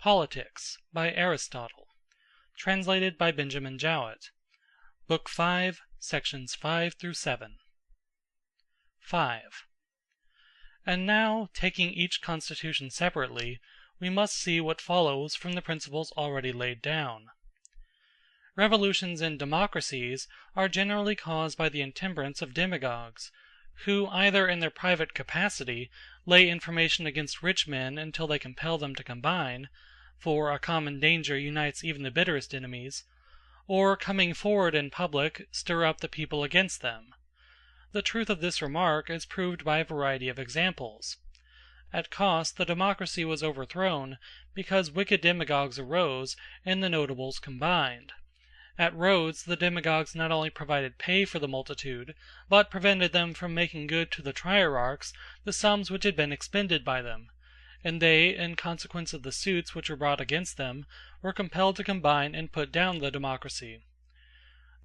Politics, by Aristotle. Translated by Benjamin Jowett. Book 5, Sections 5 through 7. 5. And now, taking each constitution separately, we must see what follows from the principles already laid down. Revolutions in democracies are generally caused by the intemperance of demagogues, who either in their private capacity lay information against rich men until they compel them to combine, for a common danger unites even the bitterest enemies, or coming forward in public stir up the people against them. The truth of this remark is proved by a variety of examples. At Cos the democracy was overthrown because wicked demagogues arose and the notables combined. At Rhodes the demagogues not only provided pay for the multitude, but prevented them from making good to the trierarchs the sums which had been expended by them, and they, in consequence of the suits which were brought against them, were compelled to combine and put down the democracy.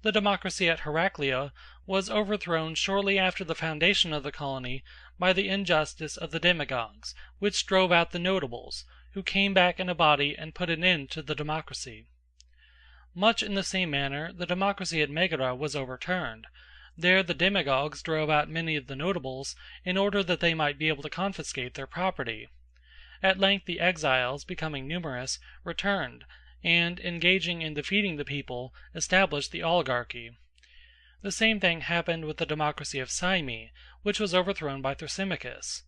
The democracy at Heraclea was overthrown shortly after the foundation of the colony by the injustice of the demagogues, which drove out the notables, who came back in a body and put an end to the democracy. Much in the same manner the democracy at Megara was overturned. There the demagogues drove out many of the notables in order that they might be able to confiscate their property. At length the exiles, becoming numerous, returned, and, engaging in defeating the people, established the oligarchy. The same thing happened with the democracy of Syme, which was overthrown by Thrasymachus.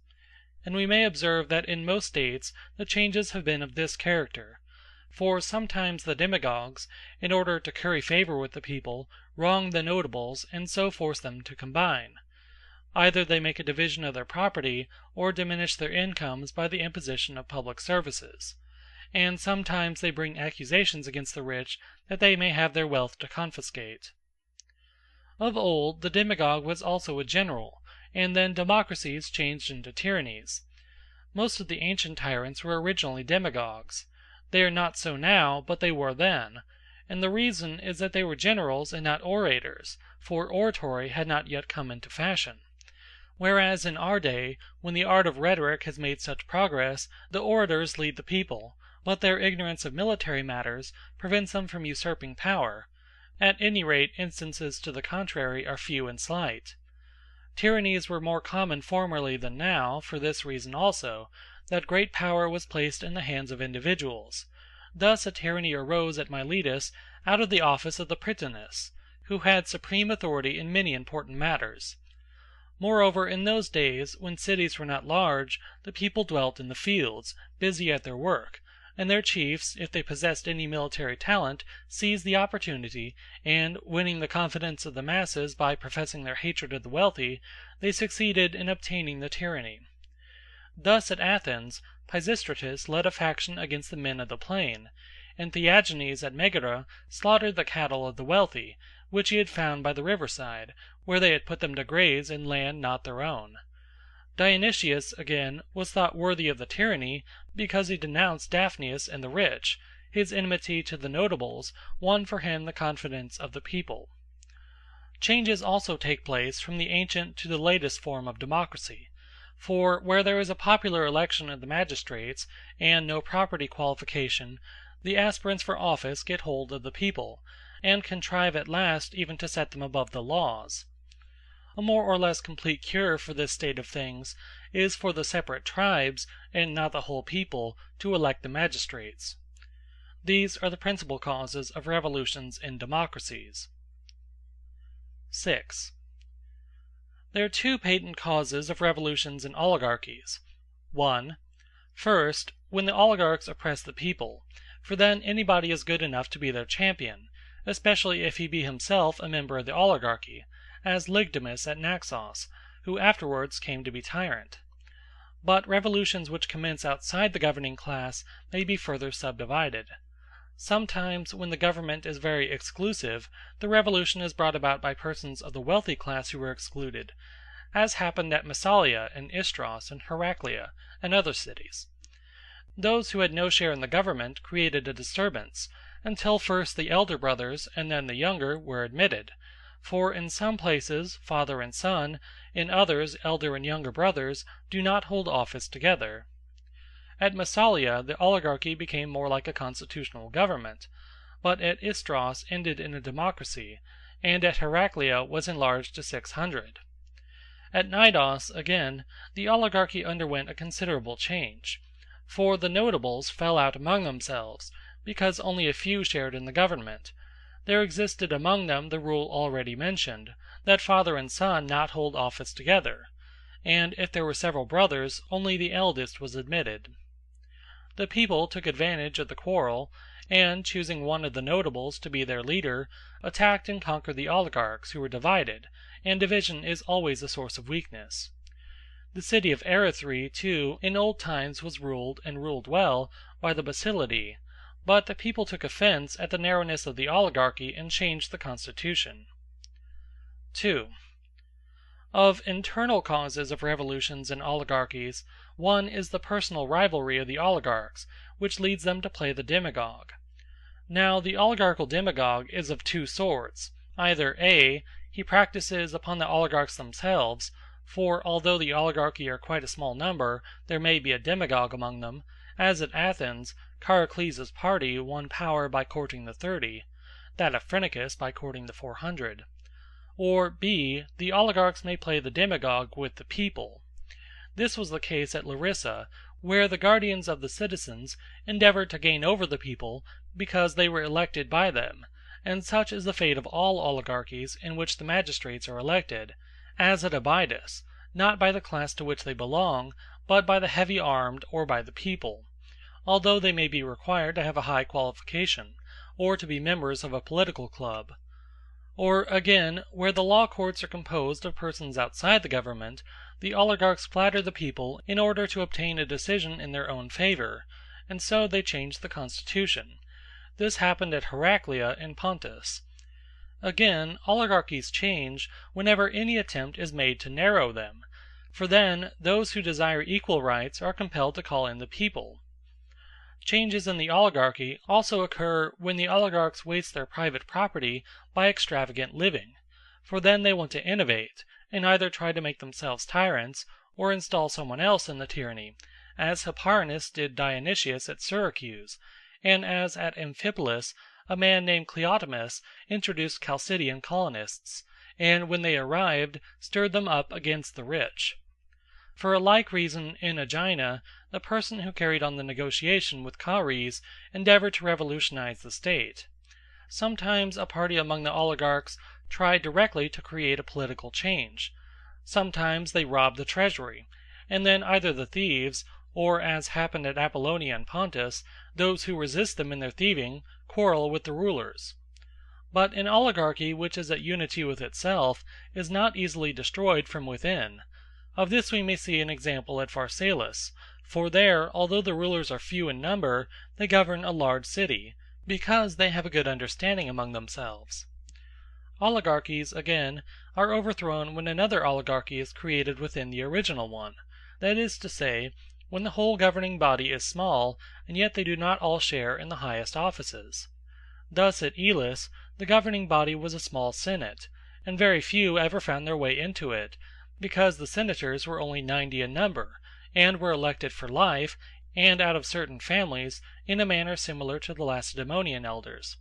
And we may observe that in most states the changes have been of this character. For sometimes the demagogues, in order to curry favor with the people, wrong the notables, and so force them to combine. Either they make a division of their property, or diminish their incomes by the imposition of public services. And sometimes they bring accusations against the rich that they may have their wealth to confiscate. Of old the demagogue was also a general, and then democracies changed into tyrannies. Most of the ancient tyrants were originally demagogues. They are not so now, but they were then, and the reason is that they were generals and not orators, for oratory had not yet come into fashion. Whereas in our day, when the art of rhetoric has made such progress, the orators lead the people, but their ignorance of military matters prevents them from usurping power. At any rate, instances to the contrary are few and slight. Tyrannies were more common formerly than now, for this reason also, that great power was placed in the hands of individuals. Thus a tyranny arose at Miletus out of the office of the Prytanis, who had supreme authority in many important matters. Moreover, in those days, when cities were not large, the people dwelt in the fields, busy at their work, and their chiefs, if they possessed any military talent, seized the opportunity, and, winning the confidence of the masses by professing their hatred of the wealthy, they succeeded in obtaining the tyranny. Thus at Athens, Pisistratus led a faction against the men of the plain, and Theagenes at Megara slaughtered the cattle of the wealthy, which he had found by the riverside, where they had put them to graze in land not their own. Dionysius, again, was thought worthy of the tyranny because he denounced Daphnius and the rich. His enmity to the notables won for him the confidence of the people. Changes also take place from the ancient to the latest form of democracy. For where there is a popular election of the magistrates, and no property qualification, the aspirants for office get hold of the people, and contrive at last even to set them above the laws. A more or less complete cure for this state of things is for the separate tribes, and not the whole people, to elect the magistrates. These are the principal causes of revolutions in democracies. 6. There are two patent causes of revolutions in oligarchies. 1. First, when the oligarchs oppress the people, for then anybody is good enough to be their champion, especially if he be himself a member of the oligarchy, as Lygdamus at Naxos, who afterwards came to be tyrant. But revolutions which commence outside the governing class may be further subdivided. Sometimes, when the government is very exclusive, the revolution is brought about by persons of the wealthy class who were excluded, as happened at Massalia and Istros and Heraclea and other cities. Those who had no share in the government created a disturbance, until first the elder brothers and then the younger were admitted. For in some places father and son, in others elder and younger brothers, do not hold office together. At Massalia the oligarchy became more like a constitutional government, but at Istros ended in a democracy, and at Heraclea was enlarged to 600. At Cnidos, again, the oligarchy underwent a considerable change, for the notables fell out among themselves, because only a few shared in the government. There existed among them the rule already mentioned, that father and son not hold office together, and if there were several brothers, only the eldest was admitted. The people took advantage of the quarrel, and, choosing one of the notables to be their leader, attacked and conquered the oligarchs, who were divided, and division is always a source of weakness. The city of Erythrae, too, in old times was ruled, and ruled well, by the Basilidae, but the people took offence at the narrowness of the oligarchy and changed the constitution. 2. Of internal causes of revolutions and oligarchies, one is the personal rivalry of the oligarchs, which leads them to play the demagogue. Now the oligarchical demagogue is of two sorts: either (a) he practices upon the oligarchs themselves, for although the oligarchy are quite a small number, there may be a demagogue among them, as at Athens, Charicles' party won power by courting the 30, that of Phrynichus by courting the 400. Or (b) the oligarchs may play the demagogue with the people. This was the case at Larissa, where the guardians of the citizens endeavoured to gain over the people because they were elected by them, and such is the fate of all oligarchies in which the magistrates are elected, as at Abydos, not by the class to which they belong, but by the heavy armed or by the people, although they may be required to have a high qualification, or to be members of a political club. Or again, where the law courts are composed of persons outside the government, the oligarchs flatter the people in order to obtain a decision in their own favour, and so they change the constitution. This happened at Heraclea in Pontus. Again, oligarchies change whenever any attempt is made to narrow them, for then those who desire equal rights are compelled to call in the people. Changes in the oligarchy also occur when the oligarchs waste their private property by extravagant living, for then they want to innovate, and either try to make themselves tyrants, or install someone else in the tyranny, as Hipparchus did Dionysius at Syracuse, and as at Amphipolis a man named Cleotimus introduced Chalcidian colonists, and when they arrived, stirred them up against the rich. For a like reason in Aegina, the person who carried on the negotiation with Chares endeavoured to revolutionize the state. Sometimes a party among the oligarchs tried directly to create a political change. Sometimes they robbed the treasury, and then either the thieves, or, as happened at Apollonia and Pontus, those who resist them in their thieving, quarrel with the rulers. But an oligarchy which is at unity with itself is not easily destroyed from within. Of this we may see an example at Pharsalus, for there, although the rulers are few in number, they govern a large city, because they have a good understanding among themselves. Oligarchies, again, are overthrown when another oligarchy is created within the original one, that is to say, when the whole governing body is small, and yet they do not all share in the highest offices. Thus at Elis the governing body was a small senate, and very few ever found their way into it, because the senators were only 90 in number, and were elected for life, and out of certain families, in a manner similar to the Lacedaemonian elders.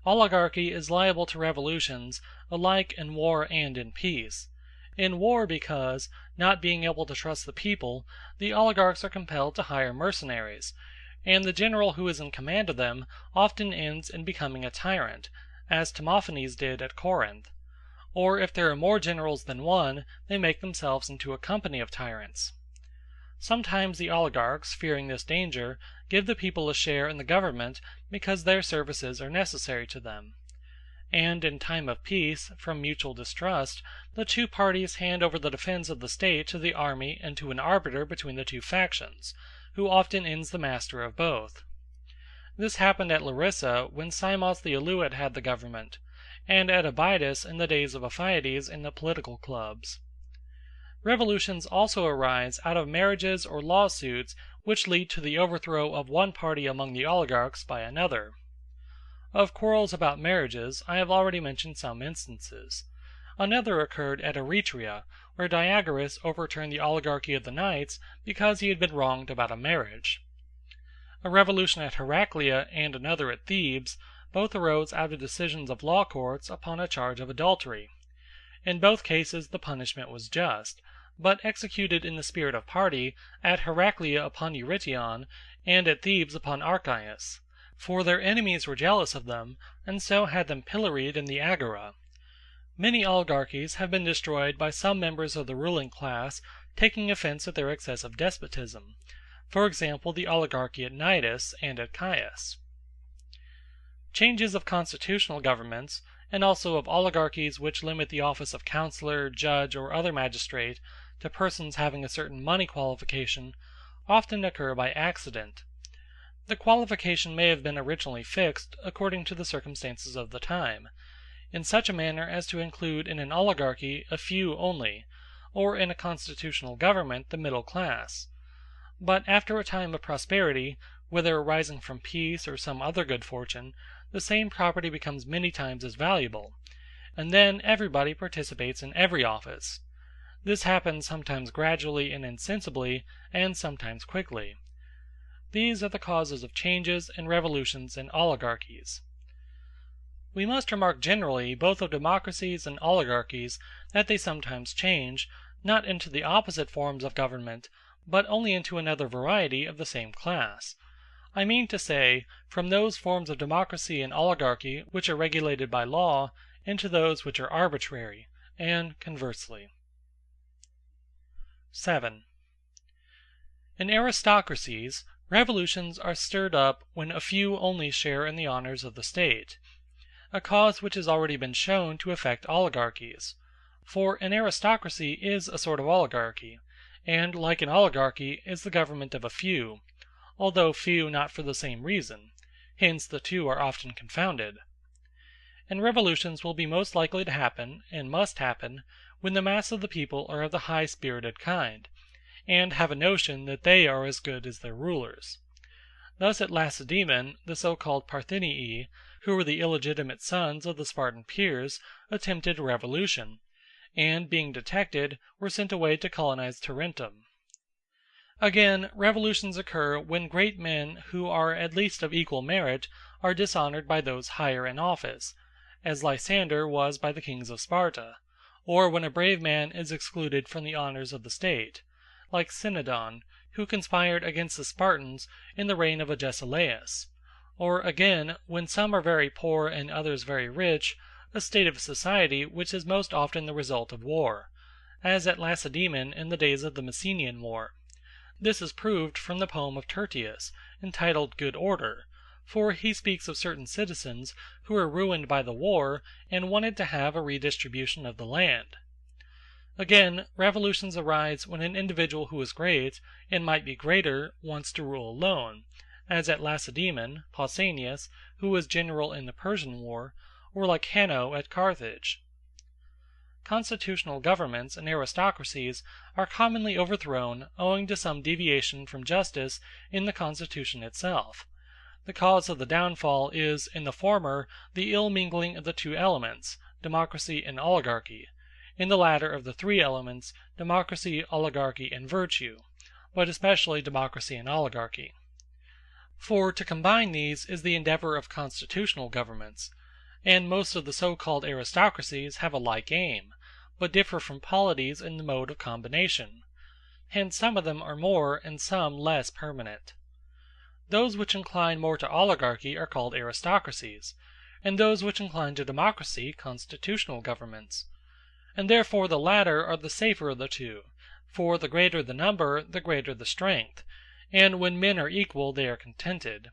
Oligarchy is liable to revolutions alike in war and in peace. In war because, not being able to trust the people, the oligarchs are compelled to hire mercenaries, and the general who is in command of them often ends in becoming a tyrant, as Timophanes did at Corinth. Or if there are more generals than one, they make themselves into a company of tyrants. Sometimes the oligarchs, fearing this danger, give the people a share in the government because their services are necessary to them. And in time of peace, from mutual distrust, the two parties hand over the defence of the state to the army and to an arbiter between the two factions, who often ends the master of both. This happened at Larissa when Simos the Eleut had the government, and at Abydos in the days of Aphiades in the political clubs. Revolutions also arise out of marriages or lawsuits which lead to the overthrow of one party among the oligarchs by another. Of quarrels about marriages I have already mentioned some instances. Another occurred at Eretria, where Diagoras overturned the oligarchy of the knights because he had been wronged about a marriage. A revolution at Heraclea and another at Thebes both arose out of decisions of law courts upon a charge of adultery. In both cases the punishment was just, but executed in the spirit of party, at Heraclea upon Eurytion, and at Thebes upon Archias. For their enemies were jealous of them, and so had them pilloried in the Agora. Many oligarchies have been destroyed by some members of the ruling class taking offence at their excessive despotism. For example, the oligarchy at Cnidus and at Chios. Changes of constitutional governments, and also of oligarchies which limit the office of councillor, judge, or other magistrate to persons having a certain money qualification, often occur by accident. The qualification may have been originally fixed, according to the circumstances of the time, in such a manner as to include in an oligarchy a few only, or in a constitutional government the middle class. But after a time of prosperity, whether arising from peace or some other good fortune, the same property becomes many times as valuable, and then everybody participates in every office. This happens sometimes gradually and insensibly, and sometimes quickly. These are the causes of changes and revolutions in oligarchies. We must remark generally, both of democracies and oligarchies, that they sometimes change, not into the opposite forms of government, but only into another variety of the same class. I mean to say, from those forms of democracy and oligarchy which are regulated by law, into those which are arbitrary, and conversely. 7. In aristocracies, revolutions are stirred up when a few only share in the honors of the state, a cause which has already been shown to affect oligarchies. For an aristocracy is a sort of oligarchy, and, like an oligarchy, is the government of a few, although few not for the same reason; hence the two are often confounded. And revolutions will be most likely to happen, and must happen, when the mass of the people are of the high-spirited kind, and have a notion that they are as good as their rulers. Thus at Lacedaemon, the so-called Parthenii, who were the illegitimate sons of the Spartan peers, attempted a revolution, and, being detected, were sent away to colonize Tarentum. Again, revolutions occur when great men who are at least of equal merit are dishonored by those higher in office, as Lysander was by the kings of Sparta, or when a brave man is excluded from the honors of the state, like Cynodon, who conspired against the Spartans in the reign of Agesilaus; or again, when some are very poor and others very rich, a state of society which is most often the result of war, as at Lacedaemon in the days of the Messenian war. This is proved from the poem of Tertius, entitled Good Order, for he speaks of certain citizens who were ruined by the war and wanted to have a redistribution of the land. Again, revolutions arise when an individual who is great, and might be greater, wants to rule alone, as at Lacedaemon, Pausanias, who was general in the Persian war, or like Hanno at Carthage. Constitutional governments and aristocracies are commonly overthrown owing to some deviation from justice in the constitution itself. The cause of the downfall is, in the former, the ill mingling of the two elements, democracy and oligarchy; in the latter of the three elements, democracy, oligarchy, and virtue, but especially democracy and oligarchy. For to combine these is the endeavor of constitutional governments, and most of the so-called aristocracies have a like aim, but differ from polities in the mode of combination. Hence some of them are more and some less permanent. Those which incline more to oligarchy are called aristocracies, and those which incline to democracy constitutional governments. And therefore the latter are the safer of the two, for the greater the number, the greater the strength, and when men are equal they are contented.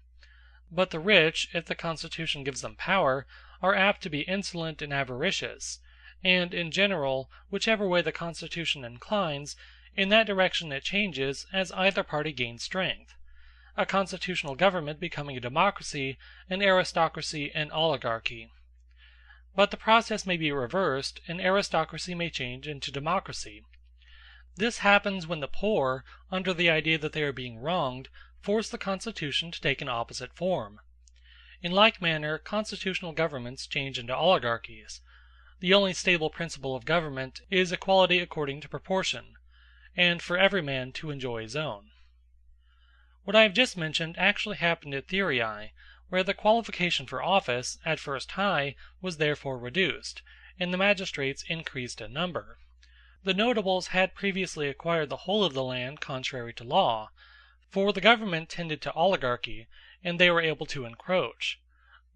But the rich, if the constitution gives them power, are apt to be insolent and avaricious, and in general, whichever way the constitution inclines, in that direction it changes as either party gains strength, a constitutional government becoming a democracy, an aristocracy an oligarchy. But the process may be reversed, and aristocracy may change into democracy. This happens when the poor, under the idea that they are being wronged, force the constitution to take an opposite form. In like manner constitutional governments change into oligarchies. the only stable principle of government is equality according to proportion, and for every man to enjoy his own. What I have just mentioned actually happened at Thurii, where the qualification for office, at first high, was therefore reduced, and the magistrates increased in number. The notables had previously acquired the whole of the land contrary to law, for the government tended to oligarchy, and they were able to encroach.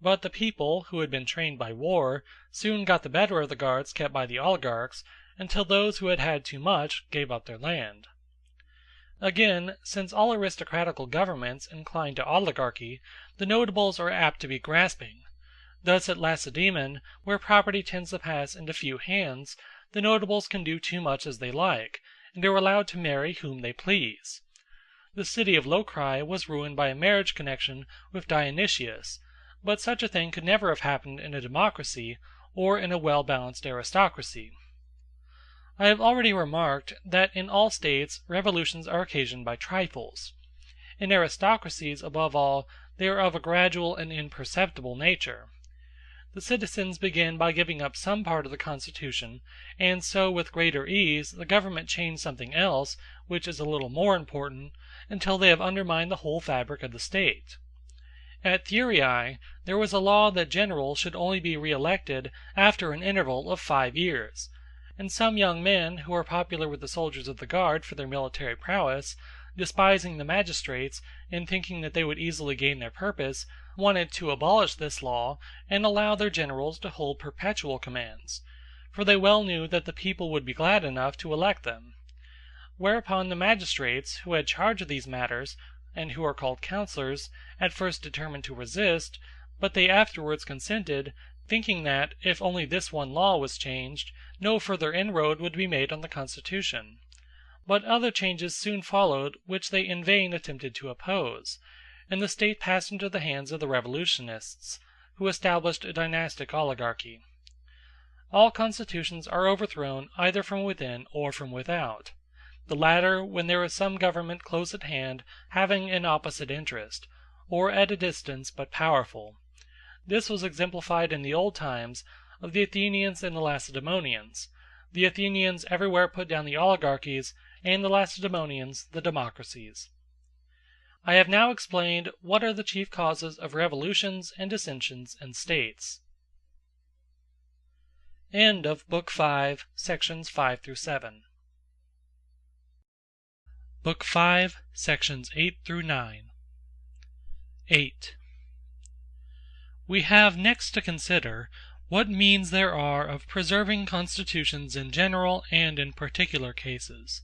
But the people, who had been trained by war, soon got the better of the guards kept by the oligarchs, until those who had had too much gave up their land. Again, since all aristocratical governments incline to oligarchy, the notables are apt to be grasping. Thus at Lacedaemon, where property tends to pass into few hands, the notables can do too much as they like, and are allowed to marry whom they please. The city of Locri was ruined by a marriage connection with Dionysius, but such a thing could never have happened in a democracy or in a well-balanced aristocracy. I have already remarked that in all states revolutions are occasioned by trifles. In aristocracies, above all, they are of a gradual and imperceptible nature. The citizens begin by giving up some part of the constitution, and so with greater ease the government change something else, which is a little more important, until they have undermined the whole fabric of the state. At Thurii there was a law that generals should only be re-elected after an interval of 5 years, and some young men, who were popular with the soldiers of the guard for their military prowess, despising the magistrates and thinking that they would easily gain their purpose, wanted to abolish this law and allow their generals to hold perpetual commands, for they well knew that the people would be glad enough to elect them. Whereupon the magistrates, who had charge of these matters, and who are called councillors, at first determined to resist, but they afterwards consented, thinking that, if only this one law was changed, no further inroad would be made on the constitution. But other changes soon followed, which they in vain attempted to oppose, and the state passed into the hands of the revolutionists, who established a dynastic oligarchy. All constitutions are overthrown either from within or from without. The latter, when there is some government close at hand having an opposite interest, or at a distance but powerful. This was exemplified in the old times of the Athenians and the Lacedaemonians. The Athenians everywhere put down the oligarchies, and the Lacedaemonians the democracies. I have now explained what are the chief causes of revolutions and dissensions in states. End of Book 5, Sections 5 through 7. Book 5, Sections 8 through 9. 8. We have next to consider what means there are of preserving constitutions in general and in particular cases.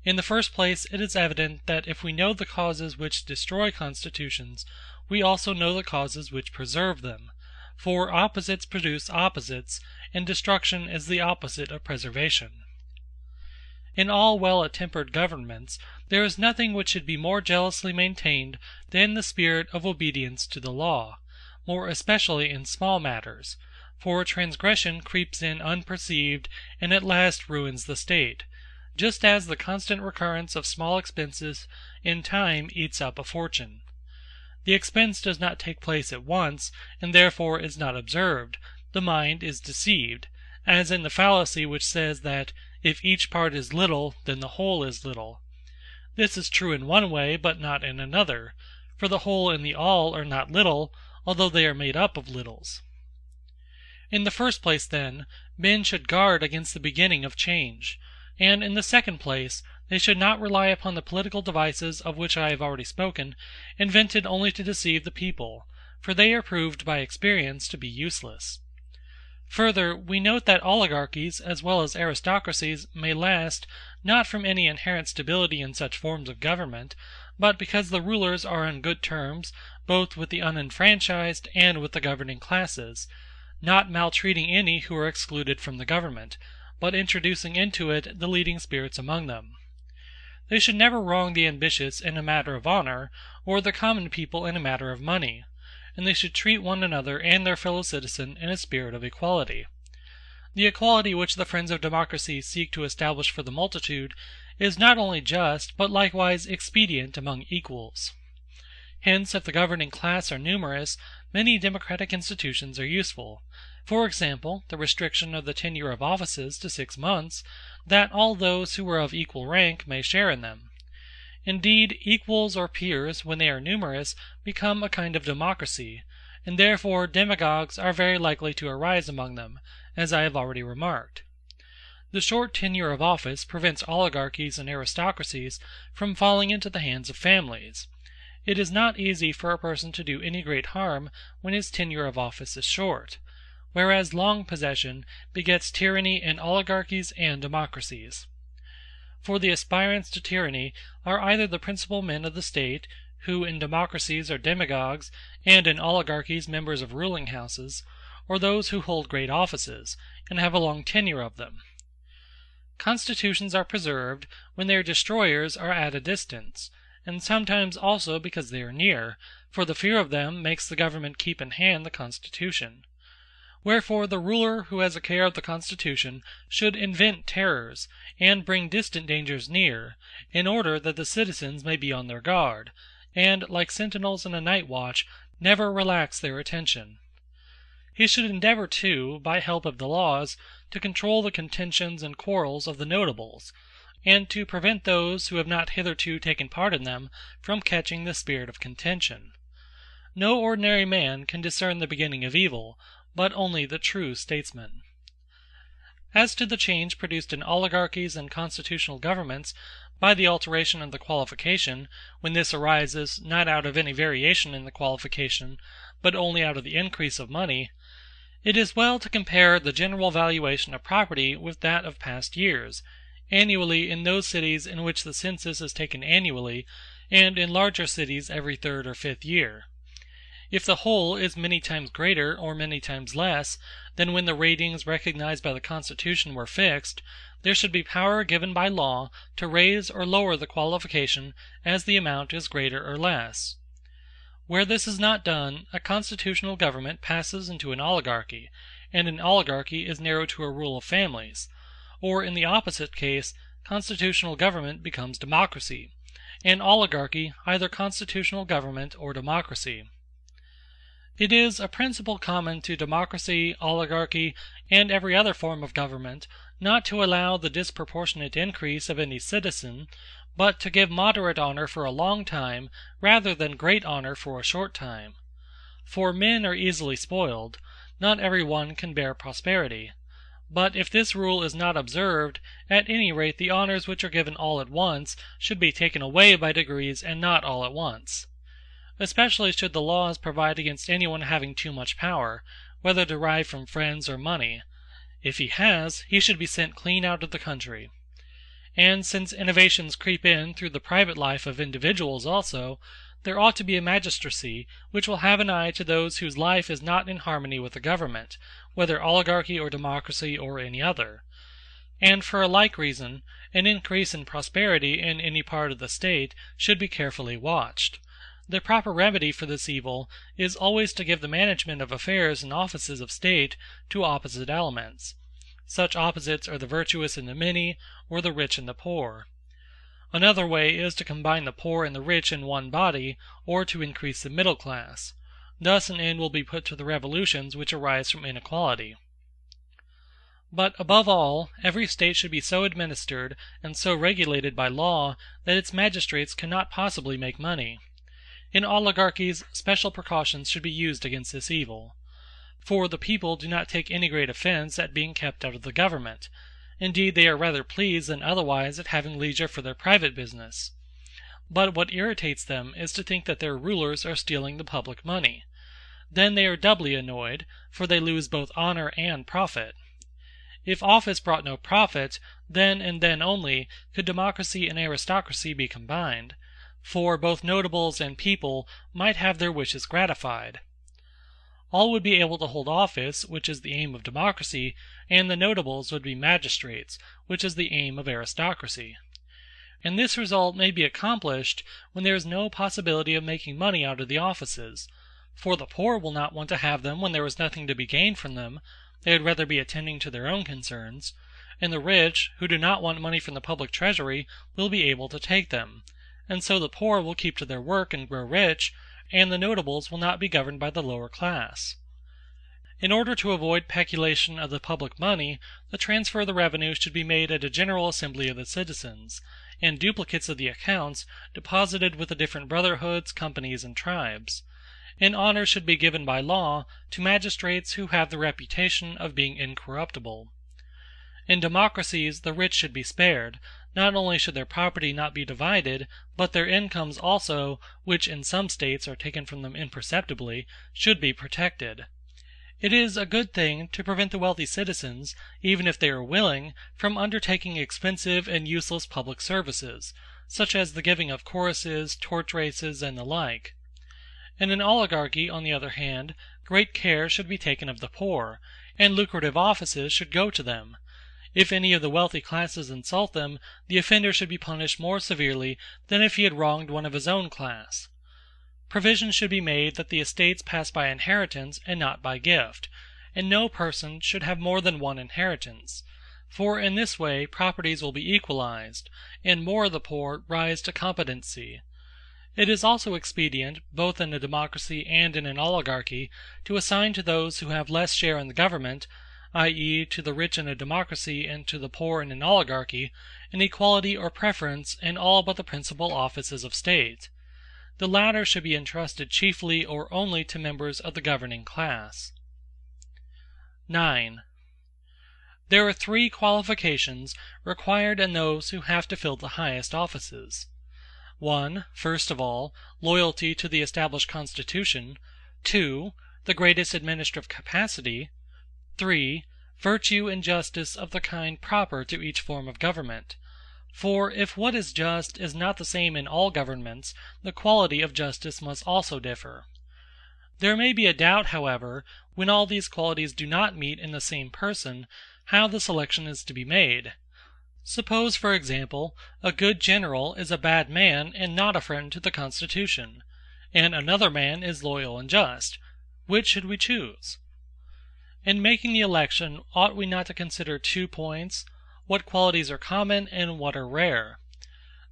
In the first place, it is evident that if we know the causes which destroy constitutions, we also know the causes which preserve them, for opposites produce opposites, and destruction is the opposite of preservation. In all well-attempered governments, there is nothing which should be more jealously maintained than the spirit of obedience to the law, more especially in small matters, for transgression creeps in unperceived and at last ruins the state, just as the constant recurrence of small expenses in time eats up a fortune. The expense does not take place at once, and therefore is not observed. The mind is deceived, as in the fallacy which says that if each part is little, then the whole is little. This is true in one way, but not in another, for the whole and the all are not little, although they are made up of littles. In the first place, then, men should guard against the beginning of change, and in the second place, they should not rely upon the political devices of which I have already spoken, invented only to deceive the people, for they are proved by experience to be useless. Further, we note that oligarchies, as well as aristocracies, may last, not from any inherent stability in such forms of government, but because the rulers are on good terms, both with the unenfranchised and with the governing classes, not maltreating any who are excluded from the government, but introducing into it the leading spirits among them. They should never wrong the ambitious in a matter of honor, or the common people in a matter of money, and they should treat one another and their fellow citizen in a spirit of equality. The equality which the friends of democracy seek to establish for the multitude is not only just, but likewise expedient among equals. Hence, if the governing class are numerous, many democratic institutions are useful, For example, the restriction of the tenure of offices to 6 months, that all those who are of equal rank may share in them. Indeed, equals or peers, when they are numerous, become a kind of democracy, and therefore demagogues are very likely to arise among them, as I have already remarked. The short tenure of office prevents oligarchies and aristocracies from falling into the hands of families. It is not easy for a person to do any great harm when his tenure of office is short, whereas long possession begets tyranny in oligarchies and democracies. For the aspirants to tyranny are either the principal men of the state, who in democracies are demagogues, and in oligarchies members of ruling houses, or those who hold great offices, and have a long tenure of them. Constitutions are preserved when their destroyers are at a distance, and sometimes also because they are near, for the fear of them makes the government keep in hand the constitution. Wherefore the ruler who has a care of the constitution should invent terrors, and bring distant dangers near, in order that the citizens may be on their guard, and, like sentinels in a night watch, never relax their attention. He should endeavor too, by help of the laws, to control the contentions and quarrels of the notables, and to prevent those who have not hitherto taken part in them from catching the spirit of contention. No ordinary man can discern the beginning of evil, but only the true statesman. As to the change produced in oligarchies and constitutional governments by the alteration of the qualification, when this arises not out of any variation in the qualification, but only out of the increase of money, it is well to compare the general valuation of property with that of past years, annually in those cities in which the census is taken annually, and in larger cities every 3rd or 5th year. If the whole is many times greater or many times less than when the ratings recognized by the Constitution were fixed, there should be power given by law to raise or lower the qualification as the amount is greater or less. Where this is not done, a constitutional government passes into an oligarchy, and an oligarchy is narrowed to a rule of families; or in the opposite case, constitutional government becomes democracy, and oligarchy either constitutional government or democracy. It is a principle common to democracy, oligarchy, and every other form of government, not to allow the disproportionate increase of any citizen, but to give moderate honor for a long time rather than great honor for a short time. For men are easily spoiled; not every one can bear prosperity. But if this rule is not observed, at any rate the honors which are given all at once should be taken away by degrees and not all at once. Especially should the laws provide against anyone having too much power, whether derived from friends or money. If he has, he should be sent clean out of the country. And since innovations creep in through the private life of individuals also, there ought to be a magistracy which will have an eye to those whose life is not in harmony with the government, whether oligarchy or democracy or any other. And for a like reason, an increase in prosperity in any part of the state should be carefully watched. The proper remedy for this evil is always to give the management of affairs and offices of state to opposite elements. Such opposites are the virtuous and the many, or the rich and the poor. Another way is to combine the poor and the rich in one body, or to increase the middle class. Thus an end will be put to the revolutions which arise from inequality. But above all, every state should be so administered and so regulated by law that its magistrates cannot possibly make money. In oligarchies, special precautions should be used against this evil. For the people do not take any great offense at being kept out of the government. Indeed, they are rather pleased than otherwise at having leisure for their private business. But what irritates them is to think that their rulers are stealing the public money. Then they are doubly annoyed, for they lose both honor and profit. If office brought no profit, then and then only could democracy and aristocracy be combined, for both notables and people might have their wishes gratified. All would be able to hold office, which is the aim of democracy, and the notables would be magistrates, which is the aim of aristocracy. And this result may be accomplished when there is no possibility of making money out of the offices, for the poor will not want to have them when there is nothing to be gained from them; they would rather be attending to their own concerns; and the rich, who do not want money from the public treasury, will be able to take them; and so the poor will keep to their work and grow rich, and the notables will not be governed by the lower class. In order to avoid peculation of the public money, the transfer of the revenue should be made at a general assembly of the citizens, and duplicates of the accounts deposited with the different brotherhoods, companies, and tribes. And honor should be given by law to magistrates who have the reputation of being incorruptible. In democracies the rich should be spared; not only should their property not be divided, but their incomes also, which in some states are taken from them imperceptibly, should be protected. It is a good thing to prevent the wealthy citizens, even if they are willing, from undertaking expensive and useless public services, such as the giving of choruses, torch races, and the like. In an oligarchy, on the other hand, great care should be taken of the poor, and lucrative offices should go to them. If any of the wealthy classes insult them, the offender should be punished more severely than if he had wronged one of his own class. Provision should be made that the estates pass by inheritance and not by gift, and no person should have more than one inheritance; for in this way properties will be equalized, and more of the poor rise to competency. It is also expedient, both in a democracy and in an oligarchy, to assign to those who have less share in the government, i.e., to the rich in a democracy and to the poor in an oligarchy, an equality or preference in all but the principal offices of state. The latter should be entrusted chiefly or only to members of the governing class. 9. There are 3 qualifications required in those who have to fill the highest offices. 1. First of all, loyalty to the established constitution. 2. The greatest administrative capacity. 3. Virtue and justice of the kind proper to each form of government. For if what is just is not the same in all governments, the quality of justice must also differ. There may be a doubt, however, when all these qualities do not meet in the same person, how the selection is to be made. Suppose, for example, a good general is a bad man and not a friend to the Constitution, and another man is loyal and just. Which should we choose? In making the election, ought we not to consider 2 points: what qualities are common and what are rare?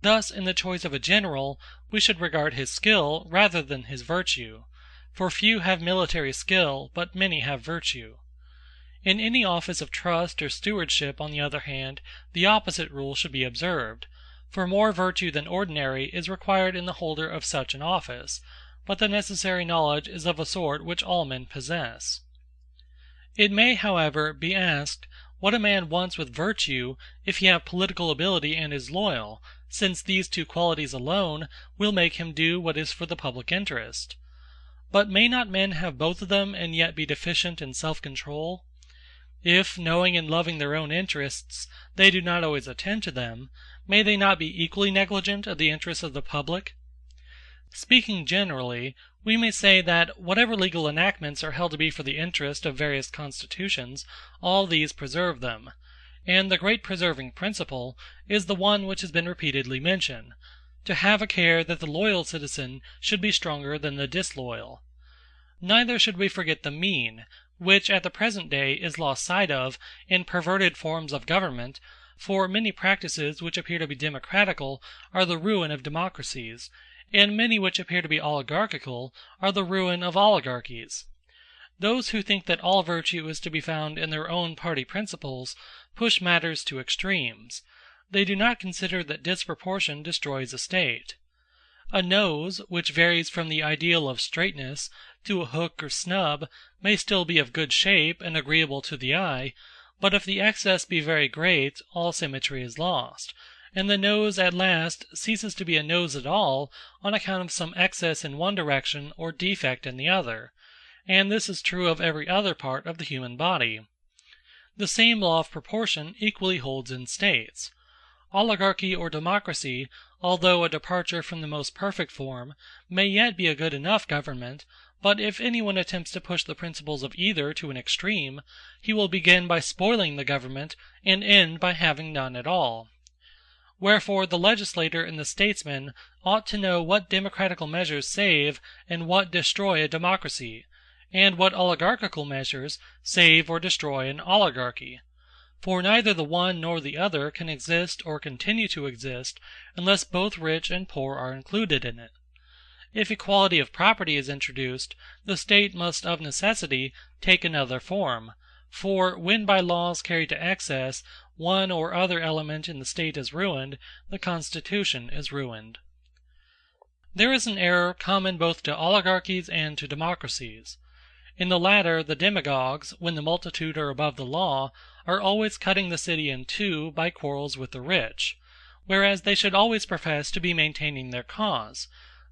Thus, in the choice of a general, we should regard his skill rather than his virtue; for few have military skill, but many have virtue. In any office of trust or stewardship, on the other hand, the opposite rule should be observed; for more virtue than ordinary is required in the holder of such an office, but the necessary knowledge is of a sort which all men possess. It may, however, be asked, what a man wants with virtue, if he have political ability and is loyal, since these 2 qualities alone will make him do what is for the public interest. But may not men have both of them and yet be deficient in self-control? If, knowing and loving their own interests, they do not always attend to them, may they not be equally negligent of the interests of the public? Speaking generally, we may say that whatever legal enactments are held to be for the interest of various constitutions, all these preserve them; and the great preserving principle is the one which has been repeatedly mentioned: to have a care that the loyal citizen should be stronger than the disloyal. Neither should we forget the mean, which at the present day is lost sight of in perverted forms of government, for many practices which appear to be democratical are the ruin of democracies, and many which appear to be oligarchical are the ruin of oligarchies. Those who think that all virtue is to be found in their own party principles push matters to extremes. They do not consider that disproportion destroys a state. A nose, which varies from the ideal of straightness to a hook or snub, may still be of good shape and agreeable to the eye, but if the excess be very great, all symmetry is lost, and the nose at last ceases to be a nose at all on account of some excess in one direction or defect in the other; and this is true of every other part of the human body. The same law of proportion equally holds in states. Oligarchy or democracy, although a departure from the most perfect form, may yet be a good enough government; but if anyone attempts to push the principles of either to an extreme, he will begin by spoiling the government and end by having none at all. Wherefore the legislator and the statesman ought to know what democratical measures save and what destroy a democracy, and what oligarchical measures save or destroy an oligarchy. For neither the one nor the other can exist or continue to exist unless both rich and poor are included in it. If equality of property is introduced, the State must of necessity take another form; for when by laws carried to excess one or other element in the State is ruined, the Constitution is ruined. There is an error common both to oligarchies and to democracies. In the latter, the demagogues, when the multitude are above the law, are always cutting the city in two by quarrels with the rich; whereas they should always profess to be maintaining their cause,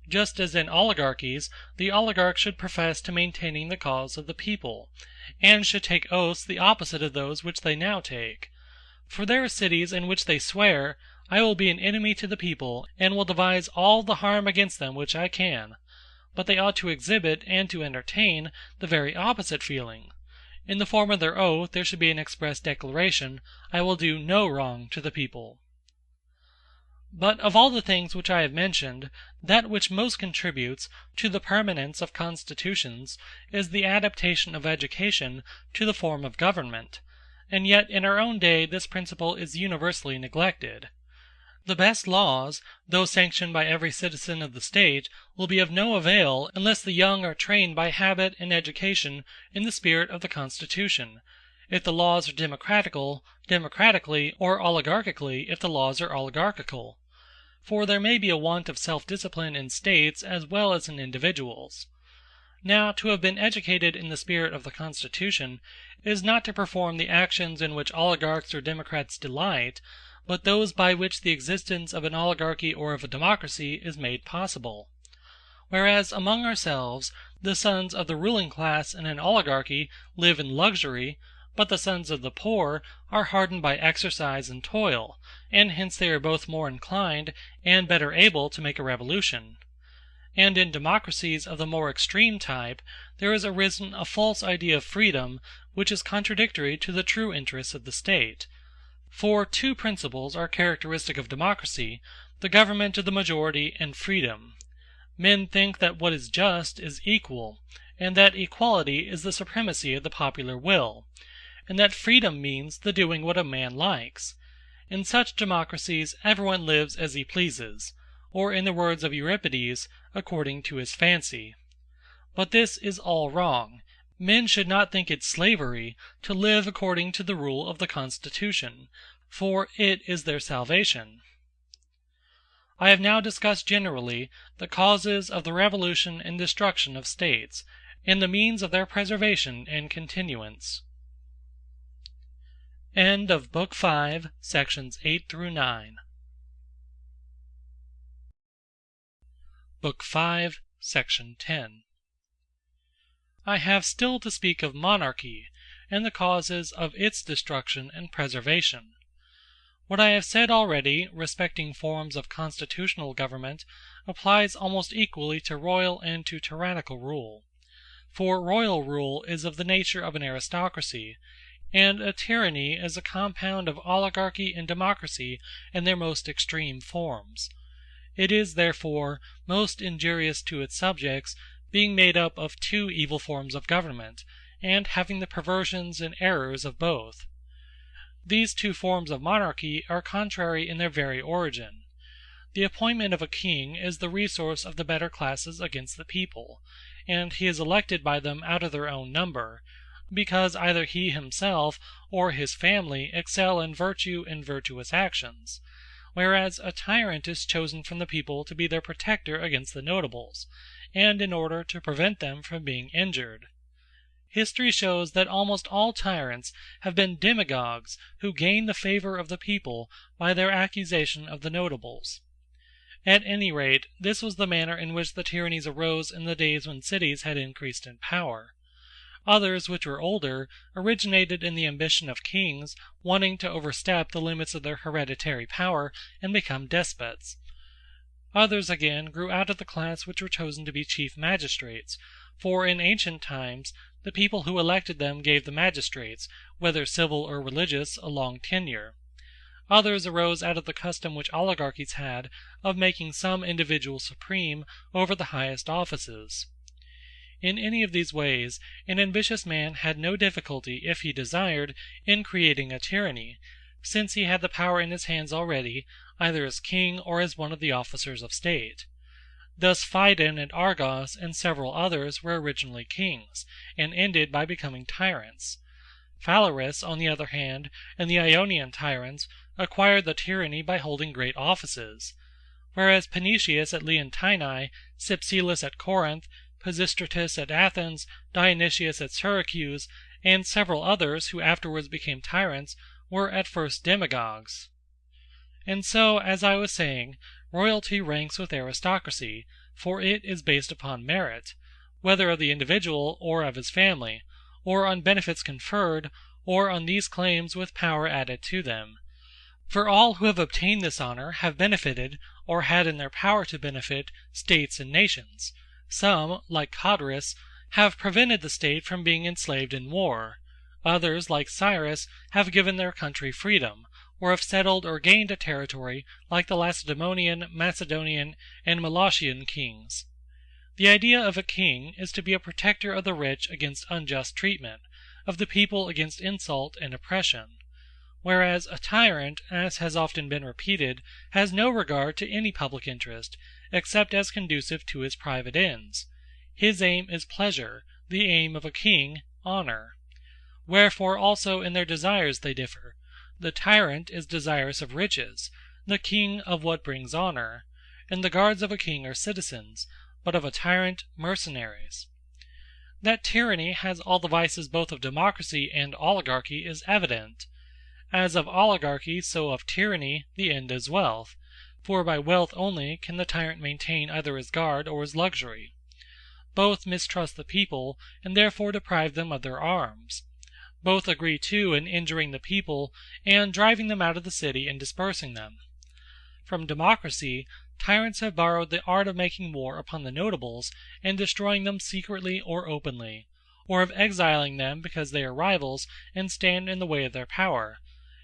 just as in oligarchies the oligarch should profess to maintaining the cause of the people, and should take oaths the opposite of those which they now take. For there are cities in which they swear, I will be an enemy to the people, and will devise all the harm against them which I can; but they ought to exhibit and to entertain the very opposite feeling. In the form of their oath there should be an express declaration, I will do no wrong to the people. But of all the things which I have mentioned, that which most contributes to the permanence of constitutions is the adaptation of education to the form of government; and yet in our own day this principle is universally neglected. The best laws, though sanctioned by every citizen of the State, will be of no avail unless the young are trained by habit and education in the spirit of the Constitution; if the laws are democratically, or oligarchically if the laws are oligarchical. For there may be a want of self-discipline in States as well as in individuals. Now, to have been educated in the spirit of the Constitution is not to perform the actions in which oligarchs or democrats delight, but those by which the existence of an oligarchy or of a democracy is made possible. Whereas among ourselves the sons of the ruling class in an oligarchy live in luxury, but the sons of the poor are hardened by exercise and toil, and hence they are both more inclined and better able to make a revolution. And in democracies of the more extreme type there has arisen a false idea of freedom which is contradictory to the true interests of the State. For two principles are characteristic of democracy: the government of the majority and freedom. Men think that what is just is equal, and that equality is the supremacy of the popular will, and that freedom means the doing what a man likes. In such democracies everyone lives as he pleases, or in the words of Euripides, according to his fancy. But this is all wrong. Men should not think it slavery to live according to the rule of the Constitution, for it is their salvation. I have now discussed generally the causes of the revolution and destruction of States, and the means of their preservation and continuance. End of Book 5, sections 8 through 9. Book 5, section 10. I have still to speak of monarchy, and the causes of its destruction and preservation. What I have said already respecting forms of constitutional government applies almost equally to royal and to tyrannical rule. For royal rule is of the nature of an aristocracy, and a tyranny is a compound of oligarchy and democracy in their most extreme forms. It is, therefore, most injurious to its subjects, being made up of two evil forms of government, and having the perversions and errors of both. These two forms of monarchy are contrary in their very origin. The appointment of a king is the resource of the better classes against the people, and he is elected by them out of their own number, because either he himself or his family excel in virtue and virtuous actions; whereas a tyrant is chosen from the people to be their protector against the notables, and in order to prevent them from being injured. History shows that almost all tyrants have been demagogues who gain the favor of the people by their accusation of the notables. At any rate, this was the manner in which the tyrannies arose in the days when cities had increased in power. Others, which were older, originated in the ambition of kings wanting to overstep the limits of their hereditary power and become despots. Others again grew out of the class which were chosen to be chief magistrates, for in ancient times the people who elected them gave the magistrates, whether civil or religious, a long tenure. Others arose out of the custom which oligarchies had of making some individual supreme over the highest offices. In any of these ways an ambitious man had no difficulty, if he desired, in creating a tyranny, since he had the power in his hands already, either as king or as one of the officers of state. Thus Phidon and Argos and several others were originally kings, and ended by becoming tyrants. Phalaris, on the other hand, and the Ionian tyrants acquired the tyranny by holding great offices; whereas Panetius at Leontini, Cypselus at Corinth, Pisistratus at Athens, Dionysius at Syracuse, and several others who afterwards became tyrants, were at first demagogues. And so, as I was saying, royalty ranks with aristocracy, for it is based upon merit, whether of the individual or of his family, or on benefits conferred, or on these claims with power added to them. For all who have obtained this honor have benefited, or had in their power to benefit, states and nations. Some, like Codrus, have prevented the state from being enslaved in war; others, like Cyrus, have given their country freedom, or have settled or gained a territory like the Lacedaemonian, Macedonian, and Molossian kings. The idea of a king is to be a protector of the rich against unjust treatment, of the people against insult and oppression; whereas a tyrant, as has often been repeated, has no regard to any public interest, except as conducive to his private ends. His aim is pleasure; the aim of a king, honor. Wherefore also in their desires they differ. The tyrant is desirous of riches, the king of what brings honor; and the guards of a king are citizens, but of a tyrant, mercenaries. That tyranny has all the vices both of democracy and oligarchy is evident. As of oligarchy, so of tyranny, the end is wealth; for by wealth only can the tyrant maintain either his guard or his luxury. Both mistrust the people, and therefore deprive them of their arms. Both agree too in injuring the people, and driving them out of the city and dispersing them. From democracy, tyrants have borrowed the art of making war upon the notables and destroying them secretly or openly, or of exiling them because they are rivals and stand in the way of their power,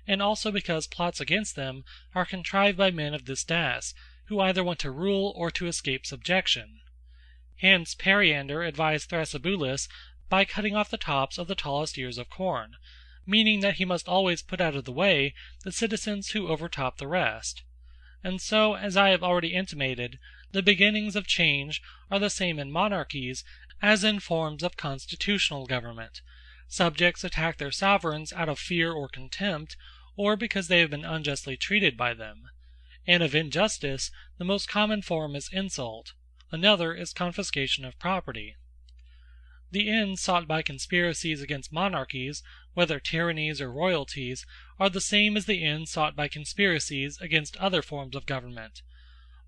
and also because plots against them are contrived by men of this dash, who either want to rule or to escape subjection. Hence Periander advised Thrasybulus by cutting off the tops of the tallest ears of corn, meaning that he must always put out of the way the citizens who overtop the rest. And so, as I have already intimated, the beginnings of change are the same in monarchies as in forms of constitutional government. Subjects attack their sovereigns out of fear or contempt, or because they have been unjustly treated by them. And of injustice, the most common form is insult; another is confiscation of property. The ends sought by conspiracies against monarchies, whether tyrannies or royalties, are the same as the ends sought by conspiracies against other forms of government.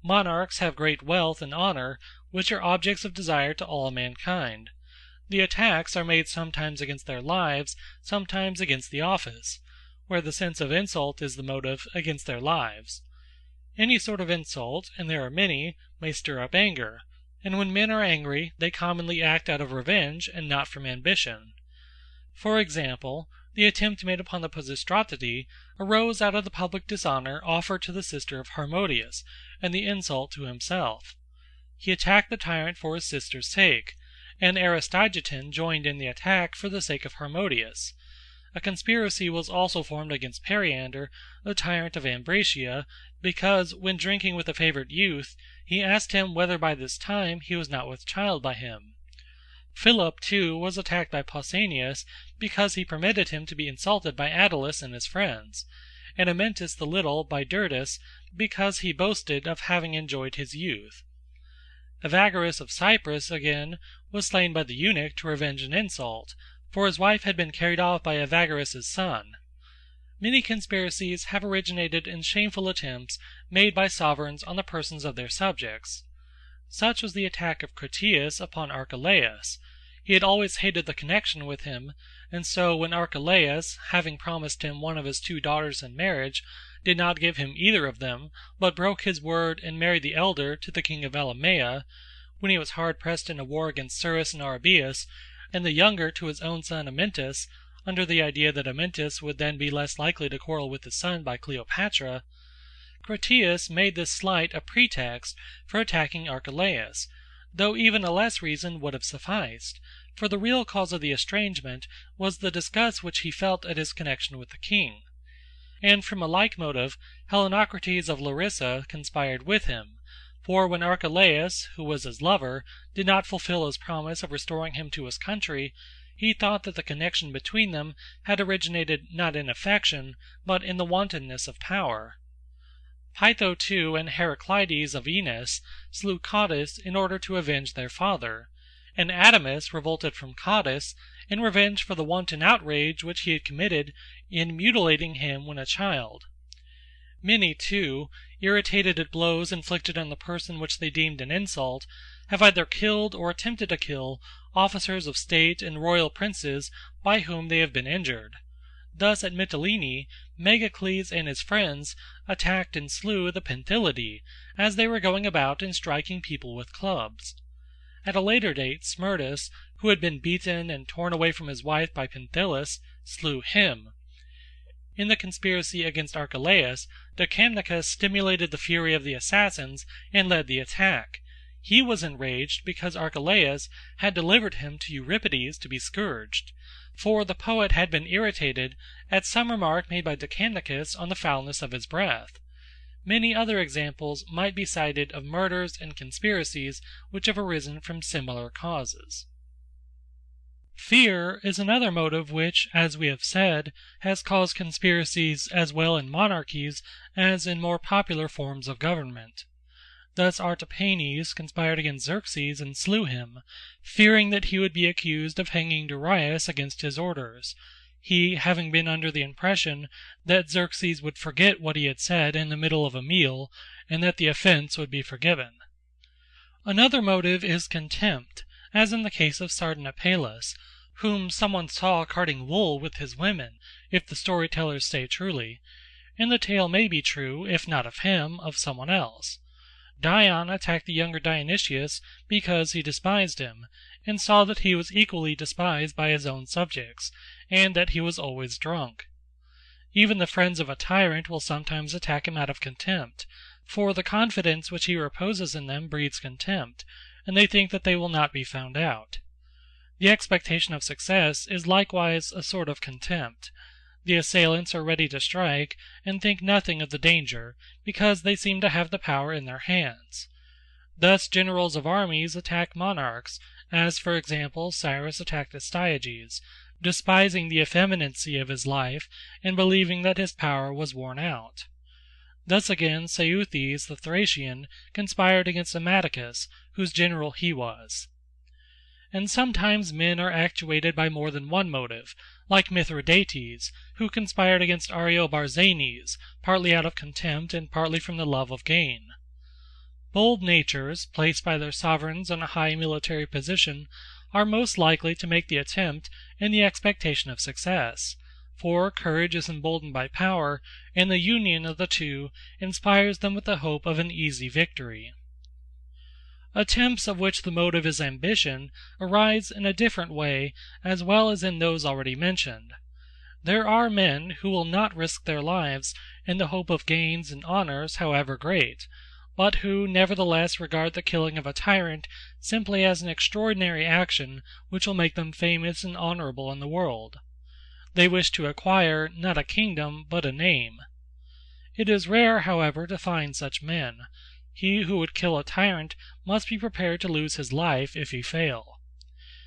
Monarchs have great wealth and honor, which are objects of desire to all mankind. The attacks are made sometimes against their lives, sometimes against the office; where the sense of insult is the motive, against their lives. Any sort of insult, and there are many, may stir up anger; and when men are angry, they commonly act out of revenge, and not from ambition. For example, the attempt made upon the Pisistratidae arose out of the public dishonor offered to the sister of Harmodius, and the insult to himself. He attacked the tyrant for his sister's sake, and Aristogiton joined in the attack for the sake of Harmodius. A conspiracy was also formed against Periander, the tyrant of Ambracia, because, when drinking with a favourite youth, he asked him whether by this time he was not with child by him. Philip, too, was attacked by Pausanias, because he permitted him to be insulted by Attalus and his friends; and Amyntas the Little by Dirtis, because he boasted of having enjoyed his youth. Evagrius of Cyprus, again, was slain by the eunuch to revenge an insult, for his wife had been carried off by Evagrius's son. Many conspiracies have originated in shameful attempts made by sovereigns on the persons of their subjects. Such was the attack of Critias upon Archelaus. He had always hated the connection with him, and so when Archelaus, having promised him one of his 2 daughters in marriage, did not give him either of them, but broke his word and married the elder to the king of Elamea, when he was hard pressed in a war against Cyrus and Arabius, and the younger to his own son Amyntas, under the idea that Amyntas would then be less likely to quarrel with his son by Cleopatra, Critias made this slight a pretext for attacking Archelaus, though even a less reason would have sufficed, for the real cause of the estrangement was the disgust which he felt at his connection with the king. And from a like motive Hellenocrates of Larissa conspired with him, For when Archelaus, who was his lover, did not fulfill his promise of restoring him to his country, he thought that the connection between them had originated not in affection, but in the wantonness of power. Pytho too and Heraclides of Enos slew Cottus in order to avenge their father, and Adamas revolted from Cottus in revenge for the wanton outrage which he had committed in mutilating him when a child. Many, too, irritated at blows inflicted on the person which they deemed an insult, have either killed or attempted to kill officers of state and royal princes by whom they have been injured. Thus at Mytilene, Megacles and his friends attacked and slew the Penthylidae, as they were going about and striking people with clubs. At a later date, Smerdis, who had been beaten and torn away from his wife by Penthilus, slew him. In the conspiracy against Archelaus, Dicamnicus stimulated the fury of the assassins and led the attack. He was enraged because Archelaus had delivered him to Euripides to be scourged, for the poet had been irritated at some remark made by Dicamnicus on the foulness of his breath. Many other examples might be cited of murders and conspiracies which have arisen from similar causes. Fear is another motive which, as we have said, has caused conspiracies as well in monarchies as in more popular forms of government. Thus Artapanes conspired against Xerxes and slew him, fearing that he would be accused of hanging Darius against his orders, he having been under the impression that Xerxes would forget what he had said in the middle of a meal, and that the offense would be forgiven. Another motive is contempt, as in the case of Sardanapalus, whom someone saw carting wool with his women, if the storytellers say truly, and the tale may be true, if not of him, of someone else. Dion attacked the younger Dionysius because he despised him, and saw that he was equally despised by his own subjects, and that he was always drunk. Even the friends of a tyrant will sometimes attack him out of contempt, for the confidence which he reposes in them breeds contempt, and they think that they will not be found out. The expectation of success is likewise a sort of contempt. The assailants are ready to strike, and think nothing of the danger, because they seem to have the power in their hands. Thus generals of armies attack monarchs, as for example Cyrus attacked Astyages, despising the effeminacy of his life, and believing that his power was worn out. Thus again Seuthes the Thracian conspired against Ammaticus, whose general he was. And sometimes men are actuated by more than one motive, like Mithridates, who conspired against Ariobarzanes, partly out of contempt and partly from the love of gain. Bold natures, placed by their sovereigns in a high military position, are most likely to make the attempt in the expectation of success, for courage is emboldened by power, and the union of the two inspires them with the hope of an easy victory. Attempts of which the motive is ambition arise in a different way as well as in those already mentioned. There are men who will not risk their lives in the hope of gains and honors however great, but who nevertheless regard the killing of a tyrant simply as an extraordinary action which will make them famous and honorable in the world. They wish to acquire, not a kingdom, but a name. It is rare, however, to find such men. He who would kill a tyrant must be prepared to lose his life if he fail.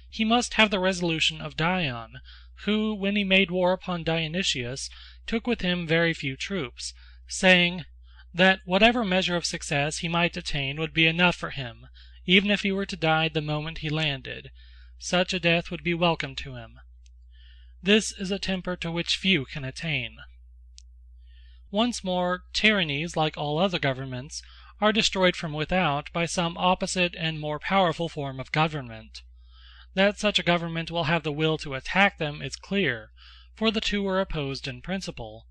He must have the resolution of Dion, who, when he made war upon Dionysius, took with him very few troops, saying that whatever measure of success he might attain would be enough for him, even if he were to die the moment he landed. Such a death would be welcome to him. This is a temper to which few can attain. Once more, tyrannies, like all other governments, are destroyed from without by some opposite and more powerful form of government. That such a government will have the will to attack them is clear, for the two are opposed in principle,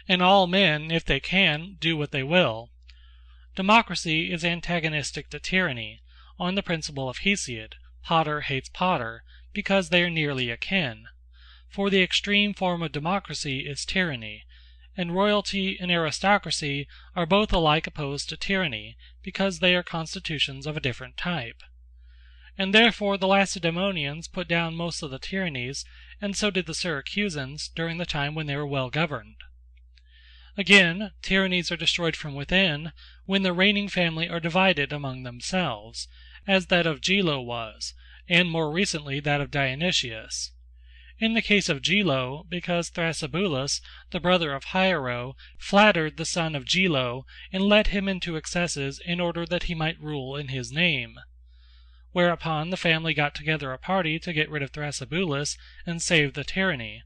and all men, if they can, do what they will. Democracy is antagonistic to tyranny, on the principle of Hesiod, Potter hates Potter, because they are nearly akin. For the extreme form of democracy is tyranny, and royalty and aristocracy are both alike opposed to tyranny, because they are constitutions of a different type. And therefore the Lacedaemonians put down most of the tyrannies, and so did the Syracusans during the time when they were well governed. Again, tyrannies are destroyed from within when the reigning family are divided among themselves, as that of Gelo was, and more recently that of Dionysius. In the case of Gelo, because Thrasybulus, the brother of Hiero, flattered the son of Gelo and led him into excesses in order that he might rule in his name. Whereupon the family got together a party to get rid of Thrasybulus and save the tyranny.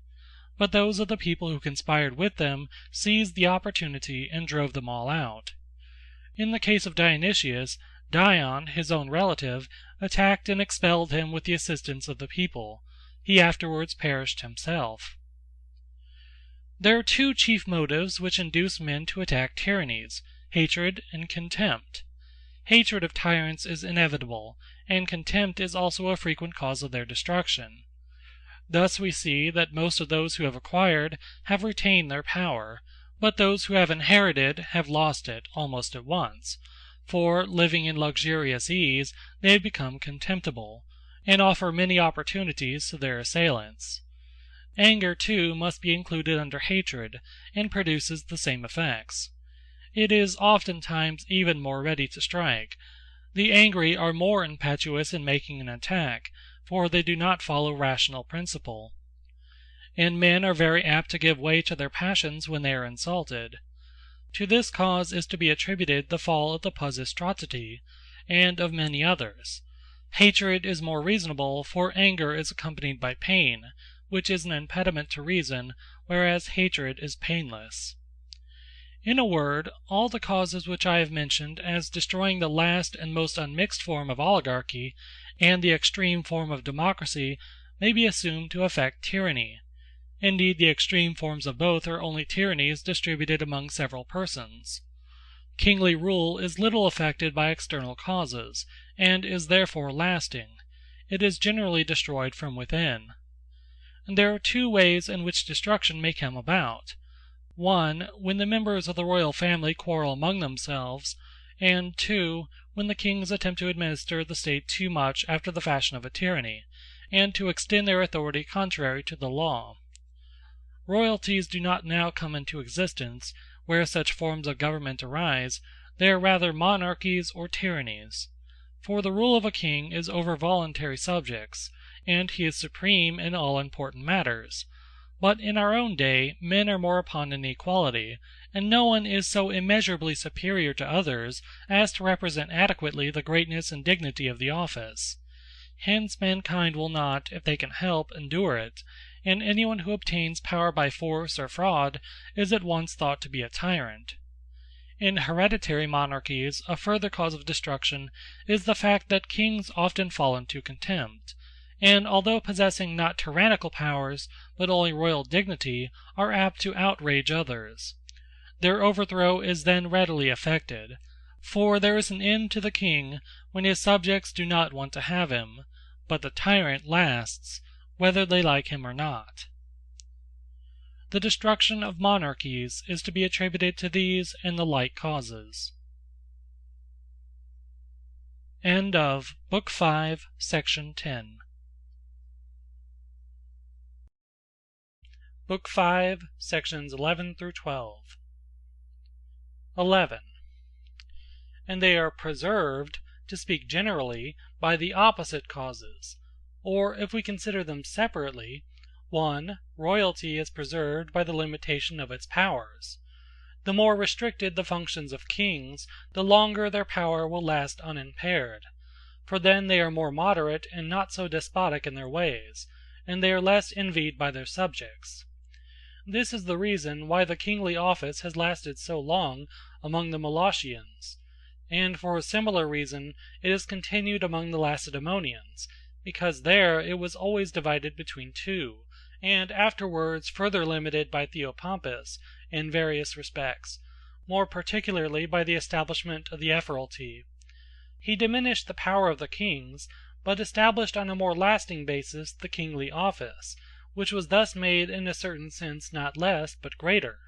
But those of the people who conspired with them seized the opportunity and drove them all out. In the case of Dionysius, Dion, his own relative, attacked and expelled him with the assistance of the people. He afterwards perished himself. There are two chief motives which induce men to attack tyrannies: hatred and contempt. Hatred of tyrants is inevitable, and contempt is also a frequent cause of their destruction. Thus we see that most of those who have acquired have retained their power, but those who have inherited have lost it almost at once, for, living in luxurious ease, they have become contemptible, and offer many opportunities to their assailants. Anger, too, must be included under hatred, and produces the same effects. It is oftentimes even more ready to strike. The angry are more impetuous in making an attack, for they do not follow rational principle. And men are very apt to give way to their passions when they are insulted. To this cause is to be attributed the fall of the Pisistratii, and of many others. Hatred is more reasonable, for anger is accompanied by pain, which is an impediment to reason, whereas hatred is painless. In a word, all the causes which I have mentioned as destroying the last and most unmixed form of oligarchy, and the extreme form of democracy, may be assumed to affect tyranny. Indeed, the extreme forms of both are only tyrannies distributed among several persons. Kingly rule is little affected by external causes, and is therefore lasting. It is generally destroyed from within. And there are two ways in which destruction may come about. One, when the members of the royal family quarrel among themselves, and two, when the kings attempt to administer the state too much after the fashion of a tyranny, and to extend their authority contrary to the law. Royalties do not now come into existence, where such forms of government arise; they are rather monarchies or tyrannies. For the rule of a king is over voluntary subjects, and he is supreme in all important matters. But in our own day men are more upon an equality, and no one is so immeasurably superior to others as to represent adequately the greatness and dignity of the office. Hence mankind will not, if they can help, endure it, and anyone who obtains power by force or fraud is at once thought to be a tyrant. In hereditary monarchies a further cause of destruction is the fact that kings often fall into contempt, and although possessing not tyrannical powers but only royal dignity, are apt to outrage others. Their overthrow is then readily effected, for there is an end to the king when his subjects do not want to have him, but the tyrant lasts, whether they like him or not. The destruction of monarchies is to be attributed to these and the like causes. End of Book 5, Section 10. Book 5, Sections 11 through 12. 11. And they are preserved, to speak generally, by the opposite causes. Or, if we consider them separately, 1. Royalty is preserved by the limitation of its powers. The more restricted the functions of kings, the longer their power will last unimpaired. For then they are more moderate and not so despotic in their ways, and they are less envied by their subjects. This is the reason why the kingly office has lasted so long among the Molossians, and for a similar reason it is continued among the Lacedaemonians, because there it was always divided between two, and afterwards further limited by Theopompus in various respects, more particularly by the establishment of the Ephoralty. He diminished the power of the kings, but established on a more lasting basis the kingly office, which was thus made in a certain sense not less but greater.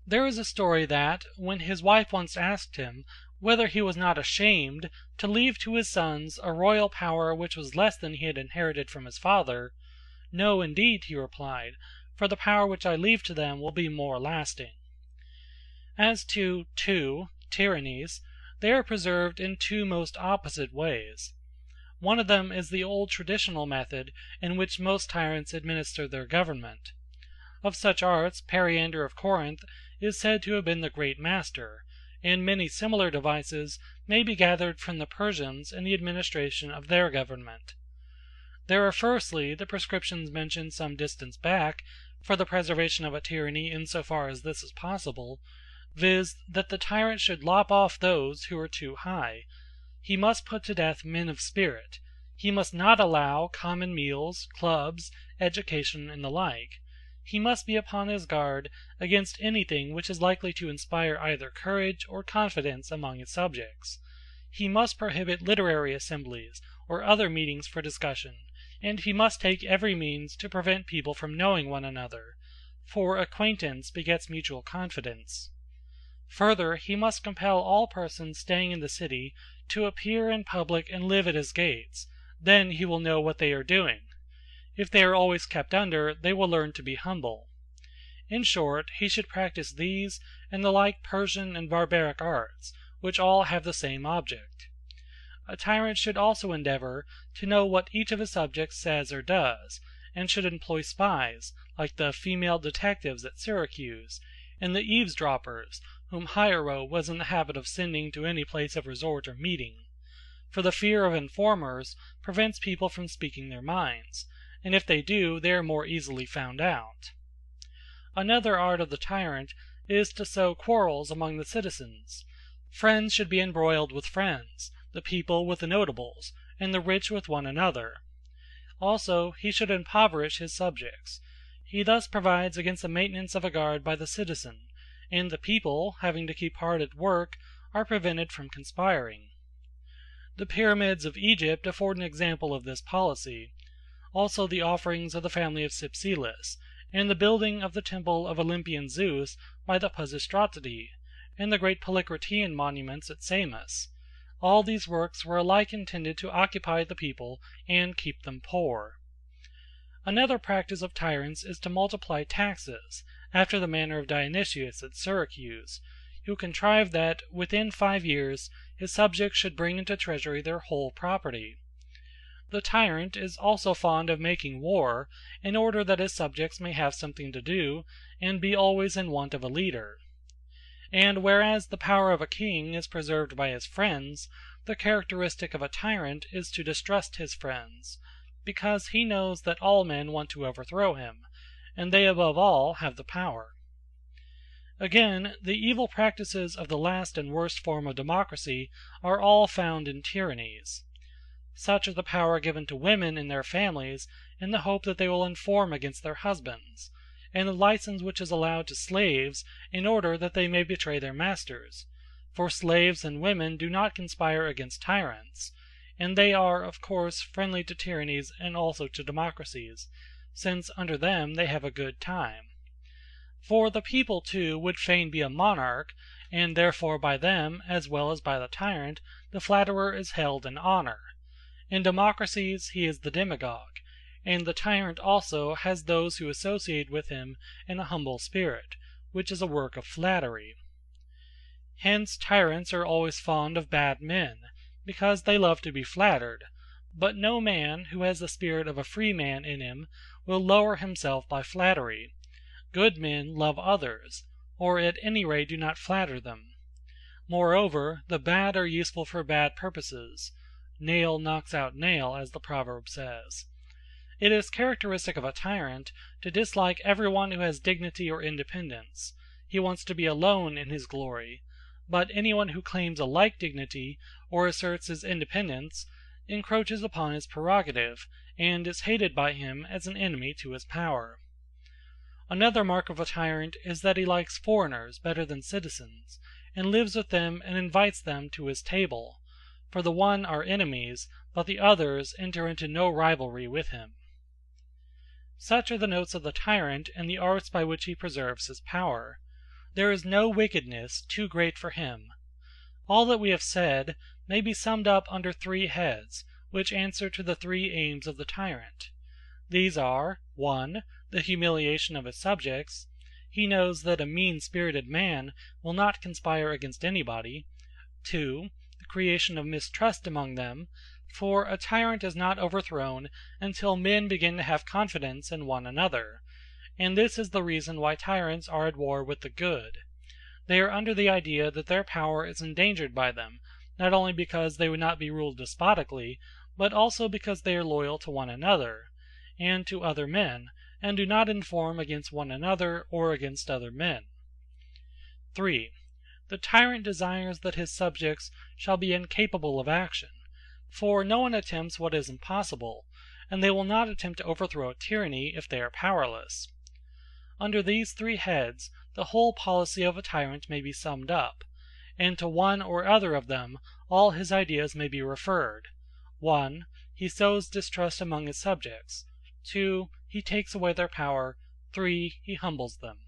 There is a story that, when his wife once asked him whether he was not ashamed to leave to his sons a royal power which was less than he had inherited from his father, "No, indeed," he replied, "for the power which I leave to them will be more lasting." As to (2) tyrannies, they are preserved in two most opposite ways. One of them is the old traditional method in which most tyrants administer their government. Of such arts Periander of Corinth is said to have been the great master, and many similar devices may be gathered from the Persians in the administration of their government. There are firstly the prescriptions mentioned some distance back for the preservation of a tyranny in so far as this is possible, viz., that the tyrant should lop off those who are too high. He must put to death men of spirit. He must not allow common meals, clubs, education, and the like. He must be upon his guard against anything which is likely to inspire either courage or confidence among his subjects. He must prohibit literary assemblies or other meetings for discussion, and he must take every means to prevent people from knowing one another, for acquaintance begets mutual confidence. Further, he must compel all persons staying in the city to appear in public and live at his gates. Then he will know what they are doing. If they are always kept under, they will learn to be humble. In short, he should practice these and the like Persian and barbaric arts, which all have the same object. A tyrant should also endeavor to know what each of his subjects says or does, and should employ spies, like the female detectives at Syracuse, and the eavesdroppers, whom Hiero was in the habit of sending to any place of resort or meeting. For the fear of informers prevents people from speaking their minds, and if they do, they are more easily found out. Another art of the tyrant is to sow quarrels among the citizens. Friends should be embroiled with friends, the people with the notables, and the rich with one another. Also, he should impoverish his subjects. He thus provides against the maintenance of a guard by the citizen, and the people, having to keep hard at work, are prevented from conspiring. The pyramids of Egypt afford an example of this policy. Also the offerings of the family of Cypselus, and the building of the temple of Olympian Zeus by the Pisistratidae, and the great Polycratean monuments at Samos. All these works were alike intended to occupy the people and keep them poor. Another practice of tyrants is to multiply taxes, after the manner of Dionysius at Syracuse, who contrived that, within 5 years, his subjects should bring into treasury their whole property. The tyrant is also fond of making war, in order that his subjects may have something to do, and be always in want of a leader. And whereas the power of a king is preserved by his friends, the characteristic of a tyrant is to distrust his friends, because he knows that all men want to overthrow him, and they above all have the power. Again, the evil practices of the last and worst form of democracy are all found in tyrannies. Such is the power given to women in their families in the hope that they will inform against their husbands, and the license which is allowed to slaves in order that they may betray their masters, for slaves and women do not conspire against tyrants, and they are, of course, friendly to tyrannies and also to democracies, since under them they have a good time. For the people too would fain be a monarch, and therefore by them, as well as by the tyrant, the flatterer is held in honour. In democracies he is the demagogue, and the tyrant also has those who associate with him in a humble spirit, which is a work of flattery. Hence tyrants are always fond of bad men, because they love to be flattered, but no man, who has the spirit of a free man in him, will lower himself by flattery. Good men love others, or at any rate do not flatter them. Moreover, the bad are useful for bad purposes. Nail knocks out nail, as the proverb says. It is characteristic of a tyrant to dislike everyone who has dignity or independence. He wants to be alone in his glory, but anyone who claims a like dignity or asserts his independence encroaches upon his prerogative, and is hated by him as an enemy to his power. Another mark of a tyrant is that he likes foreigners better than citizens, and lives with them and invites them to his table. For the one are enemies, but the others enter into no rivalry with him. Such are the notes of the tyrant and the arts by which he preserves his power. There is no wickedness too great for him. All that we have said may be summed up under 3 heads, which answer to the 3 aims of the tyrant. These are: 1. The humiliation of his subjects. he knows that a mean-spirited man will not conspire against anybody. 2. The creation of mistrust among them, for a tyrant is not overthrown until men begin to have confidence in one another, and this is the reason why tyrants are at war with the good. They are under the idea that their power is endangered by them, not only because they would not be ruled despotically, but also because they are loyal to one another, and to other men, and do not inform against one another or against other men. 3. The tyrant desires that his subjects shall be incapable of action, for no one attempts what is impossible, and they will not attempt to overthrow a tyranny if they are powerless. Under these three heads the whole policy of a tyrant may be summed up, and to one or other of them all his ideas may be referred. 1. He sows distrust among his subjects. 2. He takes away their power. 3. He humbles them.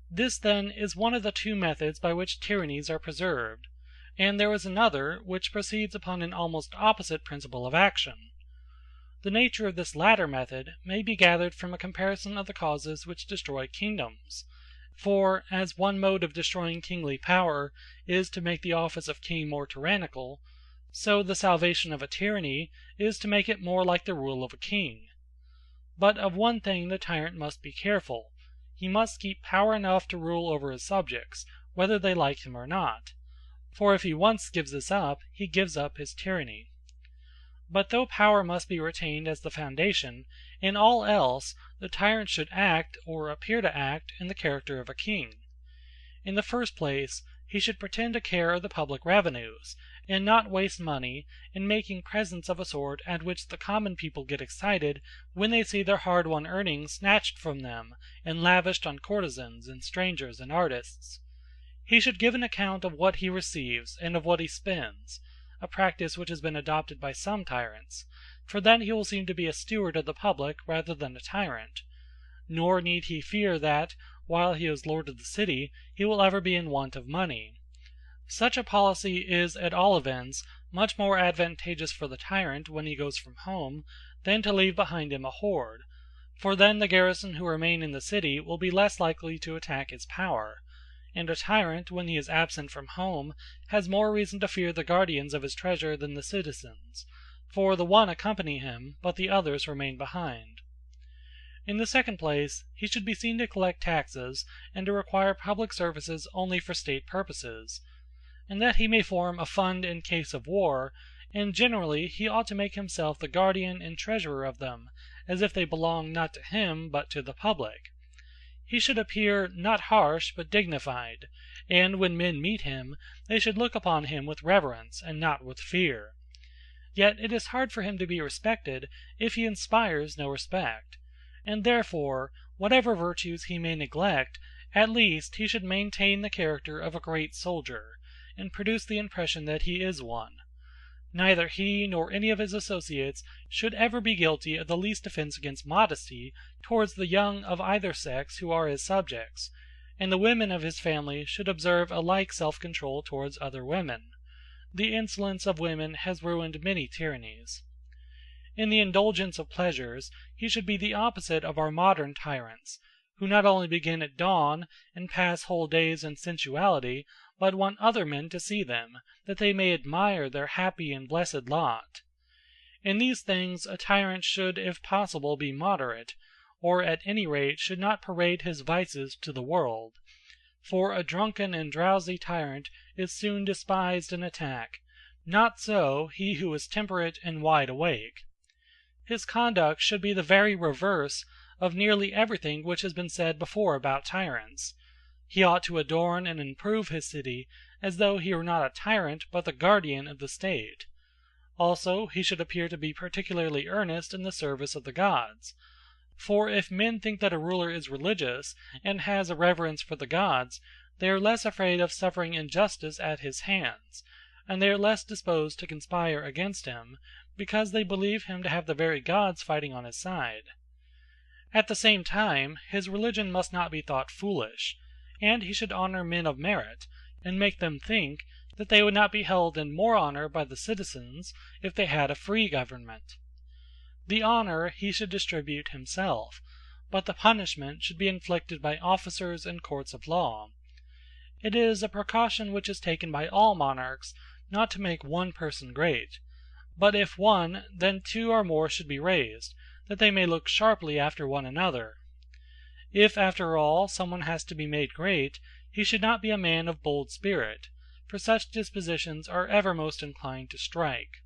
This, then, is one of the two methods by which tyrannies are preserved, and there is another which proceeds upon an almost opposite principle of action. The nature of this latter method may be gathered from a comparison of the causes which destroy kingdoms. For, as one mode of destroying kingly power is to make the office of king more tyrannical, so the salvation of a tyranny is to make it more like the rule of a king. But of one thing the tyrant must be careful: he must keep power enough to rule over his subjects, whether they like him or not. For if he once gives this up, he gives up his tyranny. But though power must be retained as the foundation, in all else the tyrant should act, or appear to act, in the character of a king. In the first place, he should pretend a care of the public revenues, and not waste money in making presents of a sort at which the common people get excited when they see their hard-won earnings snatched from them and lavished on courtesans and strangers and artists. He should give an account of what he receives and of what he spends, a practice which has been adopted by some tyrants, for then he will seem to be a steward of the public rather than a tyrant. Nor need he fear that, while he is lord of the city, he will ever be in want of money. Such a policy is at all events much more advantageous for the tyrant when he goes from home than to leave behind him a hoard, for then the garrison who remain in the city will be less likely to attack his power, and a tyrant when he is absent from home has more reason to fear the guardians of his treasure than the citizens, for the one accompany him, but the others remain behind. In the second place, he should be seen to collect taxes and to require public services only for state purposes, and that he may form a fund in case of war, and generally he ought to make himself the guardian and treasurer of them, as if they belonged not to him but to the public. He should appear not harsh but dignified, and when men meet him they should look upon him with reverence and not with fear. Yet it is hard for him to be respected if he inspires no respect, and therefore, whatever virtues he may neglect, at least he should maintain the character of a great soldier, and produce the impression that he is one. Neither he nor any of his associates should ever be guilty of the least offense against modesty towards the young of either sex who are his subjects, and the women of his family should observe a like self-control towards other women. The insolence of women has ruined many tyrannies. In the indulgence of pleasures he should be the opposite of our modern tyrants, who not only begin at dawn and pass whole days in sensuality, but want other men to see them, that they may admire their happy and blessed lot. In these things a tyrant should if possible be moderate, or at any rate should not parade his vices to the world. For a drunken and drowsy tyrant is soon despised and attacked; not so he who is temperate and wide awake. His conduct should be the very reverse of nearly everything which has been said before about tyrants. He ought to adorn and improve his city as though he were not a tyrant but the guardian of the state. Also he should appear to be particularly earnest in the service of the gods. For if men think that a ruler is religious and has a reverence for the gods, they are less afraid of suffering injustice at his hands, and they are less disposed to conspire against him, because they believe him to have the very gods fighting on his side. At the same time, his religion must not be thought foolish, and he should honor men of merit, and make them think that they would not be held in more honor by the citizens if they had a free government. The honor he should distribute himself, but the punishment should be inflicted by officers and courts of law. It is a precaution which is taken by all monarchs, not to make one person great, but if one, then two or more should be raised, that they may look sharply after one another. If after all someone has to be made great, he should not be a man of bold spirit, for such dispositions are ever most inclined to strike.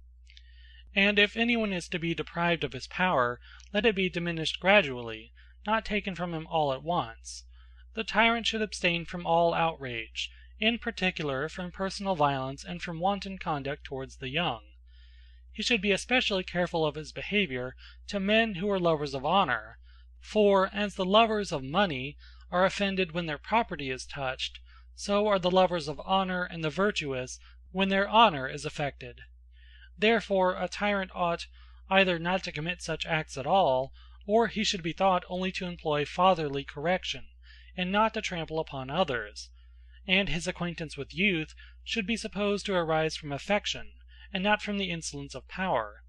And if anyone is to be deprived of his power, let it be diminished gradually, not taken from him all at once. The tyrant should abstain from all outrage, in particular from personal violence and from wanton conduct towards the young. He should be especially careful of his behavior to men who are lovers of honor, for as the lovers of money are offended when their property is touched, so are the lovers of honor and the virtuous when their honor is affected. Therefore a tyrant ought either not to commit such acts at all, or he should be thought only to employ fatherly correction, and not to trample upon others; and his acquaintance with youth should be supposed to arise from affection, and not from the insolence of power;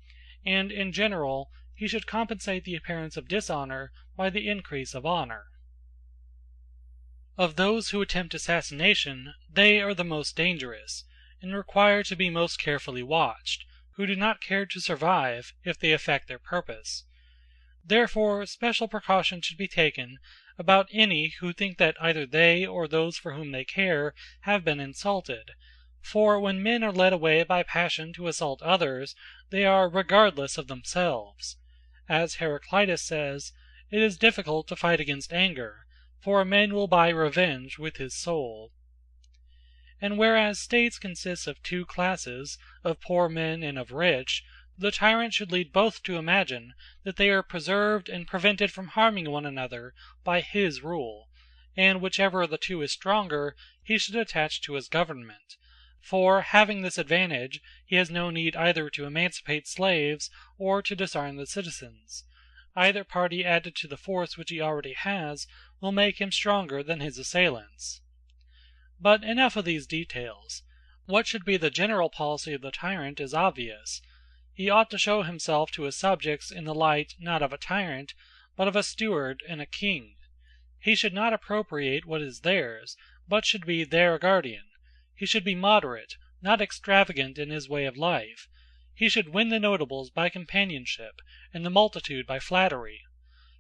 and in general he should compensate the appearance of dishonor by the increase of honor. Of those who attempt assassination, they are the most dangerous, and require to be most carefully watched, who do not care to survive, if they effect their purpose. Therefore special precaution should be taken about any who think that either they or those for whom they care have been insulted, for when men are led away by passion to assault others, they are regardless of themselves. As Heraclitus says, it is difficult to fight against anger, for a man will buy revenge with his soul. And whereas states consist of two classes, of poor men and of rich, the tyrant should lead both to imagine that they are preserved and prevented from harming one another by his rule, and whichever of the two is stronger he should attach to his government; for having this advantage, he has no need either to emancipate slaves or to disarm the citizens. Either party added to the force which he already has will make him stronger than his assailants. But enough of these details. What should be the general policy of the tyrant is obvious. He ought to show himself to his subjects in the light, not of a tyrant, but of a steward and a king. He should not appropriate what is theirs, but should be their guardian. He should be moderate, not extravagant in his way of life. He should win the notables by companionship, and the multitude by flattery.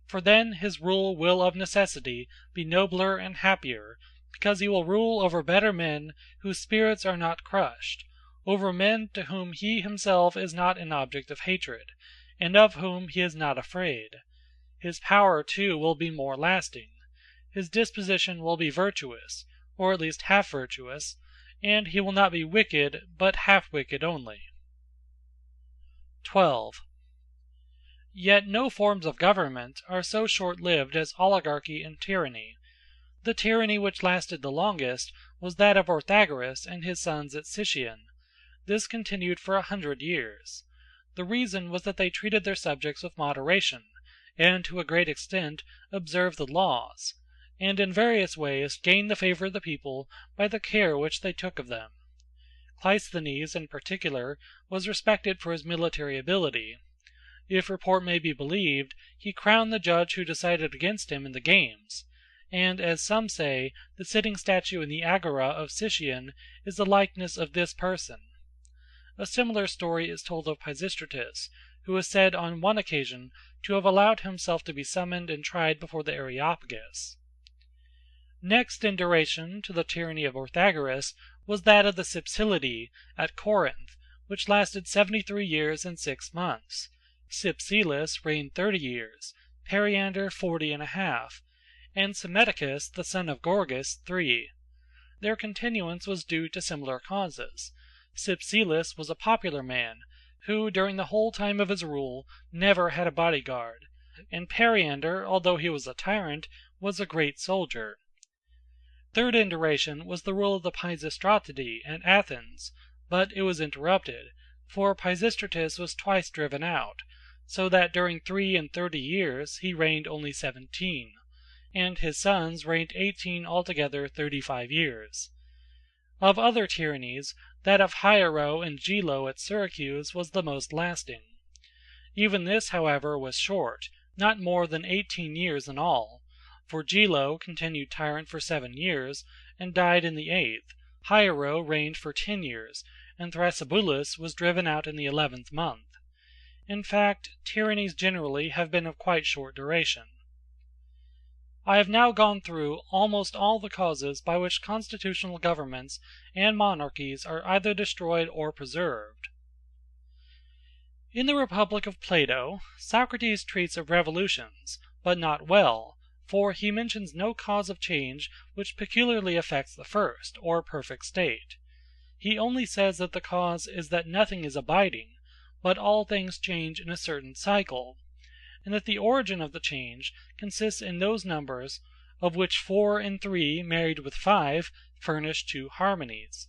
For then his rule will of necessity be nobler and happier, because he will rule over better men whose spirits are not crushed, over men to whom he himself is not an object of hatred, and of whom he is not afraid. His power too will be more lasting. His disposition will be virtuous, or at least half virtuous, and he will not be wicked, but half wicked only. 12. Yet no forms of government are so short-lived as oligarchy and tyranny. The tyranny which lasted the longest was that of Orthagoras and his sons at Sicyon. This continued for 100 years. The reason was that they treated their subjects with moderation, and to a great extent observed the laws, and in various ways gained the favor of the people by the care which they took of them. Cleisthenes, in particular, was respected for his military ability. If report may be believed, he crowned the judge who decided against him in the games; and, as some say, the sitting statue in the Agora of Sicyon is the likeness of this person. A similar story is told of Pisistratus, who is said on one occasion to have allowed himself to be summoned and tried before the Areopagus. Next in duration to the tyranny of Orthagoras was that of the Cypsilidae at Corinth, which lasted 73 years and 6 months. Cypselus reigned 30 years, Periander 40½ and Psammetichus, the son of Gorgas, 3. Their continuance was due to similar causes. Cypselus was a popular man, who during the whole time of his rule never had a bodyguard, and Periander, although he was a tyrant, was a great soldier. Third in duration was the rule of the Pisistratidae at Athens, but it was interrupted, for Pisistratus was twice driven out, so that during 33 years he reigned only 17, and his sons reigned 18 altogether 35 years. Of other tyrannies, that of Hiero and Gelo at Syracuse was the most lasting. Even this, however, was short, not more than 18 years in all, for Gelo continued tyrant for 7 years, and died in the 8th, Hiero reigned for 10 years, and Thrasybulus was driven out in the 11th month. In fact, tyrannies generally have been of quite short duration. I have now gone through almost all the causes by which constitutional governments and monarchies are either destroyed or preserved. In the Republic of Plato, Socrates treats of revolutions, but not well, for he mentions no cause of change which peculiarly affects the first, or perfect state. He only says that the cause is that nothing is abiding, but all things change in a certain cycle, and that the origin of the change consists in those numbers, of which 4 and 3 married with 5 furnish 2 harmonies.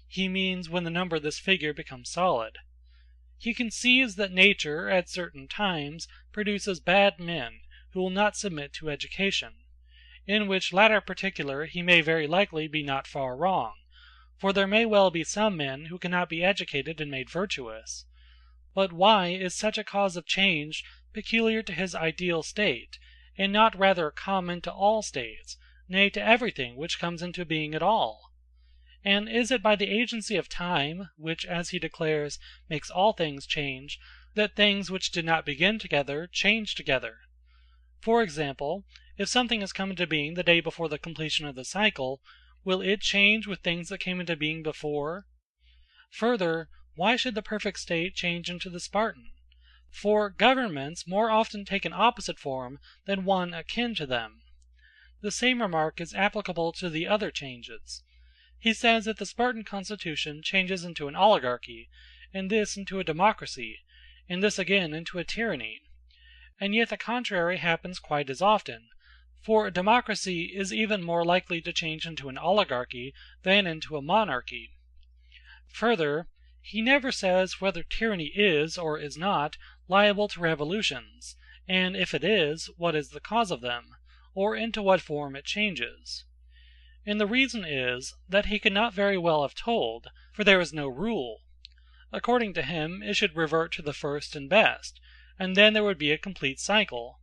He means when the number of this figure becomes solid. He conceives that nature at certain times produces bad men who will not submit to education, in which latter particular he may very likely be not far wrong, for there may well be some men who cannot be educated and made virtuous. But why is such a cause of change peculiar to his ideal state, and not rather common to all states, nay, to everything which comes into being at all? And is it by the agency of time, which, as he declares, makes all things change, that things which did not begin together change together? For example, if something has come into being the day before the completion of the cycle, will it change with things that came into being before? Further, why should the perfect state change into the Spartan? For governments more often take an opposite form than one akin to them. The same remark is applicable to the other changes. He says that the Spartan constitution changes into an oligarchy, and this into a democracy, and this again into a tyranny. And yet the contrary happens quite as often, for a democracy is even more likely to change into an oligarchy than into a monarchy. Further, he never says whether tyranny is, or is not, liable to revolutions, and if it is, what is the cause of them, or into what form it changes. And the reason is, that he could not very well have told, for there is no rule. According to him, it should revert to the first and best, and then there would be a complete cycle.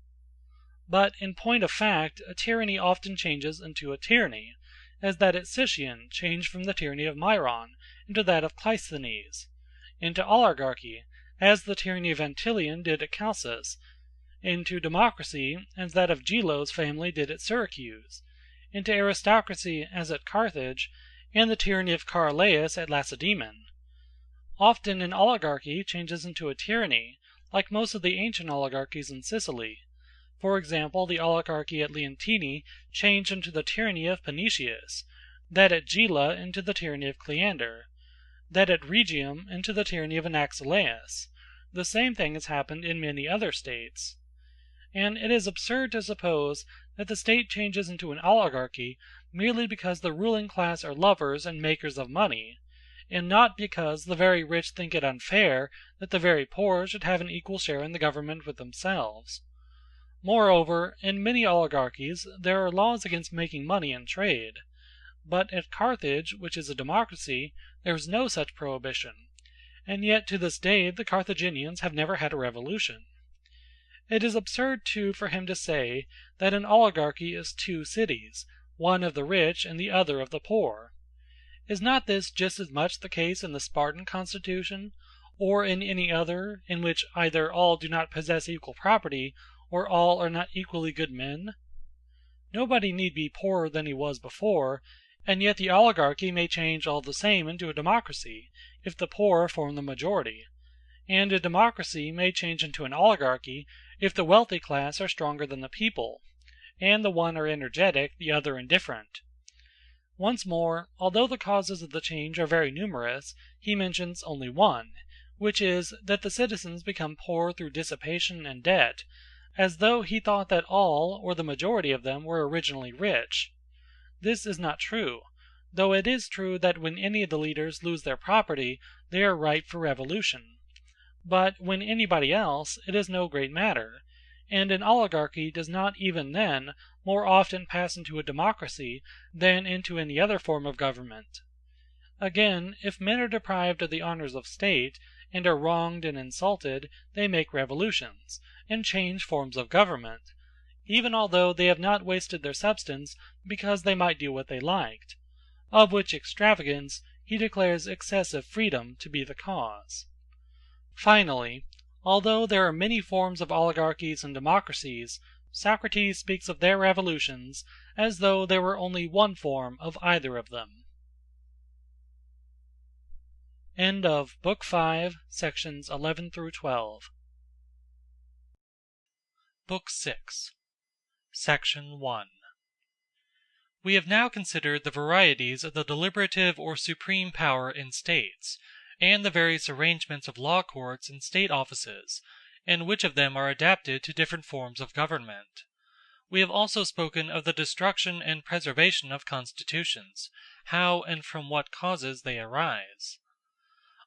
But in point of fact, a tyranny often changes into a tyranny, as that at Sicyon changed from the tyranny of Myron into that of Cleisthenes; into oligarchy, as the tyranny of Antilion did at Chalcis; into democracy, as that of Gelo's family did at Syracuse; into aristocracy, as at Carthage, and the tyranny of Carlaeus at Lacedaemon. Often an oligarchy changes into a tyranny, like most of the ancient oligarchies in Sicily. For example, the oligarchy at Leontini changed into the tyranny of Panetius, that at Gela into the tyranny of Cleander, that at Rhegium into the tyranny of Anaxilaus. The same thing has happened in many other states. And it is absurd to suppose that the state changes into an oligarchy merely because the ruling class are lovers and makers of money, and not because the very rich think it unfair that the very poor should have an equal share in the government with themselves. Moreover, in many oligarchies there are laws against making money in trade, but at Carthage, which is a democracy, there is no such prohibition, and yet to this day the Carthaginians have never had a revolution. It is absurd too for him to say that an oligarchy is 2 cities, one of the rich and the other of the poor. Is not this just as much the case in the Spartan constitution, or in any other, in which either all do not possess equal property, or all are not equally good men? Nobody need be poorer than he was before, and yet the oligarchy may change all the same into a democracy, if the poor form the majority; and a democracy may change into an oligarchy if the wealthy class are stronger than the people, and the one are energetic, the other indifferent. Once more, although the causes of the change are very numerous, he mentions only one, which is, that the citizens become poor through dissipation and debt, as though he thought that all, or the majority of them, were originally rich. This is not true, though it is true that when any of the leaders lose their property, they are ripe for revolution. But when anybody else, it is no great matter, and an oligarchy does not even then more often pass into a democracy than into any other form of government. Again, if men are deprived of the honors of state, and are wronged and insulted, they make revolutions, and change forms of government, even although they have not wasted their substance, because they might do what they liked; of which extravagance he declares excessive freedom to be the cause. Finally, although there are many forms of oligarchies and democracies, Socrates speaks of their revolutions as though there were only one form of either of them. End of Book 5, sections 11 through 12. Book 6, Section 1. We have now considered the varieties of the deliberative or supreme power in states, and the various arrangements of law courts and state offices, and which of them are adapted to different forms of government. We have also spoken of the destruction and preservation of constitutions, how and from what causes they arise.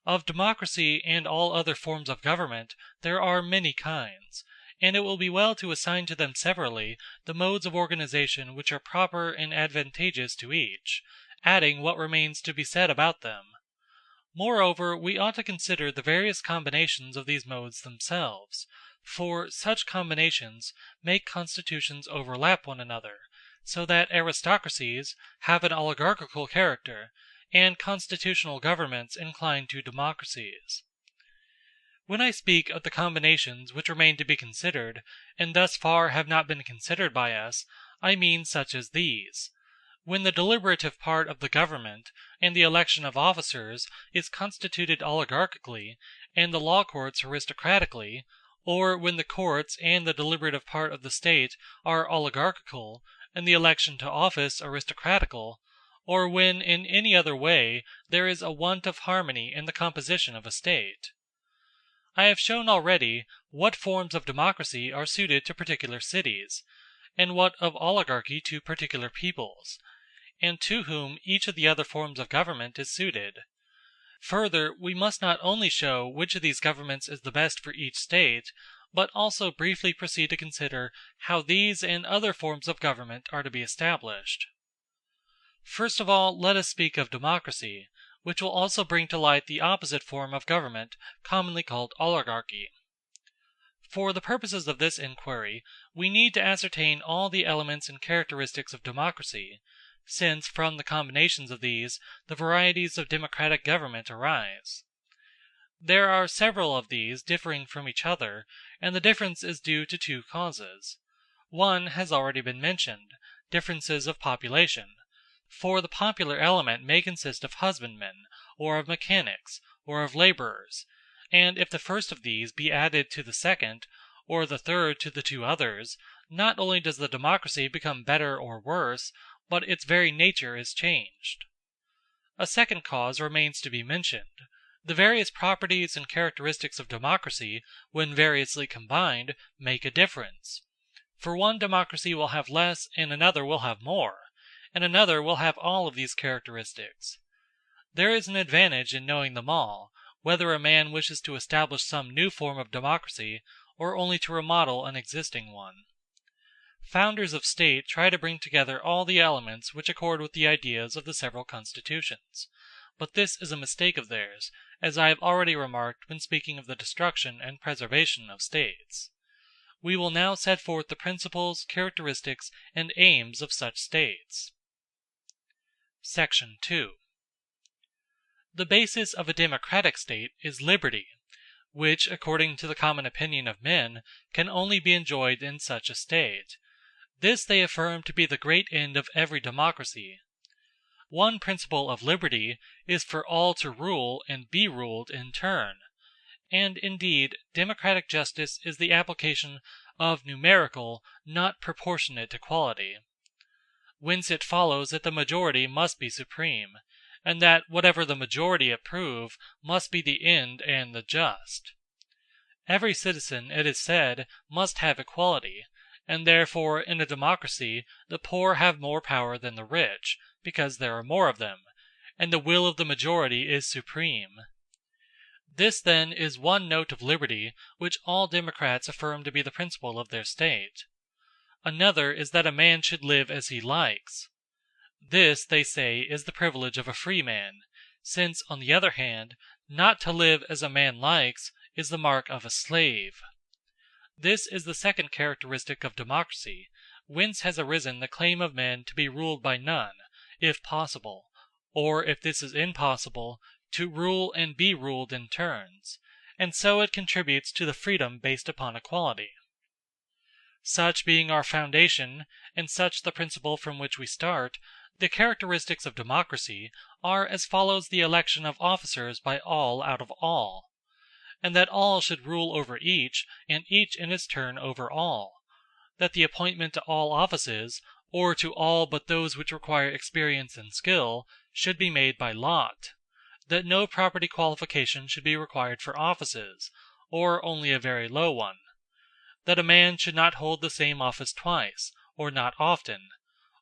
Of democracy and all other forms of government there are many kinds, and it will be well to assign to them severally the modes of organization which are proper and advantageous to each, adding what remains to be said about them. Moreover, we ought to consider the various combinations of these modes themselves, for such combinations make constitutions overlap one another, so that aristocracies have an oligarchical character, and constitutional governments incline to democracies. When I speak of the combinations which remain to be considered, and thus far have not been considered by us, I mean such as these. When the deliberative part of the government, and the election of officers, is constituted oligarchically, and the law courts aristocratically, or when the courts and the deliberative part of the state are oligarchical, and the election to office aristocratical, or when in any other way there is a want of harmony in the composition of a state. I have shown already what forms of democracy are suited to particular cities, and what of oligarchy to particular peoples, and to whom each of the other forms of government is suited. Further, we must not only show which of these governments is the best for each state, but also briefly proceed to consider how these and other forms of government are to be established. First of all, let us speak of democracy, which will also bring to light the opposite form of government commonly called oligarchy. For the purposes of this inquiry, we need to ascertain all the elements and characteristics of democracy, since from the combinations of these the varieties of democratic government arise. There are several of these differing from each other, and the difference is due to two causes. One has already been mentioned, differences of population. For the popular element may consist of husbandmen, or of mechanics, or of laborers, and if the first of these be added to the second, or the third to the two others, not only does the democracy become better or worse, but its very nature is changed. A second cause remains to be mentioned. The various properties and characteristics of democracy, when variously combined, make a difference. For one democracy will have less and another will have more, and another will have all of these characteristics. There is an advantage in knowing them all, whether a man wishes to establish some new form of democracy or only to remodel an existing one. Founders of state try to bring together all the elements which accord with the ideas of the several constitutions, but this is a mistake of theirs, as I have already remarked when speaking of the destruction and preservation of states. We will now set forth the principles, characteristics, and aims of such states. Section 2. The basis of a democratic state is liberty, which, according to the common opinion of men, can only be enjoyed in such a state. This they affirm to be the great end of every democracy. One principle of liberty is for all to rule and be ruled in turn, and indeed democratic justice is the application of numerical, not proportionate equality. Whence it follows that the majority must be supreme, and that whatever the majority approve must be the end and the just. Every citizen, it is said, must have equality, and therefore in a democracy the poor have more power than the rich, because there are more of them, and the will of the majority is supreme. This then is one note of liberty which all democrats affirm to be the principle of their state. Another is that a man should live as he likes. This, they say, is the privilege of a free man, since, on the other hand, not to live as a man likes is the mark of a slave. This is the second characteristic of democracy, whence has arisen the claim of men to be ruled by none, if possible, or if this is impossible, to rule and be ruled in turns, and so it contributes to the freedom based upon equality. Such being our foundation, and such the principle from which we start, the characteristics of democracy are as follows: the election of officers by all out of all, and that all should rule over each, and each in its turn over all; that the appointment to all offices, or to all but those which require experience and skill, should be made by lot; that no property qualification should be required for offices, or only a very low one; that a man should not hold the same office twice, or not often,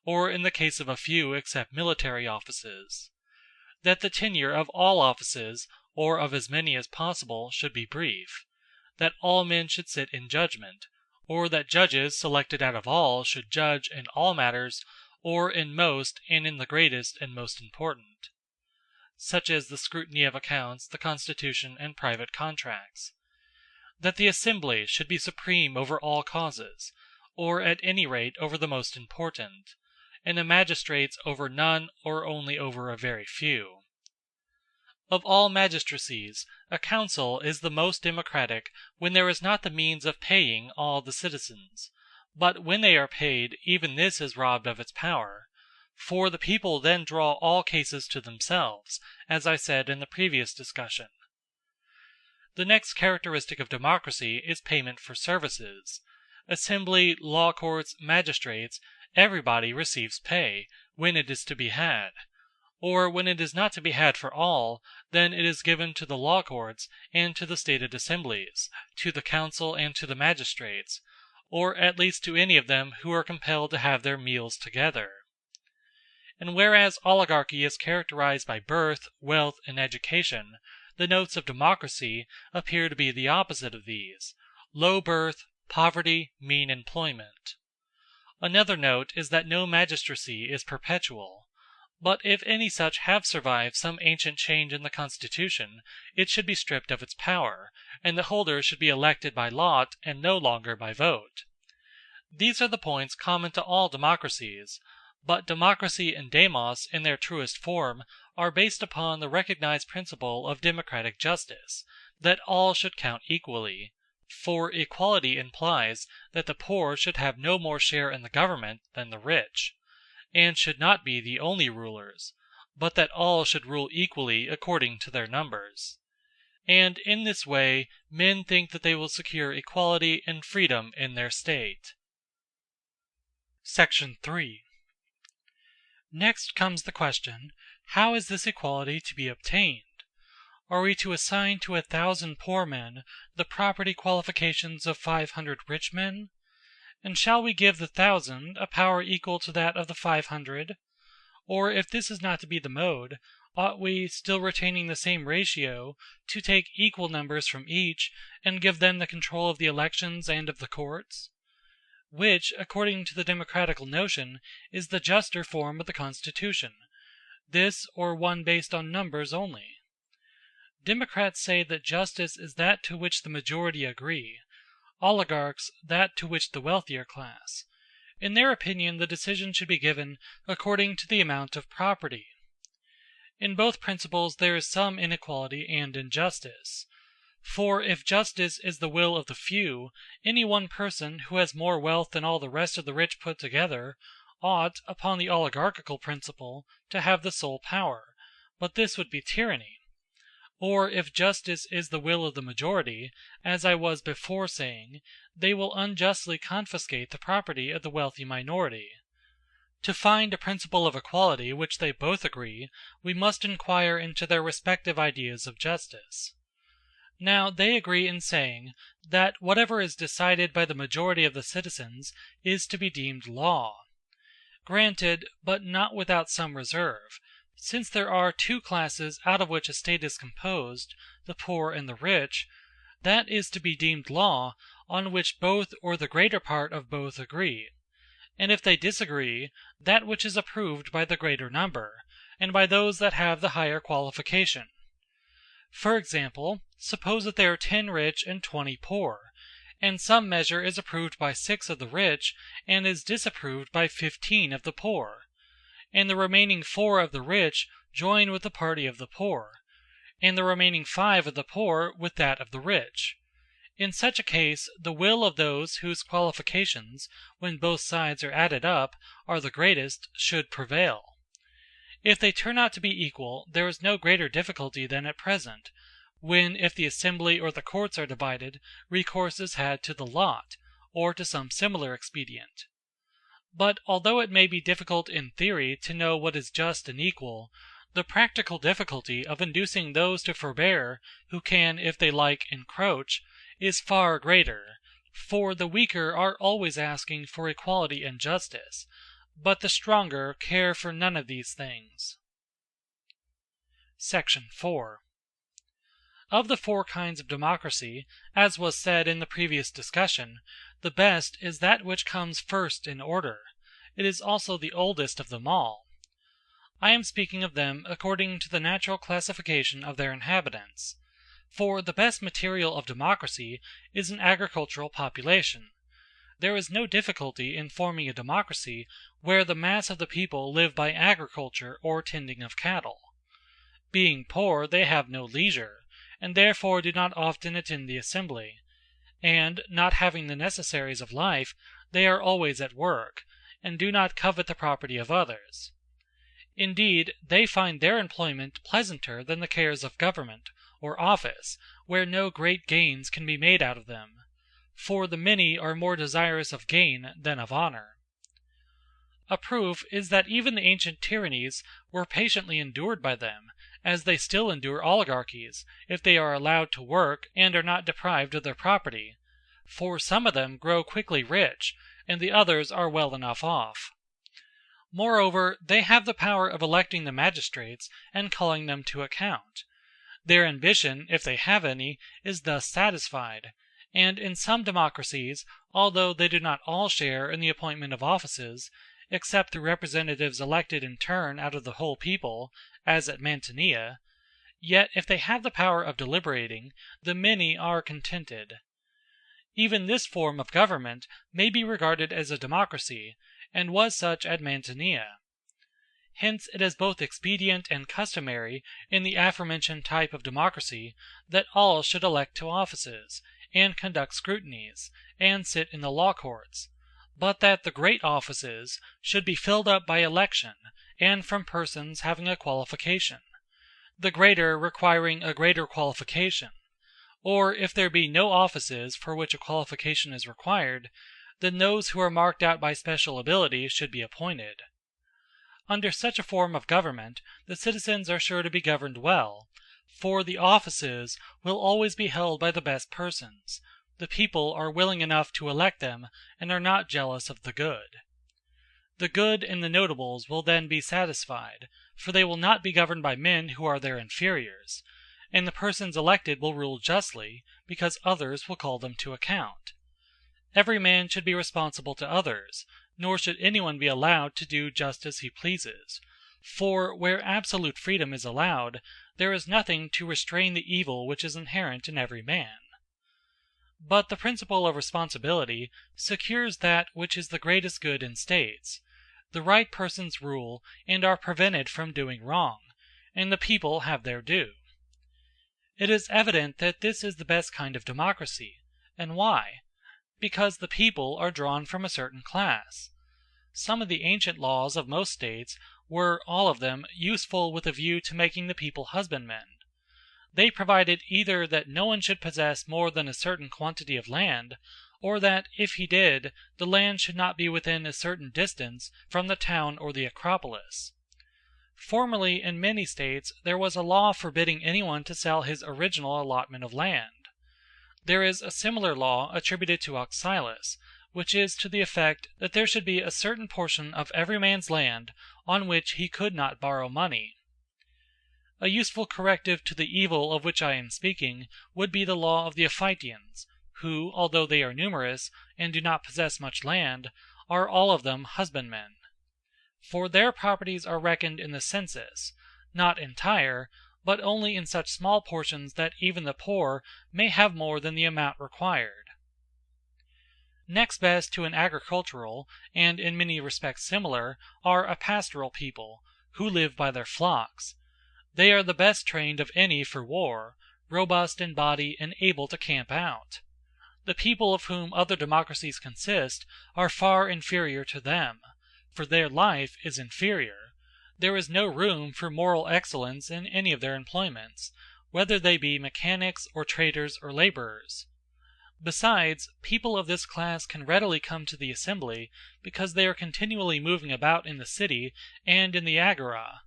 or in the case of a few except military offices; that the tenure of all offices, or of as many as possible, should be brief; that all men should sit in judgment, or that judges selected out of all should judge in all matters, or in most, and in the greatest and most important; such as the scrutiny of accounts, the constitution, and private contracts; that the assembly should be supreme over all causes, or at any rate over the most important, and the magistrates over none, or only over a very few. Of all magistracies, a council is the most democratic when there is not the means of paying all the citizens; but when they are paid, even this is robbed of its power; for the people then draw all cases to themselves, as I said in the previous discussion. The next characteristic of democracy is payment for services. Assembly, law courts, magistrates, everybody receives pay, when it is to be had; or when it is not to be had for all, then it is given to the law courts and to the stated assemblies, to the council and to the magistrates, or at least to any of them who are compelled to have their meals together. And whereas oligarchy is characterized by birth, wealth, and education, the notes of democracy appear to be the opposite of these: low birth, poverty, mean employment. Another note is that no magistracy is perpetual. But if any such have survived some ancient change in the constitution, it should be stripped of its power, and the holder should be elected by lot and no longer by vote. These are the points common to all democracies, but democracy and demos in their truest form are based upon the recognized principle of democratic justice, that all should count equally; for equality implies that the poor should have no more share in the government than the rich, and should not be the only rulers, but that all should rule equally according to their numbers. And in this way men think that they will secure equality and freedom in their state. Section 3. Next comes the question, how is this equality to be obtained? Are we to assign to 1,000 poor men the property qualifications of 500 rich men? And shall we give the 1,000 a power equal to that of the 500? Or if this is not to be the mode, ought we, still retaining the same ratio, to take equal numbers from each, and give them the control of the elections and of the courts? Which, according to the democratical notion, is the juster form of the constitution, this or one based on numbers only? Democrats say that justice is that to which the majority agree; oligarchs, that to which the wealthier class. In their opinion the decision should be given according to the amount of property. In both principles there is some inequality and injustice. For if justice is the will of the few, any one person who has more wealth than all the rest of the rich put together, ought, upon the oligarchical principle, to have the sole power; but this would be tyranny. Or if justice is the will of the majority, as I was before saying, they will unjustly confiscate the property of the wealthy minority. To find a principle of equality which they both agree, we must inquire into their respective ideas of justice. Now they agree in saying that whatever is decided by the majority of the citizens is to be deemed law. Granted, but not without some reserve. Since there are two classes out of which a state is composed, the poor and the rich, that is to be deemed law on which both or the greater part of both agree; and if they disagree, that which is approved by the greater number, and by those that have the higher qualification. For example, suppose that there are 10 rich and 20 poor, and some measure is approved by 6 of the rich, and is disapproved by 15 of the poor, and the remaining 4 of the rich join with the party of the poor, and the remaining 5 of the poor with that of the rich. In such a case, the will of those whose qualifications, when both sides are added up, are the greatest, should prevail. If they turn out to be equal, there is no greater difficulty than at present, when, if the assembly or the courts are divided, recourse is had to the lot, or to some similar expedient. But although it may be difficult in theory to know what is just and equal, the practical difficulty of inducing those to forbear who can, if they like, encroach, is far greater, for the weaker are always asking for equality and justice, but the stronger care for none of these things. Section 4. Of the 4 kinds of democracy, as was said in the previous discussion, the best is that which comes first in order. It is also the oldest of them all. I am speaking of them according to the natural classification of their inhabitants. For the best material of democracy is an agricultural population. There is no difficulty in forming a democracy where the mass of the people live by agriculture or tending of cattle. Being poor, they have no leisure, and therefore do not often attend the assembly, and, not having the necessaries of life, they are always at work, and do not covet the property of others. Indeed, they find their employment pleasanter than the cares of government or office, where no great gains can be made out of them, for the many are more desirous of gain than of honor. A proof is that even the ancient tyrannies were patiently endured by them, as they still endure oligarchies, if they are allowed to work and are not deprived of their property, for some of them grow quickly rich, and the others are well enough off. Moreover, they have the power of electing the magistrates and calling them to account. Their ambition, if they have any, is thus satisfied, and in some democracies, although they do not all share in the appointment of offices, except through representatives elected in turn out of the whole people, as at Mantinea, yet if they have the power of deliberating, the many are contented. Even this form of government may be regarded as a democracy, and was such at Mantinea. Hence it is both expedient and customary in the aforementioned type of democracy that all should elect to offices, and conduct scrutinies, and sit in the law courts, but that the great offices should be filled up by election, and from persons having a qualification, the greater requiring a greater qualification; or if there be no offices for which a qualification is required, then those who are marked out by special ability should be appointed. Under such a form of government the citizens are sure to be governed well, for the offices will always be held by the best persons, the people are willing enough to elect them, and are not jealous of the good. The good and the notables will then be satisfied, for they will not be governed by men who are their inferiors, and the persons elected will rule justly, because others will call them to account. Every man should be responsible to others, nor should anyone be allowed to do just as he pleases, for where absolute freedom is allowed, there is nothing to restrain the evil which is inherent in every man. But the principle of responsibility secures that which is the greatest good in states. The right persons rule and are prevented from doing wrong, and the people have their due. It is evident that this is the best kind of democracy. And why? Because the people are drawn from a certain class. Some of the ancient laws of most states were, all of them, useful with a view to making the people husbandmen. They provided either that no one should possess more than a certain quantity of land, or that, if he did, the land should not be within a certain distance from the town or the Acropolis. Formerly in many states there was a law forbidding anyone to sell his original allotment of land. There is a similar law attributed to Oxylus, which is to the effect that there should be a certain portion of every man's land on which he could not borrow money. A useful corrective to the evil of which I am speaking would be the law of the Ophidians, who, although they are numerous, and do not possess much land, are all of them husbandmen. For their properties are reckoned in the census, not entire, but only in such small portions that even the poor may have more than the amount required. Next best to an agricultural, and in many respects similar, are a pastoral people, who live by their flocks. They are the best trained of any for war, robust in body and able to camp out. The people of whom other democracies consist are far inferior to them, for their life is inferior. There is no room for moral excellence in any of their employments, whether they be mechanics or traders or laborers. Besides, people of this class can readily come to the assembly because they are continually moving about in the city and in the agora,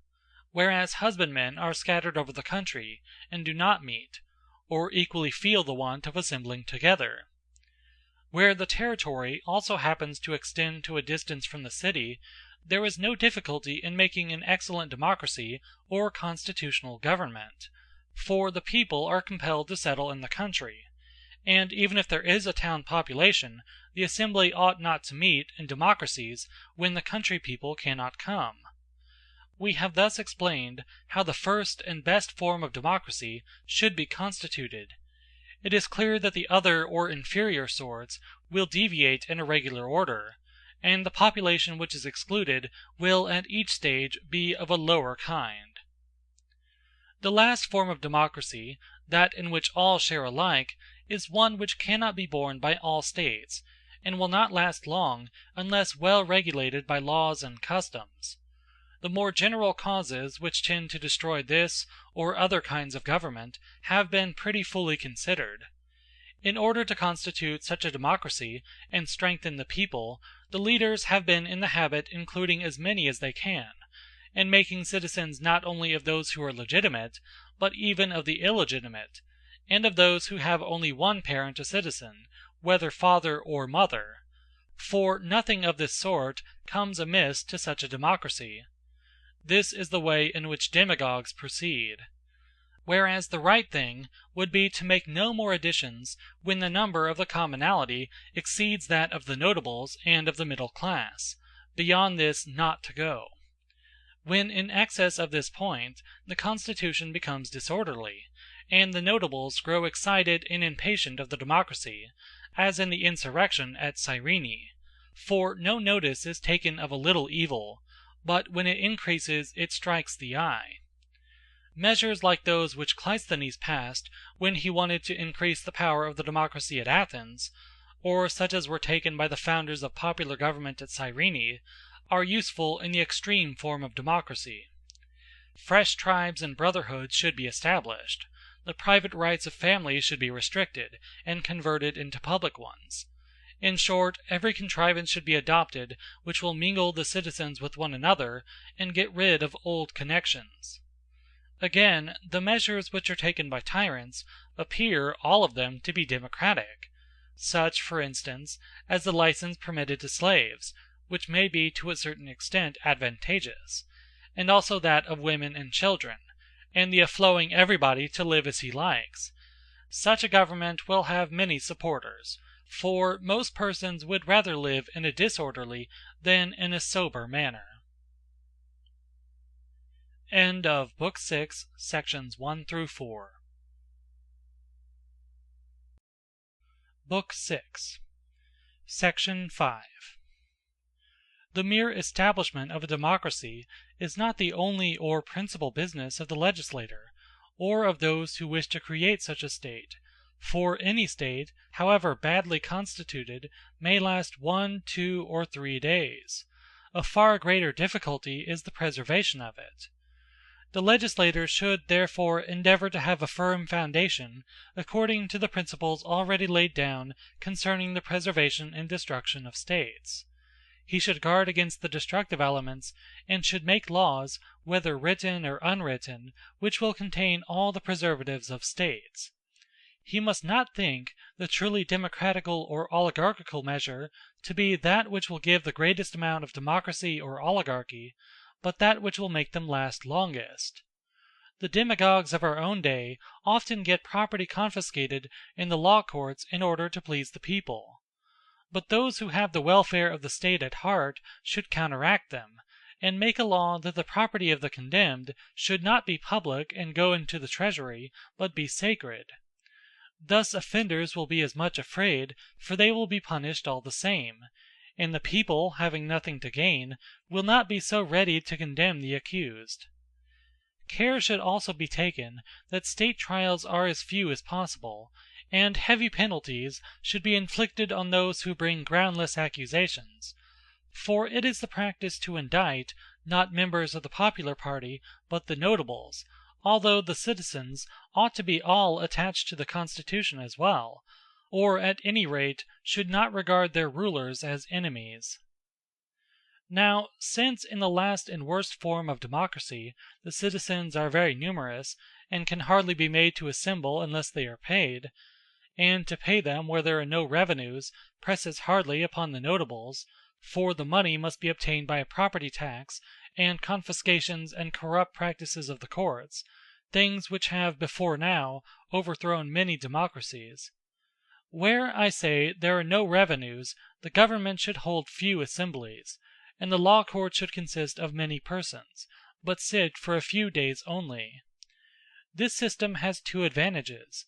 whereas husbandmen are scattered over the country and do not meet, or equally feel the want of assembling together. Where the territory also happens to extend to a distance from the city, there is no difficulty in making an excellent democracy or constitutional government, for the people are compelled to settle in the country. And even if there is a town population, the assembly ought not to meet, in democracies, when the country people cannot come. We have thus explained how the first and best form of democracy should be constituted. It is clear that the other or inferior sorts will deviate in a regular order, and the population which is excluded will at each stage be of a lower kind. The last form of democracy, that in which all share alike, is one which cannot be borne by all states, and will not last long unless well regulated by laws and customs. The more general causes which tend to destroy this or other kinds of government have been pretty fully considered. In order to constitute such a democracy and strengthen the people, the leaders have been in the habit of including as many as they can, and making citizens not only of those who are legitimate, but even of the illegitimate, and of those who have only one parent a citizen, whether father or mother, for nothing of this sort comes amiss to such a democracy. This is the way in which demagogues proceed. Whereas the right thing would be to make no more additions when the number of the commonalty exceeds that of the notables and of the middle class; beyond this not to go. When in excess of this point, the constitution becomes disorderly, and the notables grow excited and impatient of the democracy, as in the insurrection at Cyrene; for no notice is taken of a little evil, but when it increases it strikes the eye. Measures like those which Cleisthenes passed when he wanted to increase the power of the democracy at Athens, or such as were taken by the founders of popular government at Cyrene, are useful in the extreme form of democracy. Fresh tribes and brotherhoods should be established; the private rights of families should be restricted, and converted into public ones. In short, every contrivance should be adopted which will mingle the citizens with one another, and get rid of old connections. Again, the measures which are taken by tyrants appear, all of them, to be democratic; such, for instance, as the license permitted to slaves, which may be to a certain extent advantageous, and also that of women and children, and the allowing everybody to live as he likes. Such a government will have many supporters, for most persons would rather live in a disorderly than in a sober manner. End of Book 6, Sections 1 through 4. Book 6, Section 5. The mere establishment of a democracy is not the only or principal business of the legislator, or of those who wish to create such a state, for any state, however badly constituted, may last 1, 2, or 3 days. A far greater difficulty is the preservation of it. The legislator should therefore endeavor to have a firm foundation, according to the principles already laid down concerning the preservation and destruction of states. He should guard against the destructive elements, and should make laws, whether written or unwritten, which will contain all the preservatives of states. He must not think the truly democratical or oligarchical measure to be that which will give the greatest amount of democracy or oligarchy, but that which will make them last longest. The demagogues of our own day often get property confiscated in the law courts in order to please the people. But those who have the welfare of the state at heart should counteract them, and make a law that the property of the condemned should not be public and go into the treasury, but be sacred. Thus offenders will be as much afraid, for they will be punished all the same, and the people, having nothing to gain, will not be so ready to condemn the accused. Care should also be taken that state trials are as few as possible, and heavy penalties should be inflicted on those who bring groundless accusations. For it is the practice to indict, not members of the popular party, but the notables, although the citizens ought to be all attached to the constitution as well, or at any rate should not regard their rulers as enemies. Now, since in the last and worst form of democracy the citizens are very numerous, and can hardly be made to assemble unless they are paid, and to pay them where there are no revenues presses hardly upon the notables, for the money must be obtained by a property tax, and confiscations and corrupt practices of the courts, things which have before now overthrown many democracies. Where, I say, there are no revenues, the government should hold few assemblies, and the law court should consist of many persons, but sit for a few days only. This system has two advantages.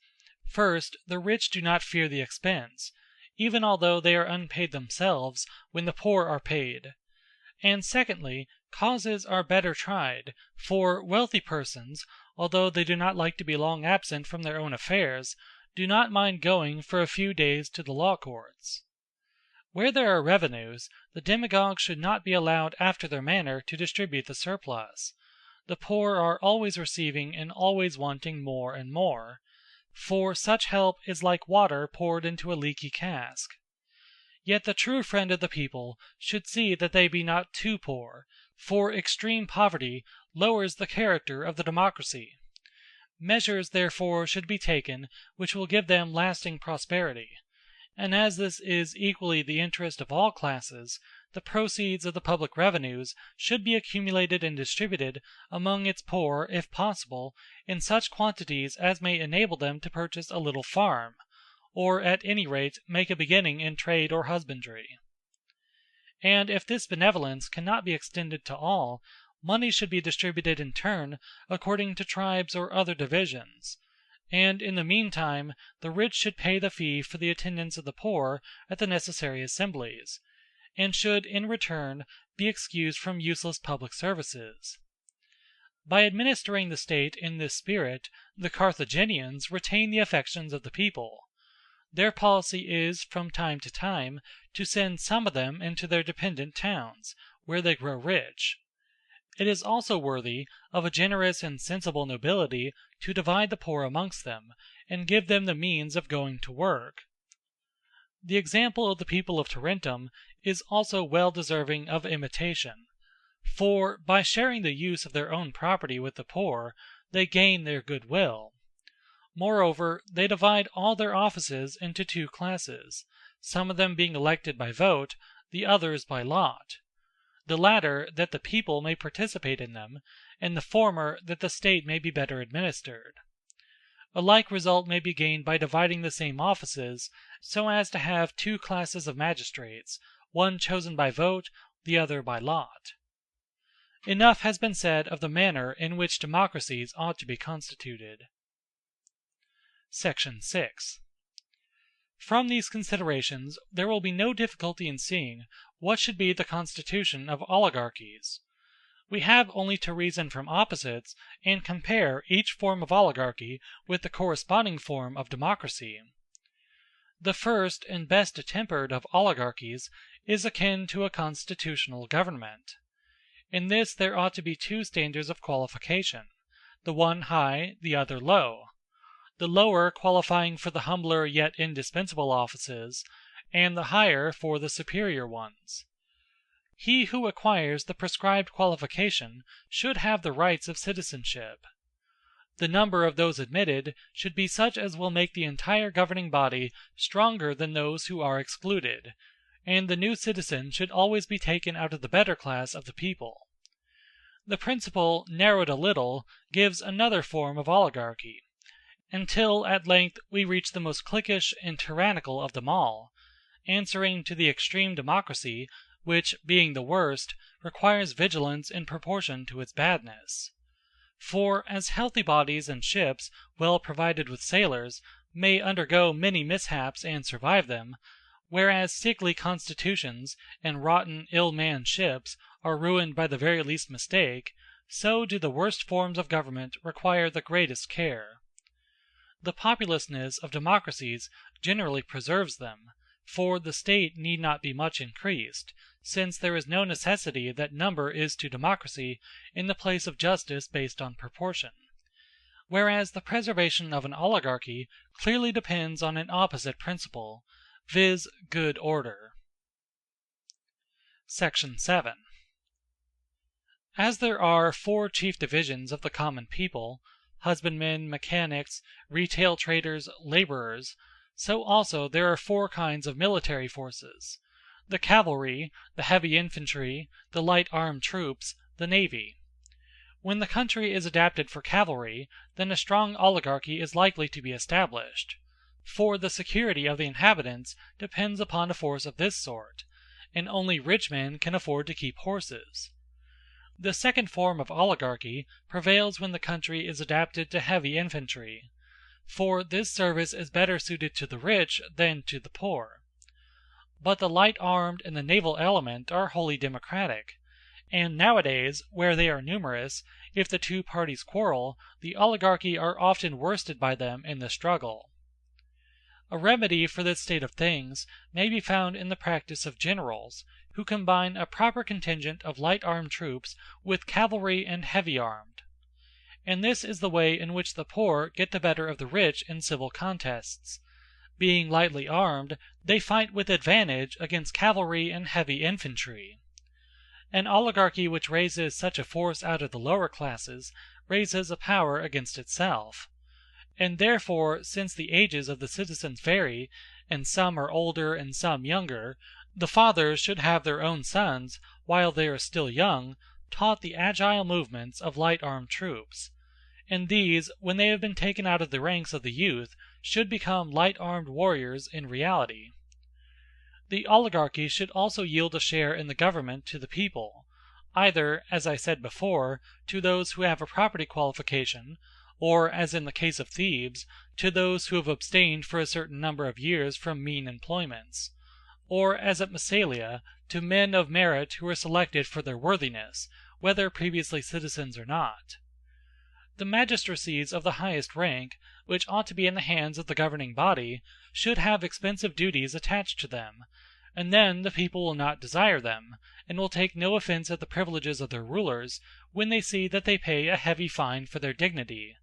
First, the rich do not fear the expense, even although they are unpaid themselves when the poor are paid. And secondly, causes are better tried, for wealthy persons, although they do not like to be long absent from their own affairs, do not mind going for a few days to the law courts. Where there are revenues, the demagogues should not be allowed after their manner to distribute the surplus. The poor are always receiving and always wanting more and more, for such help is like water poured into a leaky cask. Yet the true friend of the people should see that they be not too poor, for extreme poverty lowers the character of the democracy. Measures, therefore, should be taken which will give them lasting prosperity, and as this is equally the interest of all classes, the proceeds of the public revenues should be accumulated and distributed among its poor, if possible, in such quantities as may enable them to purchase a little farm, or at any rate make a beginning in trade or husbandry. And if this benevolence cannot be extended to all, money should be distributed in turn according to tribes or other divisions, and in the meantime the rich should pay the fee for the attendance of the poor at the necessary assemblies, and should in return be excused from useless public services. By administering the state in this spirit, the Carthaginians retain the affections of the people. Their policy is, from time to time, to send some of them into their dependent towns, where they grow rich. It is also worthy of a generous and sensible nobility to divide the poor amongst them, and give them the means of going to work. The example of the people of Tarentum is also well deserving of imitation, for by sharing the use of their own property with the poor, they gain their goodwill. Moreover, they divide all their offices into two classes, some of them being elected by vote, the others by lot. The latter, that the people may participate in them, and the former, that the state may be better administered. A like result may be gained by dividing the same offices, so as to have two classes of magistrates, one chosen by vote, the other by lot. Enough has been said of the manner in which democracies ought to be constituted. Section 6. From these considerations there will be no difficulty in seeing what should be the constitution of oligarchies. We have only to reason from opposites, and compare each form of oligarchy with the corresponding form of democracy. The first and best attempered of oligarchies is akin to a constitutional government. In this there ought to be two standards of qualification, the one high, the other low. The lower qualifying for the humbler yet indispensable offices, and the higher for the superior ones. He who acquires the prescribed qualification should have the rights of citizenship. The number of those admitted should be such as will make the entire governing body stronger than those who are excluded, and the new citizen should always be taken out of the better class of the people. The principle, narrowed a little, gives another form of oligarchy, until at length we reach the most cliquish and tyrannical of them all, answering to the extreme democracy, which, being the worst, requires vigilance in proportion to its badness. For as healthy bodies and ships, well provided with sailors, may undergo many mishaps and survive them, whereas sickly constitutions and rotten, ill-manned ships are ruined by the very least mistake, so do the worst forms of government require the greatest care. The populousness of democracies generally preserves them, for the state need not be much increased, since there is no necessity that number is to democracy in the place of justice based on proportion; whereas the preservation of an oligarchy clearly depends on an opposite principle, viz. Good order. Section 7. As there are 4 chief divisions of the common people, husbandmen, mechanics, retail traders, laborers, so also there are 4 kinds of military forces: the cavalry, the heavy infantry, the light armed troops, the navy. When the country is adapted for cavalry, then a strong oligarchy is likely to be established; for the security of the inhabitants depends upon a force of this sort, and only rich men can afford to keep horses. The second form of oligarchy prevails when the country is adapted to heavy infantry, for this service is better suited to the rich than to the poor. But the light armed and the naval element are wholly democratic, and nowadays, where they are numerous, if the 2 parties quarrel, the oligarchy are often worsted by them in the struggle. A remedy for this state of things may be found in the practice of generals, who combine a proper contingent of light armed troops with cavalry and heavy armed. And this is the way in which the poor get the better of the rich in civil contests. Being lightly armed, they fight with advantage against cavalry and heavy infantry. An oligarchy which raises such a force out of the lower classes raises a power against itself. And therefore, since the ages of the citizens vary, and some are older and some younger, the fathers should have their own sons, while they are still young, taught the agile movements of light armed troops; and these, when they have been taken out of the ranks of the youth, should become light armed warriors in reality. The oligarchy should also yield a share in the government to the people, either, as I said before, to those who have a property qualification, or, as in the case of Thebes, to those who have abstained for a certain number of years from mean employments; or, as at Massalia, to men of merit who are selected for their worthiness, whether previously citizens or not. The magistracies of the highest rank, which ought to be in the hands of the governing body, should have expensive duties attached to them, and then the people will not desire them, and will take no offense at the privileges of their rulers, when they see that they pay a heavy fine for their dignity.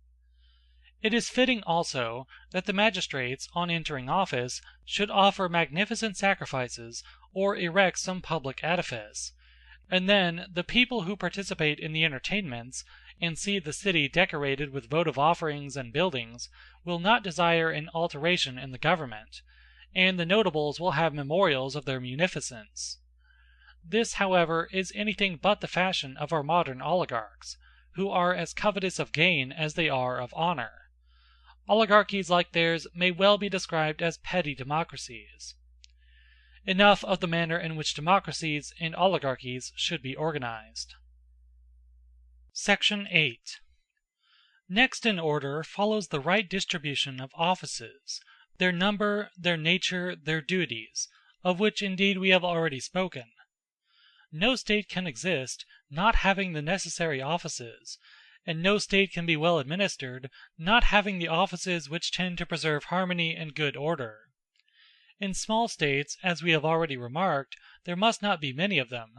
It is fitting also that the magistrates, on entering office, should offer magnificent sacrifices or erect some public edifice; and then the people who participate in the entertainments, and see the city decorated with votive offerings and buildings, will not desire an alteration in the government, and the notables will have memorials of their munificence. This, however, is anything but the fashion of our modern oligarchs, who are as covetous of gain as they are of honor. Oligarchies like theirs may well be described as petty democracies. Enough of the manner in which democracies and oligarchies should be organized. Section 8. Next in order follows the right distribution of offices, their number, their nature, their duties, of which indeed we have already spoken. No state can exist not having the necessary offices, and no state can be well administered not having the offices which tend to preserve harmony and good order. In small states, as we have already remarked, there must not be many of them,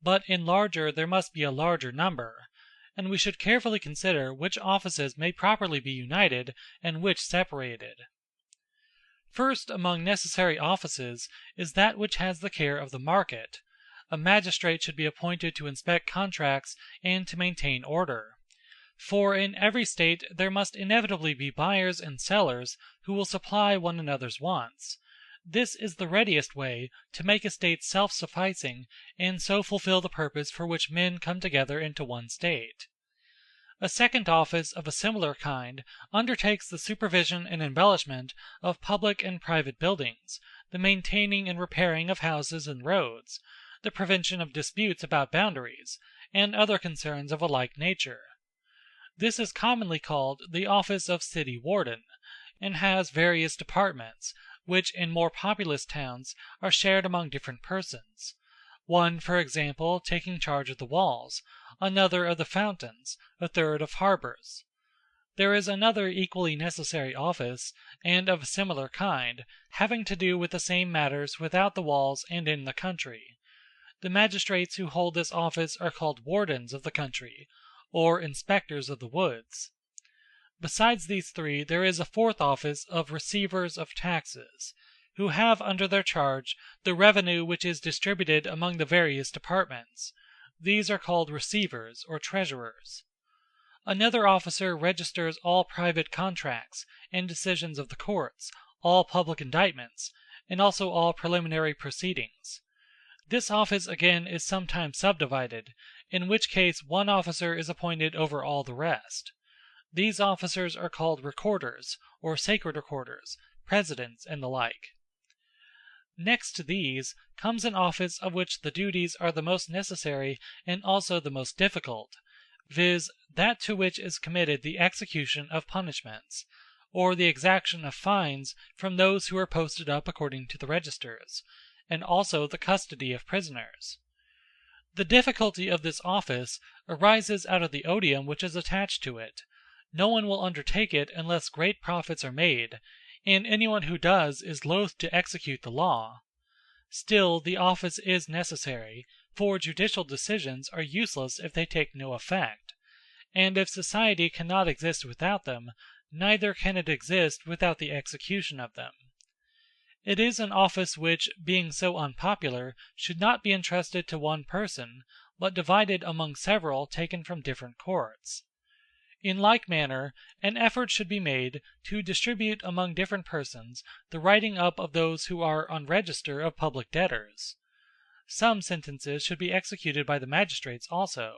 but in larger there must be a larger number, and we should carefully consider which offices may properly be united and which separated. First among necessary offices is that which has the care of the market. A magistrate should be appointed to inspect contracts and to maintain order. For in every state there must inevitably be buyers and sellers who will supply one another's wants. This is the readiest way to make a state self-sufficing and so fulfill the purpose for which men come together into one state. A second office of a similar kind undertakes the supervision and embellishment of public and private buildings, the maintaining and repairing of houses and roads, the prevention of disputes about boundaries, and other concerns of a like nature. This is commonly called the office of city warden, and has various departments, which in more populous towns are shared among different persons, one, for example, taking charge of the walls, another of the fountains, a third of harbours. There is another equally necessary office, and of a similar kind, having to do with the same matters without the walls and in the country. The magistrates who hold this office are called wardens of the country, or inspectors of the woods. Besides these three, there is a fourth office of receivers of taxes, who have under their charge the revenue which is distributed among the various departments. These are called receivers or treasurers. Another officer registers all private contracts and decisions of the courts, all public indictments, and also all preliminary proceedings. This office again is sometimes subdivided, in which case one officer is appointed over all the rest. These officers are called recorders, or sacred recorders, presidents, and the like. Next to these comes an office of which the duties are the most necessary and also the most difficult, viz., that to which is committed the execution of punishments, or the exaction of fines from those who are posted up according to the registers, and also the custody of prisoners. The difficulty of this office arises out of the odium which is attached to it. No one will undertake it unless great profits are made, and anyone who does is loath to execute the law. Still the office is necessary, for judicial decisions are useless if they take no effect, and if society cannot exist without them, neither can it exist without the execution of them. It is an office which, being so unpopular, should not be entrusted to one person, but divided among several taken from different courts. In like manner, an effort should be made to distribute among different persons the writing up of those who are on register of public debtors. Some sentences should be executed by the magistrates also,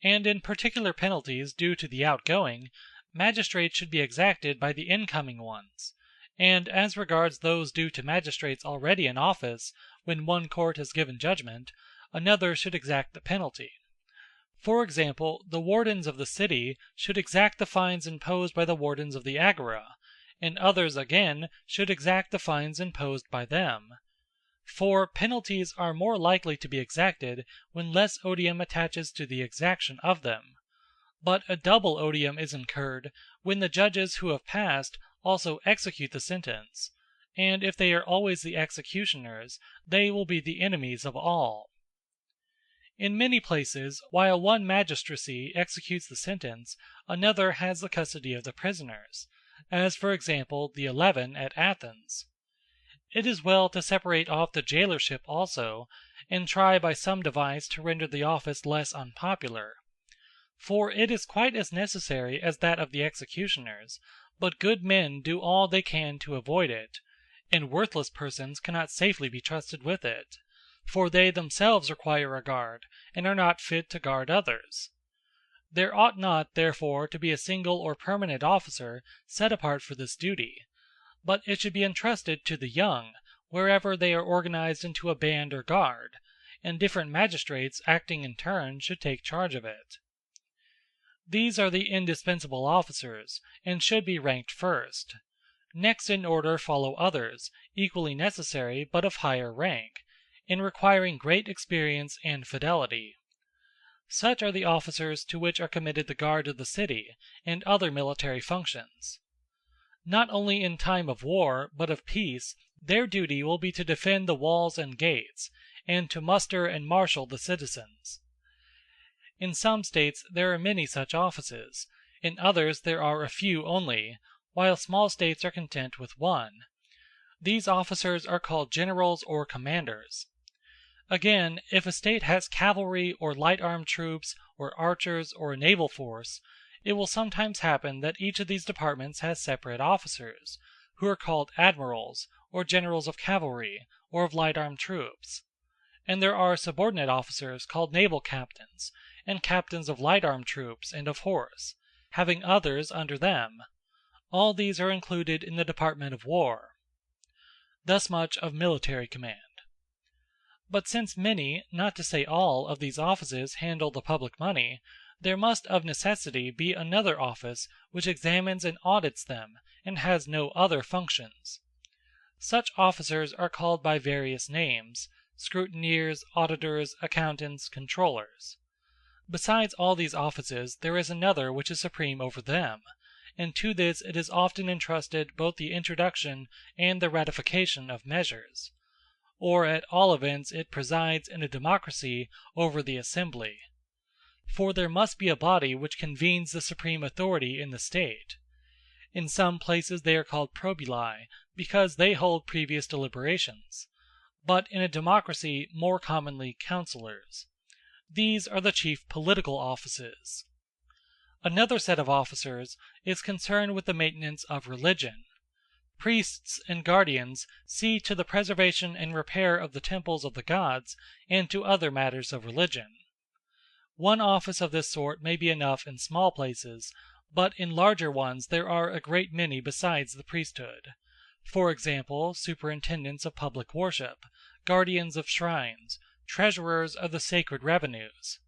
and in particular penalties due to the outgoing, magistrates should be exacted by the incoming ones, and as regards those due to magistrates already in office, when one court has given judgment, another should exact the penalty. For example, the wardens of the city should exact the fines imposed by the wardens of the agora, and others again should exact the fines imposed by them. For penalties are more likely to be exacted when less odium attaches to the exaction of them, but a double odium is incurred when the judges who have passed also execute the sentence, and if they are always the executioners, they will be the enemies of all. In many places, while one magistracy executes the sentence, another has the custody of the prisoners, as for example the 11 at Athens. It is well to separate off the jailership also, and try by some device to render the office less unpopular. For it is quite as necessary as that of the executioners, but good men do all they can to avoid it, and worthless persons cannot safely be trusted with it, for they themselves require a guard, and are not fit to guard others. There ought not, therefore, to be a single or permanent officer set apart for this duty, but it should be entrusted to the young, wherever they are organized into a band or guard, and different magistrates acting in turn should take charge of it. These are the indispensable officers, and should be ranked first. Next in order follow others, equally necessary but of higher rank, in requiring great experience and fidelity. Such are the officers to which are committed the guard of the city, and other military functions. Not only in time of war, but of peace, their duty will be to defend the walls and gates, and to muster and marshal the citizens. In some states there are many such offices, in others there are a few only, while small states are content with one. These officers are called generals or commanders. Again, if a state has cavalry or light armed troops, or archers, or a naval force, it will sometimes happen that each of these departments has separate officers, who are called admirals, or generals of cavalry, or of light armed troops. And there are subordinate officers called naval captains, and captains of light armed troops and of horse, having others under them. All these are included in the department of war. Thus much of military command. But since many, not to say all, of these offices handle the public money, there must of necessity be another office which examines and audits them, and has no other functions. Such officers are called by various names: scrutineers, auditors, accountants, controllers. Besides all these offices there is another which is supreme over them, and to this it is often entrusted both the introduction and the ratification of measures; or at all events it presides in a democracy over the assembly. For there must be a body which convenes the supreme authority in the state. In some places they are called probuli, because they hold previous deliberations; but in a democracy more commonly councillors. These are the chief political offices. Another set of officers is concerned with the maintenance of religion. Priests and guardians see to the preservation and repair of the temples of the gods, and to other matters of religion. One office of this sort may be enough in small places, but in larger ones there are a great many besides the priesthood. For example, superintendents of public worship, guardians of shrines, treasurers of the sacred revenues.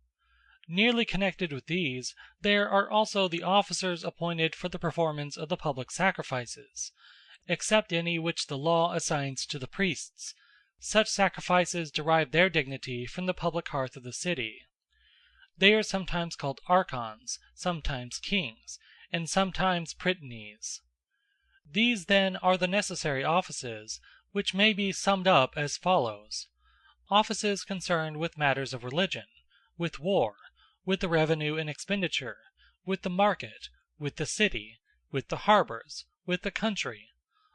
Nearly connected with these, there are also the officers appointed for the performance of the public sacrifices, except any which the law assigns to the priests. Such sacrifices derive their dignity from the public hearth of the city. They are sometimes called archons, sometimes kings, and sometimes prytanes. These then are the necessary offices, which may be summed up as follows: offices concerned with matters of religion, with war, with the revenue and expenditure, with the market, with the city, with the harbours, with the country,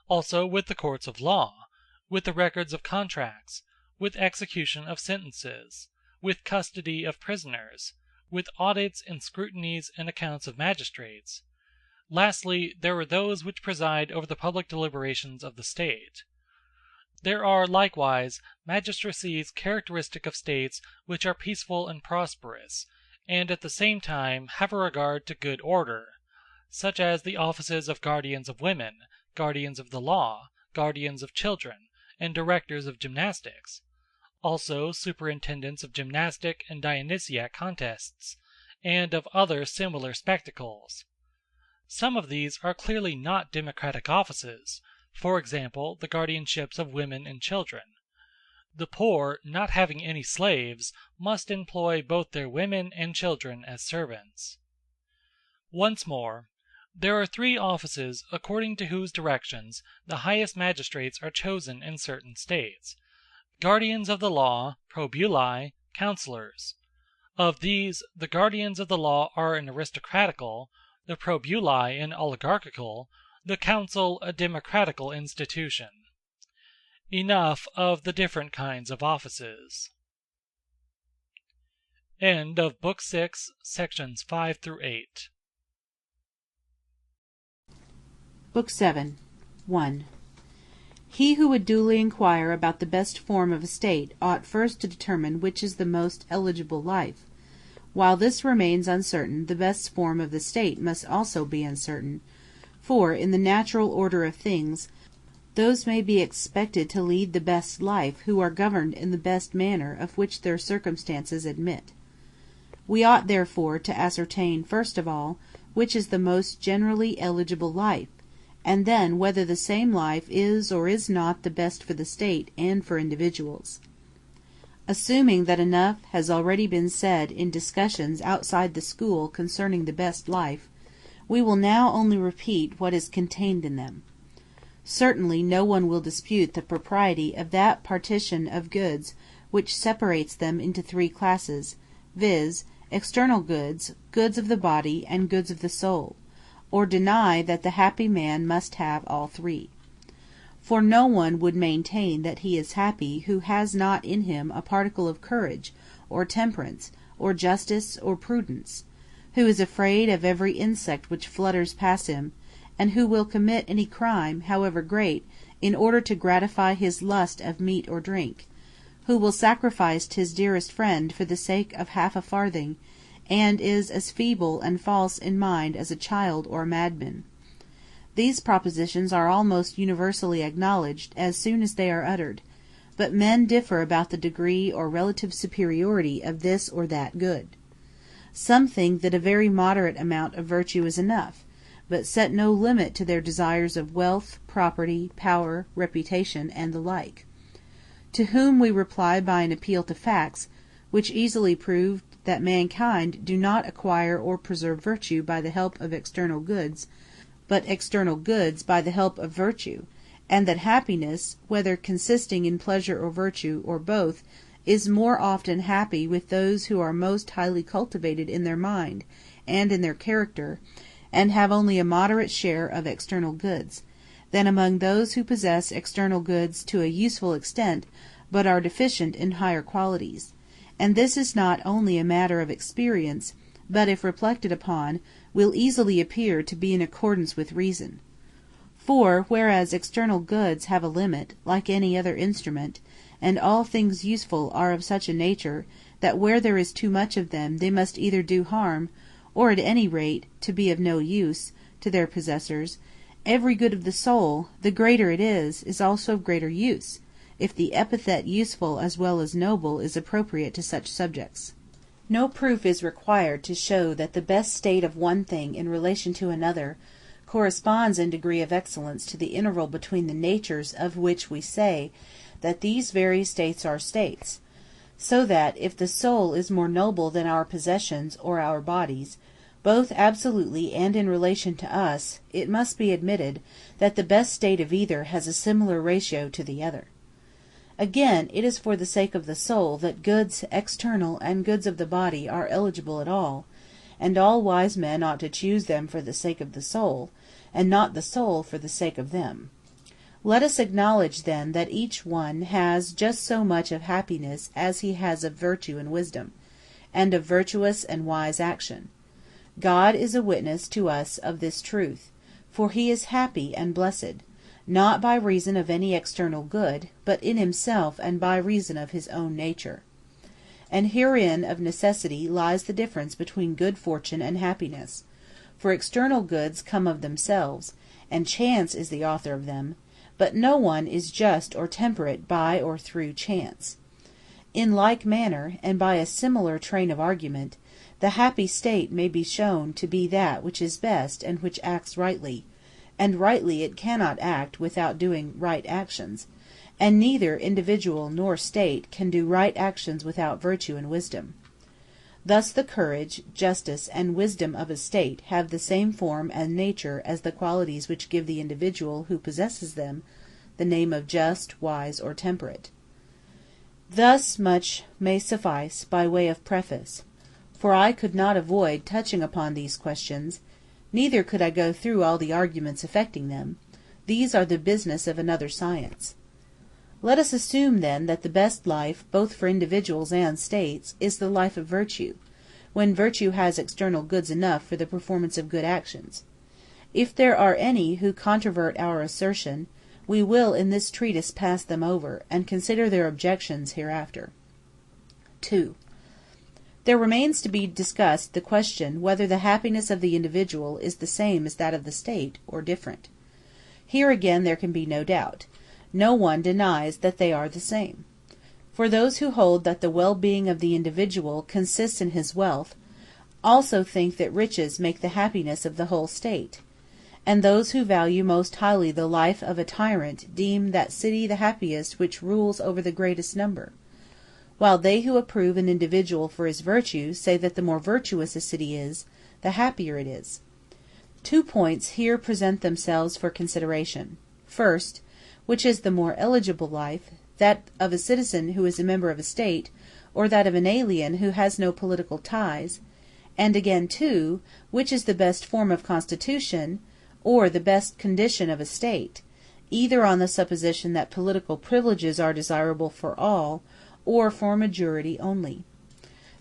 also with the courts of law, with the records of contracts, with execution of sentences, with custody of prisoners, with audits and scrutinies and accounts of magistrates. Lastly, there are those which preside over the public deliberations of the state. There are likewise magistracies characteristic of states which are peaceful and prosperous, and at the same time have a regard to good order, such as the offices of guardians of women, guardians of the law, guardians of children, and directors of gymnastics; also superintendents of gymnastic and Dionysiac contests, and of other similar spectacles. Some of these are clearly not democratic offices, for example, the guardianships of women and children. The poor, not having any slaves, must employ both their women and children as servants. Once more, there are three offices according to whose directions the highest magistrates are chosen in certain states: guardians of the law, probuli, councillors. Of these, the guardians of the law are an aristocratical, the probuli an oligarchical, the council a democratical institution. Enough of the different kinds of offices. End of Book 6, sections 5 through 8. Book 7. 1. He who would duly inquire about the best form of estate ought first to determine which is the most eligible life. While this remains uncertain, the best form of the state must also be uncertain, for, in the natural order of things, those may be expected to lead the best life who are governed in the best manner of which their circumstances admit. We ought therefore to ascertain first of all which is the most generally eligible life, and then whether the same life is or is not the best for the state and for individuals. Assuming that enough has already been said in discussions outside the school concerning the best life, we will now only repeat what is contained in them. Certainly no one will dispute the propriety of that partition of goods which separates them into three classes, viz., external goods, goods of the body, and goods of the soul, or deny that the happy man must have all three. For no one would maintain that he is happy who has not in him a particle of courage, or temperance, or justice, or prudence; who is afraid of every insect which flutters past him, and who will commit any crime, however great, in order to gratify his lust of meat or drink; who will sacrifice his dearest friend for the sake of half a farthing, and is as feeble and false in mind as a child or a madman. These propositions are almost universally acknowledged as soon as they are uttered, but men differ about the degree or relative superiority of this or that good. Some think that a very moderate amount of virtue is enough, but set no limit to their desires of wealth, property, power, reputation, and the like. To whom we reply by an appeal to facts, which easily prove that mankind do not acquire or preserve virtue by the help of external goods, but external goods by the help of virtue, and that happiness, whether consisting in pleasure or virtue, or both, is more often happy with those who are most highly cultivated in their mind and in their character, and have only a moderate share of external goods, than among those who possess external goods to a useful extent, but are deficient in higher qualities. And this is not only a matter of experience, but, if reflected upon, will easily appear to be in accordance with reason. For, whereas external goods have a limit, like any other instrument, and all things useful are of such a nature, that where there is too much of them they must either do harm, or at any rate to be of no use, to their possessors, every good of the soul, the greater it is also of greater use, if the epithet useful as well as noble is appropriate to such subjects. No proof is required to show that the best state of one thing in relation to another corresponds in degree of excellence to the interval between the natures of which we say that these very states are states; so that if the soul is more noble than our possessions or our bodies, both absolutely and in relation to us, it must be admitted that the best state of either has a similar ratio to the other. Again, it is for the sake of the soul that goods external and goods of the body are eligible at all, and all wise men ought to choose them for the sake of the soul, and not the soul for the sake of them. Let us acknowledge then that each one has just so much of happiness as he has of virtue and wisdom, and of virtuous and wise action. God is a witness to us of this truth, for he is happy and blessed, not by reason of any external good, but in himself and by reason of his own nature. And herein of necessity lies the difference between good fortune and happiness, for external goods come of themselves, and chance is the author of them, but no one is just or temperate by or through chance. In like manner, and by a similar train of argument, the happy state may be shown to be that which is best and which acts rightly, and rightly it cannot act without doing right actions, and neither individual nor state can do right actions without virtue and wisdom. Thus the courage, justice, and wisdom of a state have the same form and nature as the qualities which give the individual who possesses them the name of just, wise, or temperate. Thus much may suffice by way of preface, for I could not avoid touching upon these questions, neither could I go through all the arguments affecting them. These are the business of another science. Let us assume then that the best life, both for individuals and states, is the life of virtue, when virtue has external goods enough for the performance of good actions. If there are any who controvert our assertion, we will in this treatise pass them over, and consider their objections hereafter. 2. There remains to be discussed the question whether the happiness of the individual is the same as that of the state, or different. Here again there can be no doubt. No one denies that they are the same. For those who hold that the well-being of the individual consists in his wealth, also think that riches make the happiness of the whole state; and those who value most highly the life of a tyrant deem that city the happiest which rules over the greatest number; while they who approve an individual for his virtue say that the more virtuous a city is, the happier it is. 2 points here present themselves for consideration. First, which is the more eligible life, that of a citizen who is a member of a state, or that of an alien who has no political ties; and again, 2, which is the best form of constitution, or the best condition of a state, either on the supposition that political privileges are desirable for all, or for a majority only.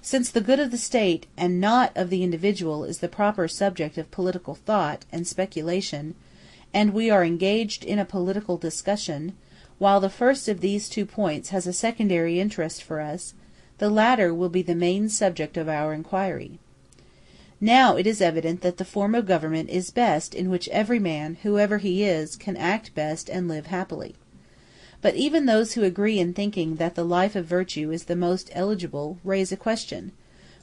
Since the good of the state and not of the individual is the proper subject of political thought and speculation, and we are engaged in a political discussion, while the first of these 2 points has a secondary interest for us, the latter will be the main subject of our inquiry. Now it is evident that the form of government is best in which every man, whoever he is, can act best and live happily. But even those who agree in thinking that the life of virtue is the most eligible raise a question,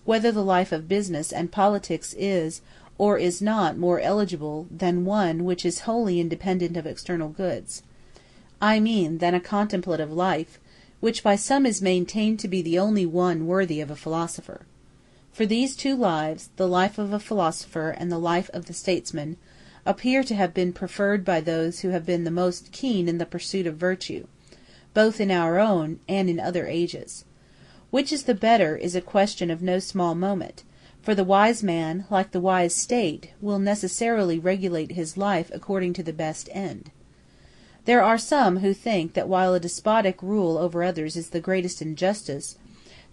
whether the life of business and politics is or is not more eligible than one which is wholly independent of external goods. I mean than a contemplative life, which by some is maintained to be the only one worthy of a philosopher. For these two lives, the life of a philosopher and the life of the statesman, appear to have been preferred by those who have been the most keen in the pursuit of virtue, both in our own and in other ages. Which is the better is a question of no small moment, for the wise man, like the wise state, will necessarily regulate his life according to the best end. There are some who think that while a despotic rule over others is the greatest injustice,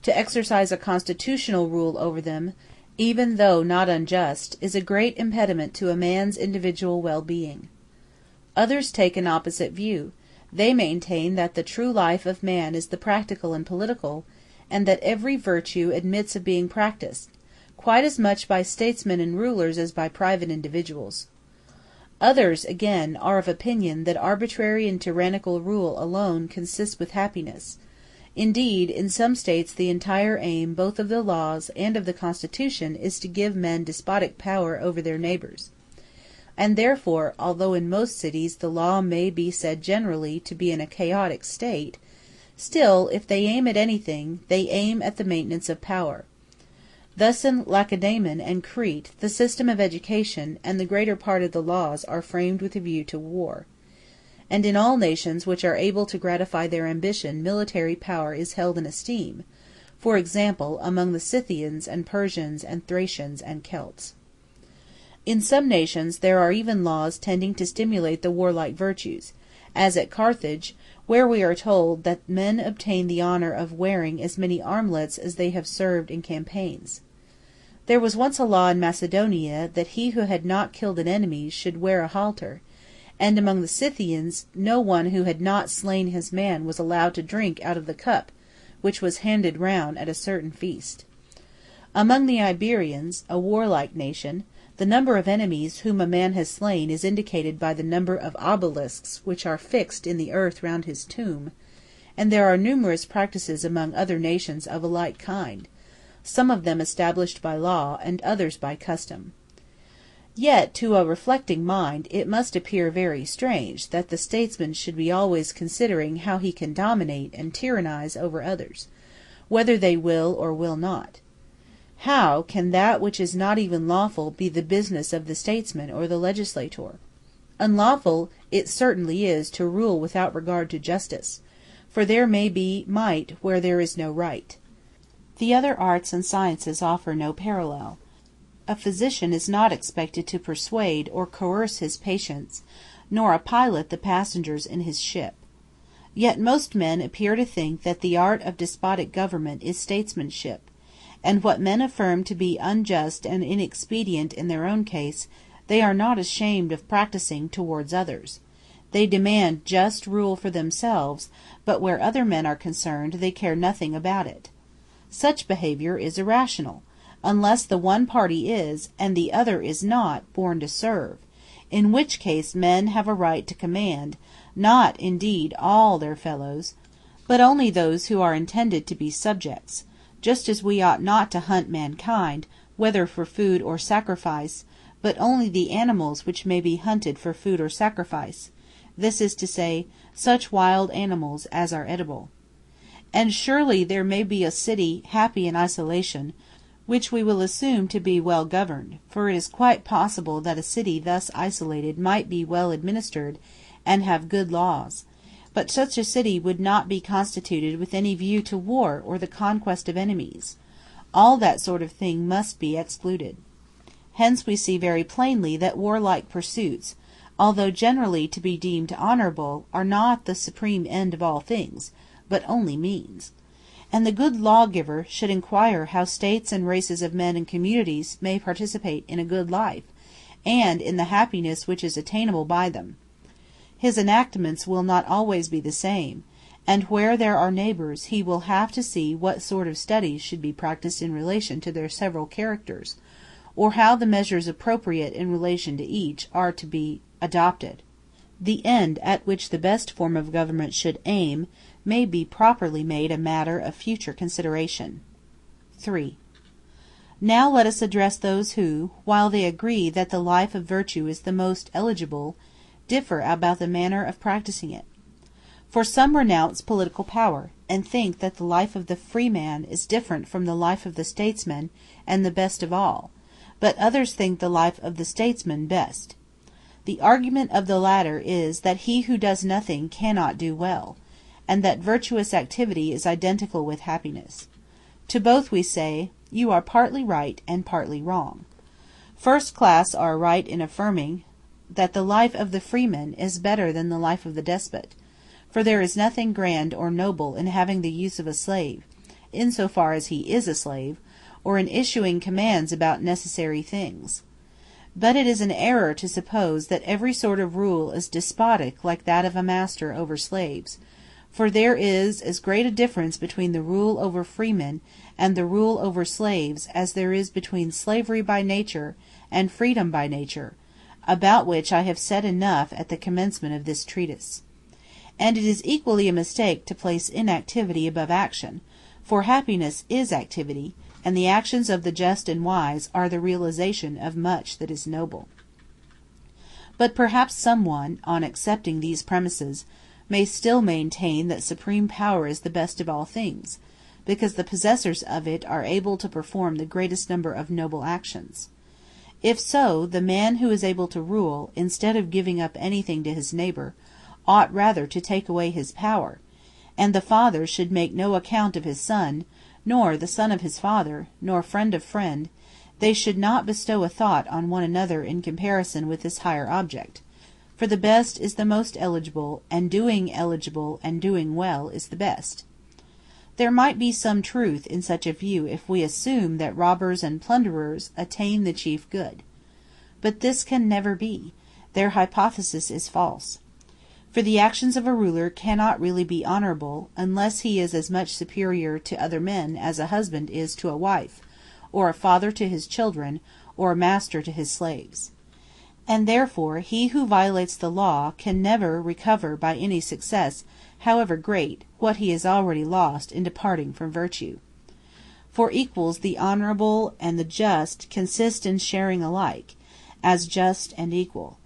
to exercise a constitutional rule over them, even though not unjust, is a great impediment to a man's individual well-being. Others take an opposite view. They maintain that the true life of man is the practical and political, and that every virtue admits of being practiced, quite as much by statesmen and rulers as by private individuals. Others, again, are of opinion that arbitrary and tyrannical rule alone consists with happiness. Indeed, in some states the entire aim both of the laws and of the Constitution is to give men despotic power over their neighbors. And therefore, although in most cities the law may be said generally to be in a chaotic state, still, if they aim at anything, they aim at the maintenance of power. Thus in Lacedaemon and Crete the system of education and the greater part of the laws are framed with a view to war. And in all nations which are able to gratify their ambition military power is held in esteem, for example, among the Scythians and Persians and Thracians and Celts. In some nations there are even laws tending to stimulate the warlike virtues, as at Carthage, where we are told that men obtain the honor of wearing as many armlets as they have served in campaigns. There was once a law in Macedonia that he who had not killed an enemy should wear a halter, and among the Scythians no one who had not slain his man was allowed to drink out of the cup which was handed round at a certain feast. Among the Iberians, a warlike nation, the number of enemies whom a man has slain is indicated by the number of obelisks which are fixed in the earth round his tomb, and there are numerous practices among other nations of a like kind, some of them established by law and others by custom. Yet to a reflecting mind it must appear very strange that the statesman should be always considering how he can dominate and tyrannize over others, whether they will or will not. How can that which is not even lawful be the business of the statesman or the legislator? Unlawful it certainly is to rule without regard to justice, for there may be might where there is no right. The other arts and sciences offer no parallel. A physician is not expected to persuade or coerce his patients, nor a pilot the passengers in his ship. Yet most men appear to think that the art of despotic government is statesmanship, and what men affirm to be unjust and inexpedient in their own case, they are not ashamed of practicing towards others. They demand just rule for themselves, but where other men are concerned they care nothing about it. Such behavior is irrational, unless the one party is, and the other is not, born to serve, in which case men have a right to command, not indeed all their fellows, but only those who are intended to be subjects, just as we ought not to hunt mankind, whether for food or sacrifice, but only the animals which may be hunted for food or sacrifice, this is to say, such wild animals as are edible. And surely there may be a city happy in isolation, which we will assume to be well governed, for it is quite possible that a city thus isolated might be well administered and have good laws, but such a city would not be constituted with any view to war or the conquest of enemies. All that sort of thing must be excluded. Hence we see very plainly that warlike pursuits, although generally to be deemed honorable, are not the supreme end of all things, but only means. And the good lawgiver should inquire how states and races of men and communities may participate in a good life, and in the happiness which is attainable by them. His enactments will not always be the same, and where there are neighbors he will have to see what sort of studies should be practiced in relation to their several characters, or how the measures appropriate in relation to each are to be adopted. The end at which the best form of government should aim may be properly made a matter of future consideration. 3. Now let us address those who, while they agree that the life of virtue is the most eligible, differ about the manner of practicing it. For some renounce political power, and think that the life of the free man is different from the life of the statesman and the best of all, but others think the life of the statesman best. The argument of the latter is that he who does nothing cannot do well, and that virtuous activity is identical with happiness. To both we say, you are partly right and partly wrong. First class are right in affirming that the life of the freeman is better than the life of the despot, for there is nothing grand or noble in having the use of a slave, in so far as he is a slave, or in issuing commands about necessary things. But it is an error to suppose that every sort of rule is despotic like that of a master over slaves, for there is as great a difference between the rule over freemen and the rule over slaves as there is between slavery by nature and freedom by nature, about which I have said enough at the commencement of this treatise. And it is equally a mistake to place inactivity above action, for happiness is activity, and the actions of the just and wise are the realization of much that is noble. But perhaps someone, on accepting these premises, may still maintain that supreme power is the best of all things, because the possessors of it are able to perform the greatest number of noble actions. If so, the man who is able to rule, instead of giving up anything to his neighbor, ought rather to take away his power, and the father should make no account of his son, nor the son of his father, nor friend of friend. They should not bestow a thought on one another in comparison with this higher object, for the best is the most eligible and doing well is the best. There might be some truth in such a view if we assume that robbers and plunderers attain the chief good. But this can never be. Their hypothesis is false. For the actions of a ruler cannot really be honorable unless he is as much superior to other men as a husband is to a wife, or a father to his children, or a master to his slaves. And therefore he who violates the law can never recover by any success, however great, what he has already lost in departing from virtue. For equals, the honorable and the just consist in sharing alike, as just and equal.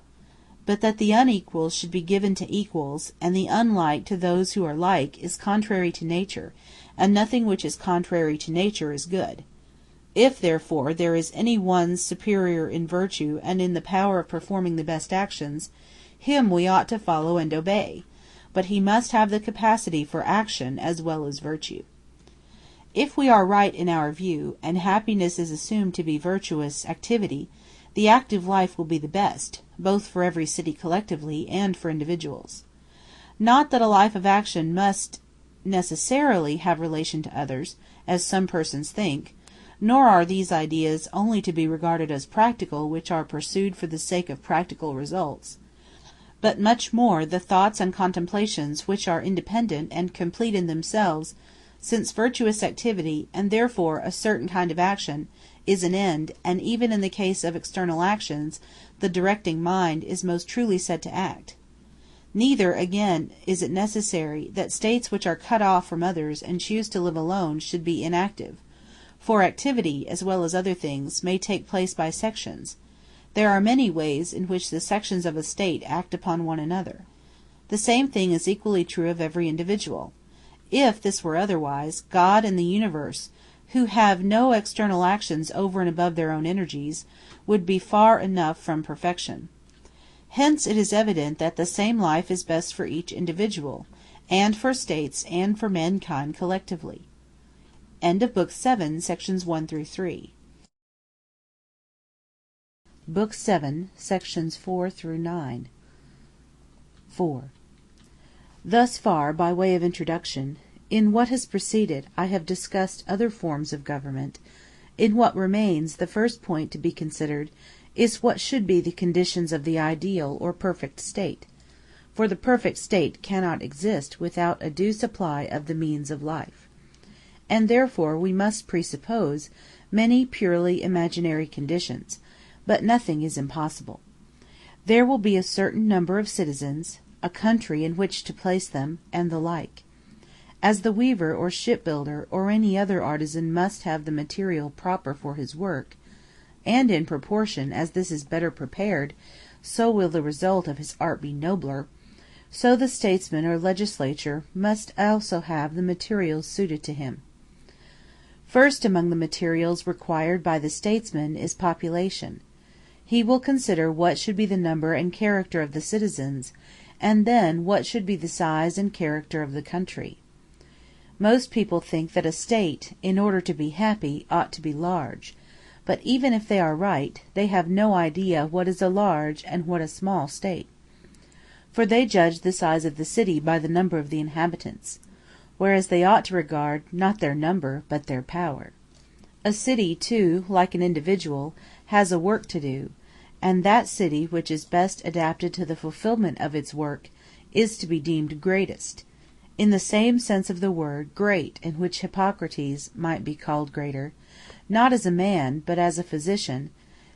But that the unequal should be given to equals, and the unlike to those who are like, is contrary to nature, and nothing which is contrary to nature is good. If, therefore, there is any one superior in virtue and in the power of performing the best actions, him we ought to follow and obey, but he must have the capacity for action as well as virtue. If we are right in our view, and happiness is assumed to be virtuous activity, the active life will be the best, both for every city collectively and for individuals. Not that a life of action must necessarily have relation to others, as some persons think, nor are these ideas only to be regarded as practical which are pursued for the sake of practical results, but much more the thoughts and contemplations which are independent and complete in themselves, since virtuous activity, and therefore a certain kind of action, is an end, and even in the case of external actions, the directing mind is most truly said to act. Neither, again, is it necessary that states which are cut off from others and choose to live alone should be inactive, for activity, as well as other things, may take place by sections. There are many ways in which the sections of a state act upon one another. The same thing is equally true of every individual. If this were otherwise, God and the universe, who have no external actions over and above their own energies, would be far enough from perfection. Hence it is evident that the same life is best for each individual, and for states, and for mankind collectively. End of Book 7, sections 1 through 3. Book 7, sections 4 through 9. 4. Thus far, by way of introduction, in what has preceded I have discussed other forms of government. In what remains, the first point to be considered is what should be the conditions of the ideal or perfect state, for the perfect state cannot exist without a due supply of the means of life. And therefore we must presuppose many purely imaginary conditions, but nothing is impossible. There will be a certain number of citizens, a country in which to place them, and the like. As the weaver or shipbuilder or any other artisan must have the material proper for his work, and in proportion as this is better prepared, so will the result of his art be nobler, so the statesman or legislator must also have the materials suited to him. First among the materials required by the statesman is population. He will consider what should be the number and character of the citizens, and then what should be the size and character of the country. Most people think that a state, in order to be happy, ought to be large, but even if they are right, they have no idea what is a large and what a small state. For they judge the size of the city by the number of the inhabitants, whereas they ought to regard not their number but their power. A city, too, like an individual, has a work to do, and that city which is best adapted to the fulfillment of its work is to be deemed greatest, in the same sense of the word great in which Hippocrates might be called greater, not as a man, but as a physician,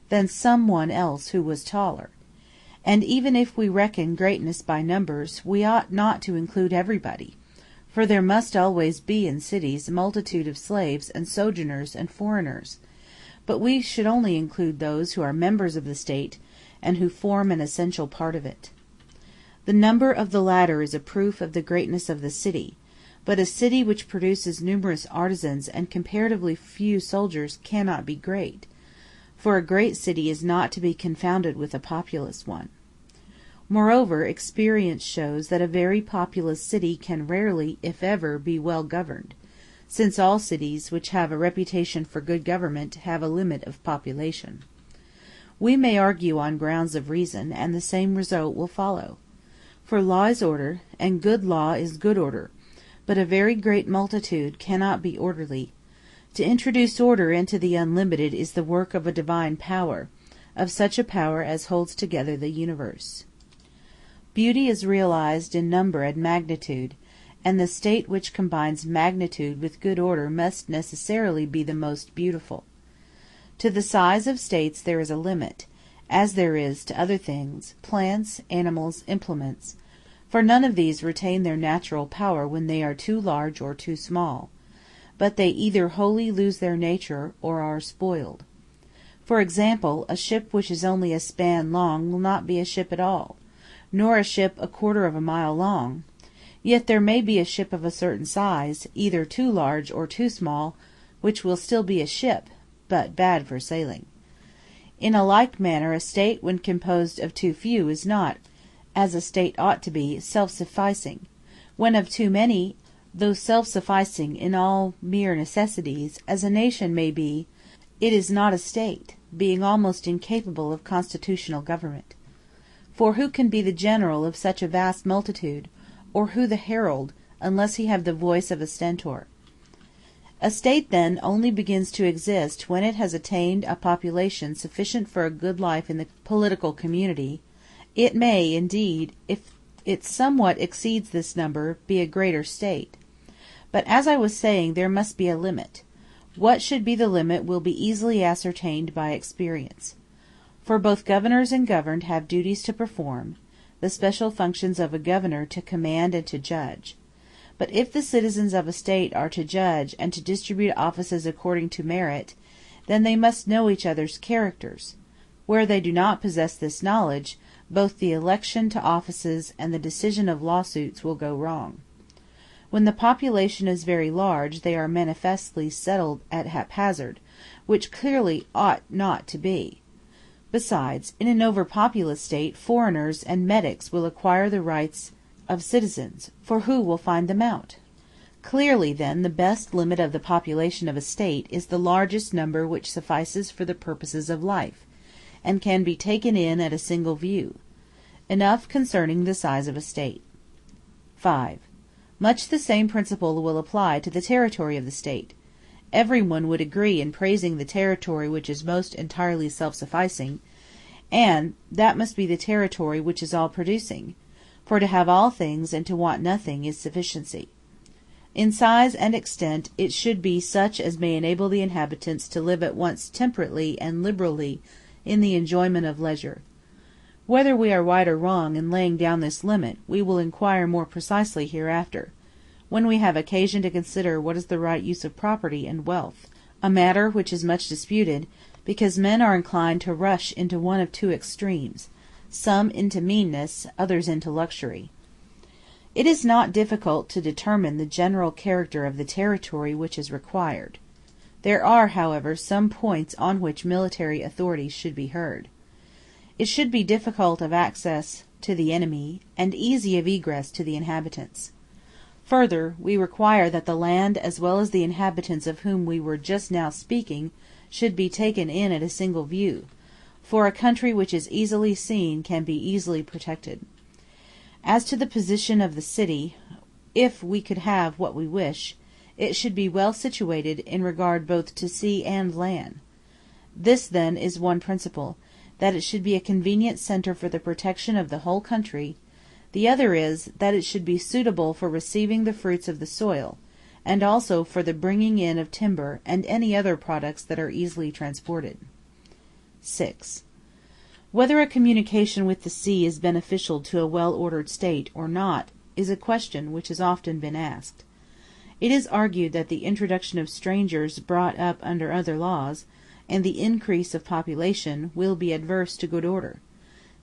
than some one else who was taller. And even if we reckon greatness by numbers, we ought not to include everybody, for there must always be in cities a multitude of slaves and sojourners and foreigners, but we should only include those who are members of the state and who form an essential part of it. The number of the latter is a proof of the greatness of the city, but a city which produces numerous artisans and comparatively few soldiers cannot be great, for a great city is not to be confounded with a populous one. Moreover, experience shows that a very populous city can rarely, if ever, be well governed, since all cities which have a reputation for good government have a limit of population. We may argue on grounds of reason, and the same result will follow. For law is order, and good law is good order, but a very great multitude cannot be orderly. To introduce order into the unlimited is the work of a divine power, of such a power as holds together the universe. Beauty is realized in number and magnitude, and the state which combines magnitude with good order must necessarily be the most beautiful. To the size of states there is a limit, as there is to other things, plants, animals, implements, for none of these retain their natural power when they are too large or too small, but they either wholly lose their nature or are spoiled. For example, a ship which is only a span long will not be a ship at all, nor a ship a quarter of a mile long, yet there may be a ship of a certain size, either too large or too small, which will still be a ship, but bad for sailing. In a like manner a state when composed of too few is not, as a state ought to be, self-sufficing, when of too many, though self-sufficing in all mere necessities, as a nation may be, it is not a state, being almost incapable of constitutional government. For who can be the general of such a vast multitude, or who the herald, unless he have the voice of a stentor? A state then only begins to exist when it has attained a population sufficient for a good life in the political community. It may, indeed, if it somewhat exceeds this number, be a greater state. But as I was saying, there must be a limit. What should be the limit will be easily ascertained by experience. For both governors and governed have duties to perform, the special functions of a governor to command and to judge. But if the citizens of a state are to judge and to distribute offices according to merit, then they must know each other's characters. Where they do not possess this knowledge, both the election to offices and the decision of lawsuits will go wrong. When the population is very large, they are manifestly settled at haphazard, which clearly ought not to be. Besides, in an overpopulous state, foreigners and metics will acquire the rights of citizens, for who will find them out? Clearly, then, the best limit of the population of a state is the largest number which suffices for the purposes of life, and can be taken in at a single view. Enough concerning the size of a state. 5. Much the same principle will apply to the territory of the state. Every one would agree in praising the territory which is most entirely self-sufficing, and that must be the territory which is all-producing, for to have all things and to want nothing is sufficiency. In size and extent it should be such as may enable the inhabitants to live at once temperately and liberally in the enjoyment of leisure. Whether we are right or wrong in laying down this limit, we will inquire more precisely hereafter. when we have occasion to consider what is the right use of property and wealth, a matter which is much disputed, because men are inclined to rush into one of two extremes, some into meanness, others into luxury. It is not difficult to determine the general character of the territory which is required. There are, however, some points on which military authority should be heard. It should be difficult of access to the enemy, and easy of egress to the inhabitants. Further, we require that the land as well as the inhabitants of whom we were just now speaking should be taken in at a single view, for a country which is easily seen can be easily protected. As to the position of the city, if we could have what we wish, it should be well situated in regard both to sea and land. This, then, is one principle, that it should be a convenient centre for the protection of the whole country. The other is, that it should be suitable for receiving the fruits of the soil, and also for the bringing in of timber and any other products that are easily transported. 6. Whether a communication with the sea is beneficial to a well-ordered state or not is a question which has often been asked. It is argued that the introduction of strangers brought up under other laws, and the increase of population, will be adverse to good order.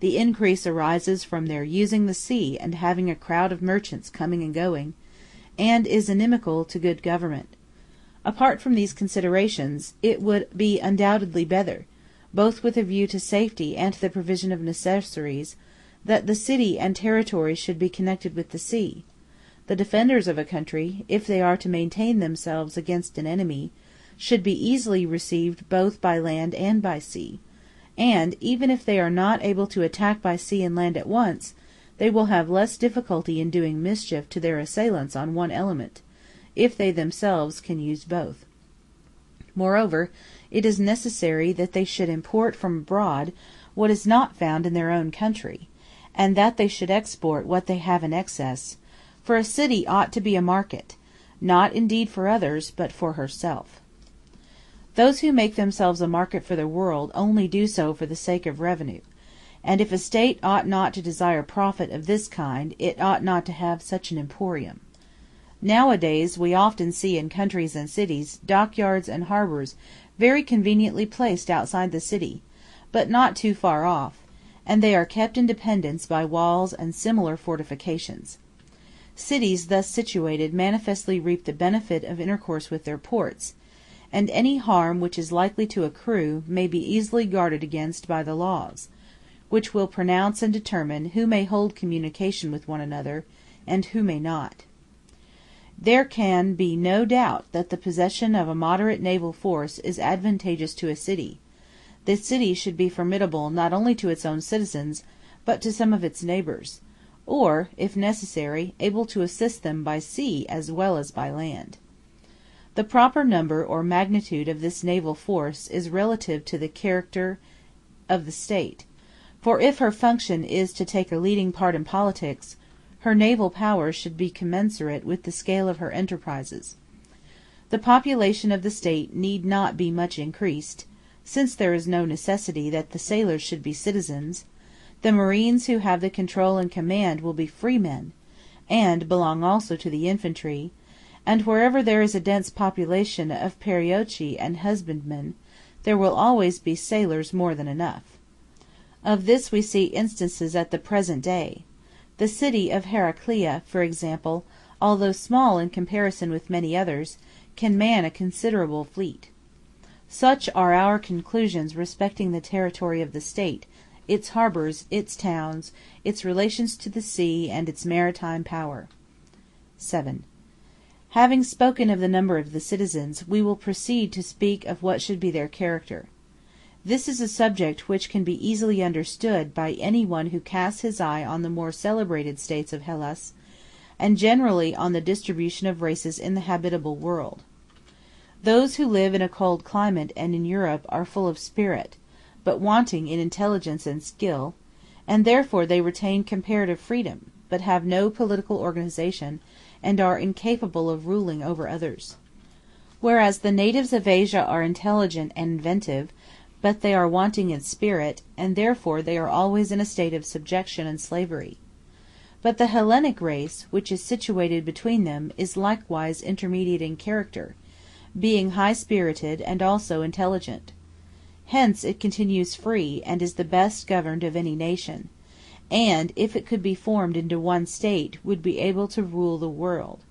The increase arises from their using the sea and having a crowd of merchants coming and going, and is inimical to good government. Apart from these considerations, it would be undoubtedly better, both with a view to safety and to the provision of necessaries, that the city and territory should be connected with the sea. The defenders of a country, if they are to maintain themselves against an enemy, should be easily received both by land and by sea, and, even if they are not able to attack by sea and land at once, they will have less difficulty in doing mischief to their assailants on one element, if they themselves can use both. Moreover, it is necessary that they should import from abroad what is not found in their own country, and that they should export what they have in excess, for a city ought to be a market, not indeed for others, but for herself. Those who make themselves a market for the world only do so for the sake of revenue, and if a state ought not to desire profit of this kind, it ought not to have such an emporium. Nowadays we often see in countries and cities dockyards and harbors very conveniently placed outside the city, but not too far off, and they are kept in dependence by walls and similar fortifications. Cities thus situated manifestly reap the benefit of intercourse with their ports, and any harm which is likely to accrue may be easily guarded against by the laws, which will pronounce and determine who may hold communication with one another, and who may not. There can be no doubt that the possession of a moderate naval force is advantageous to a city. The city should be formidable not only to its own citizens, but to some of its neighbors, or, if necessary, able to assist them by sea as well as by land. The proper number or magnitude of this naval force is relative to the character of the state, for if her function is to take a leading part in politics, her naval power should be commensurate with the scale of her enterprises. The population of the state need not be much increased, since there is no necessity that the sailors should be citizens. The marines who have the control and command will be free men, and belong also to the infantry, and wherever there is a dense population of perioeci and husbandmen, there will always be sailors more than enough. Of this we see instances at the present day. The city of Heraclea, for example, although small in comparison with many others, can man a considerable fleet. Such are our conclusions respecting the territory of the state, its harbors, its towns, its relations to the sea, and its maritime power. 7. Having spoken of the number of the citizens, we will proceed to speak of what should be their character. This is a subject which can be easily understood by any one who casts his eye on the more celebrated states of Hellas, and generally on the distribution of races in the habitable world. Those who live in a cold climate and in Europe are full of spirit, but wanting in intelligence and skill, and therefore they retain comparative freedom, but have no political organization, and are incapable of ruling over others. Whereas the natives of Asia are intelligent and inventive, but they are wanting in spirit, and therefore they are always in a state of subjection and slavery. But the Hellenic race, which is situated between them, is likewise intermediate in character, being high-spirited and also intelligent. Hence it continues free, and is the best governed of any nation, and, if it could be formed into one state, would be able to rule the world.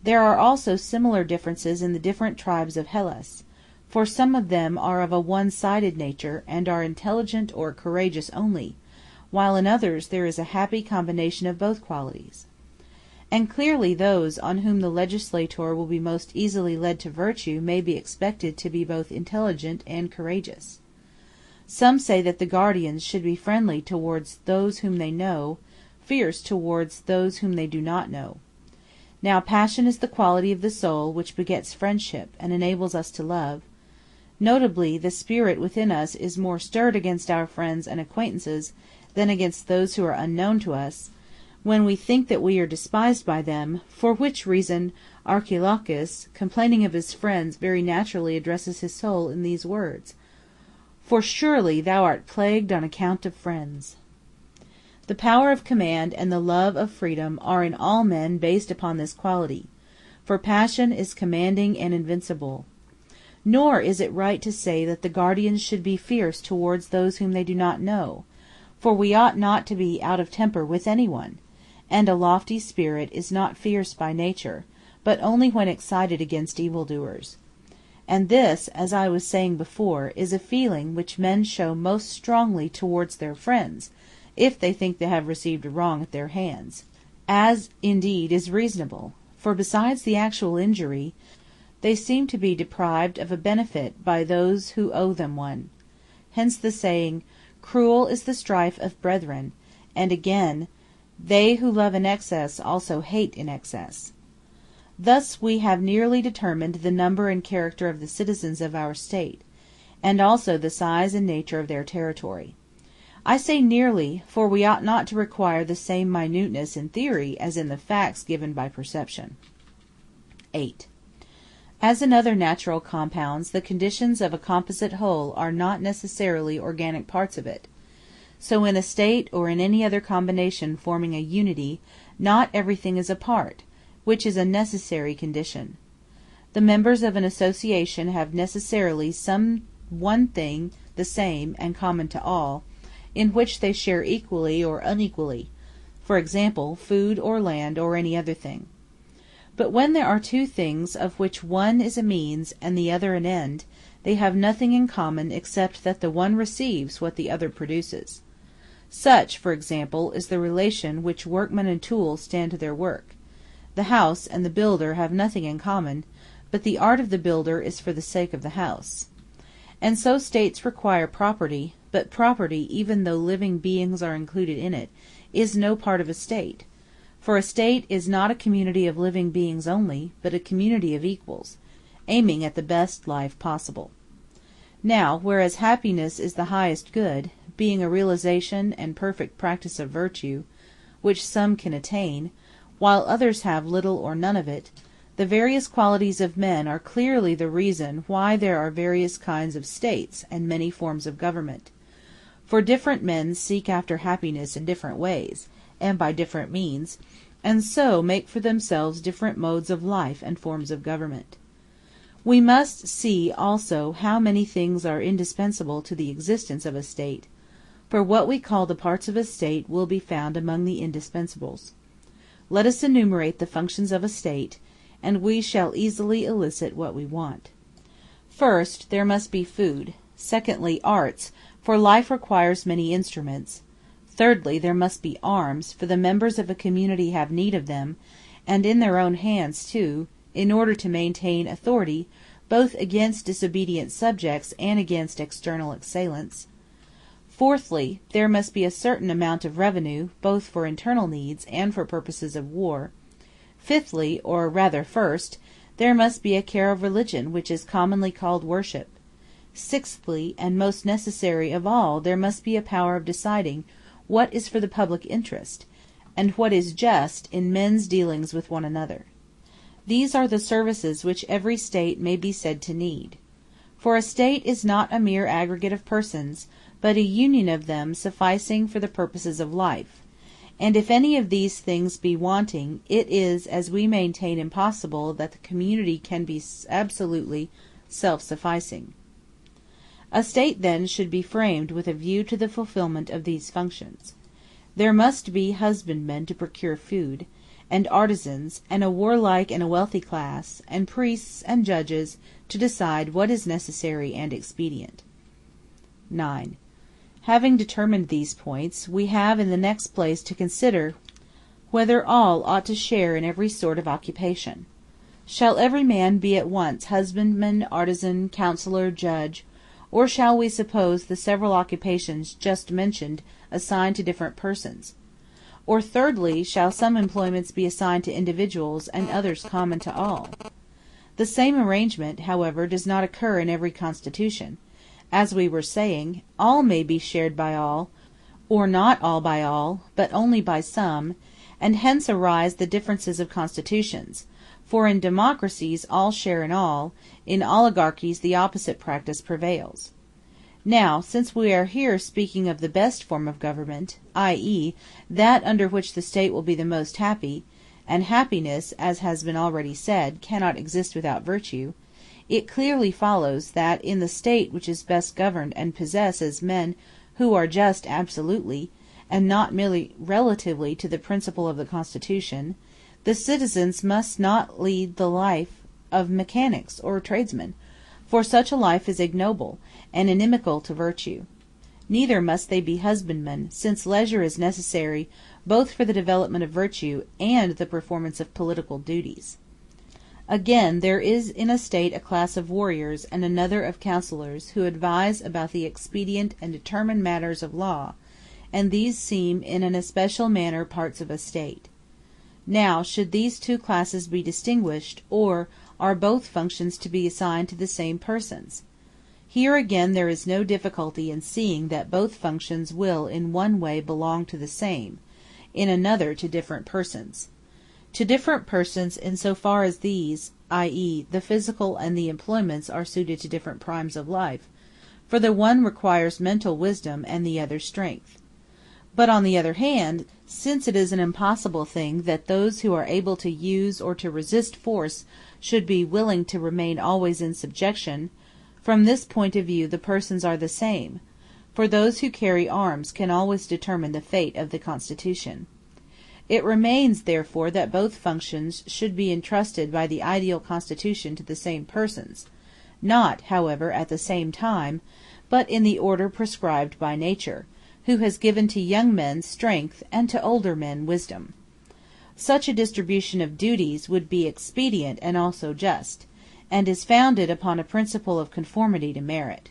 There are also similar differences in the different tribes of Hellas, for some of them are of a one-sided nature, and are intelligent or courageous only, while in others there is a happy combination of both qualities. And clearly those on whom the legislator will be most easily led to virtue may be expected to be both intelligent and courageous. Some say that the guardians should be friendly towards those whom they know, fierce towards those whom they do not know. Now passion is the quality of the soul which begets friendship, and enables us to love. Notably, the spirit within us is more stirred against our friends and acquaintances than against those who are unknown to us, when we think that we are despised by them, for which reason Archilochus, complaining of his friends, very naturally addresses his soul in these words: "For surely thou art plagued on account of friends." The power of command and the love of freedom are in all men based upon this quality, for passion is commanding and invincible. Nor is it right to say that the guardians should be fierce towards those whom they do not know, for we ought not to be out of temper with anyone, and a lofty spirit is not fierce by nature, but only when excited against evildoers. And this, as I was saying before, is a feeling which men show most strongly towards their friends, if they think they have received a wrong at their hands, as indeed is reasonable, for besides the actual injury, they seem to be deprived of a benefit by those who owe them one. Hence the saying, "Cruel is the strife of brethren," and again, "They who love in excess also hate in excess." Thus we have nearly determined the number and character of the citizens of our state, and also the size and nature of their territory. I say nearly, for we ought not to require the same minuteness in theory as in the facts given by perception. 8. As in other natural compounds, the conditions of a composite whole are not necessarily organic parts of it, so in a state or in any other combination forming a unity, not everything is a part, which is a necessary condition. The members of an association have necessarily some one thing the same and common to all, in which they share equally or unequally, for example, food or land or any other thing. But when there are two things of which one is a means and the other an end, they have nothing in common except that the one receives what the other produces. Such, for example, is the relation which workman and tool stand to their work. The house and the builder have nothing in common, but the art of the builder is for the sake of the house. And so states require property, but property, even though living beings are included in it, is no part of a state. For a state is not a community of living beings only, but a community of equals, aiming at the best life possible. Now, whereas happiness is the highest good, being a realization and perfect practice of virtue, which some can attain, while others have little or none of it, the various qualities of men are clearly the reason why there are various kinds of states and many forms of government. For different men seek after happiness in different ways, and by different means, and so make for themselves different modes of life and forms of government. We must see also how many things are indispensable to the existence of a state, for what we call the parts of a state will be found among the indispensables. Let us enumerate the functions of a state, and we shall easily elicit what we want. First, there must be food; secondly, arts, for life requires many instruments; thirdly, there must be arms, for the members of a community have need of them, and in their own hands too, in order to maintain authority both against disobedient subjects and against external assailants. Fourthly, there must be a certain amount of revenue, both for internal needs and for purposes of war. Fifthly, or rather first, there must be a care of religion, which is commonly called worship. Sixthly, and most necessary of all, there must be a power of deciding what is for the public interest, and what is just in men's dealings with one another. These are the services which every state may be said to need. For a state is not a mere aggregate of persons, but a union of them sufficing for the purposes of life, And if any of these things be wanting, it is, as we maintain, impossible that the community can be absolutely self-sufficing. A state then should be framed with a view to the fulfillment of these functions. There must be husbandmen to procure food, and artisans, and a warlike and a wealthy class, and priests and judges to decide what is necessary and expedient. 9. Having determined these points, we have in the next place to consider whether all ought to share in every sort of occupation. Shall every man be at once husbandman, artisan, counsellor, judge, or shall we suppose the several occupations just mentioned assigned to different persons? Or thirdly, shall some employments be assigned to individuals and others common to all? The same arrangement, however, does not occur in every constitution. As we were saying, all may be shared by all, or not all by all, but only by some, and hence arise the differences of constitutions. For in democracies all share in all, in oligarchies the opposite practice prevails. Now, since we are here speaking of the best form of government, i.e., that under which the state will be the most happy, and happiness, as has been already said, cannot exist without virtue, it clearly follows that in the state which is best governed and possesses men who are just absolutely, and not merely relatively to the principle of the Constitution, the citizens must not lead the life of mechanics or tradesmen, for such a life is ignoble, and inimical to virtue. Neither must they be husbandmen, since leisure is necessary both for the development of virtue and the performance of political duties. Again, there is in a state a class of warriors and another of counsellors, who advise about the expedient and determine matters of law, and these seem in an especial manner parts of a state. Now, should these two classes be distinguished, or are both functions to be assigned to the same persons? Here again there is no difficulty in seeing that both functions will in one way belong to the same, in another to different persons. To different persons in so far as these, i.e., the physical and the employments, are suited to different primes of life, for the one requires mental wisdom and the other strength. But on the other hand, since it is an impossible thing that those who are able to use or to resist force should be willing to remain always in subjection, from this point of view the persons are the same, for those who carry arms can always determine the fate of the Constitution. It remains, therefore, that both functions should be entrusted by the ideal Constitution to the same persons, not, however, at the same time, but in the order prescribed by nature, who has given to young men strength and to older men wisdom. Such a distribution of duties would be expedient and also just, and is founded upon a principle of conformity to merit.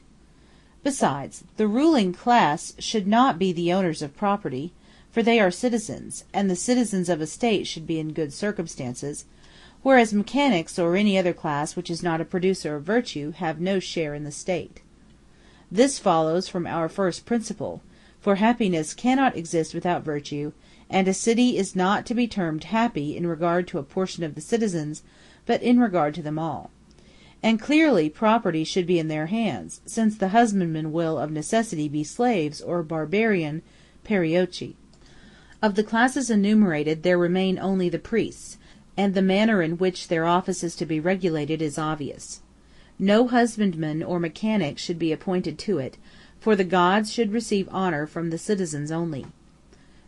Besides, the ruling class should not be the owners of property, for they are citizens, and the citizens of a state should be in good circumstances, whereas mechanics or any other class which is not a producer of virtue have no share in the state. This follows from our first principle, for happiness cannot exist without virtue, and a city is not to be termed happy in regard to a portion of the citizens, but in regard to them all. And clearly property should be in their hands, since the husbandmen will of necessity be slaves or barbarian perioeci. Of the classes enumerated there remain only the priests, and the manner in which their office is to be regulated is obvious. No husbandman or mechanic should be appointed to it, for the gods should receive honor from the citizens only.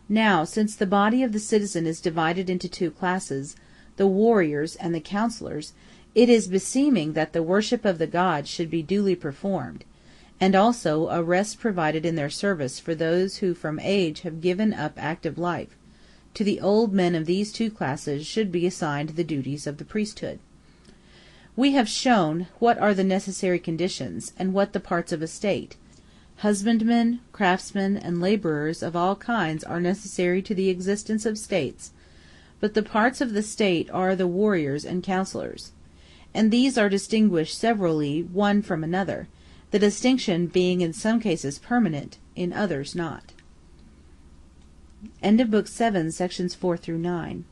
Now, since the body of the citizen is divided into two classes, the warriors and the counsellors, it is beseeming that the worship of the gods should be duly performed, and also a rest provided in their service for those who from age have given up active life. To the old men of these two classes should be assigned the duties of the priesthood. We have shown what are the necessary conditions, and what the parts of a state. Husbandmen, craftsmen, and laborers of all kinds are necessary to the existence of states, but the parts of the state are the warriors and counsellors, and these are distinguished severally one from another, the distinction being in some cases permanent, in others not. End of Book 7, sections 4 through 9.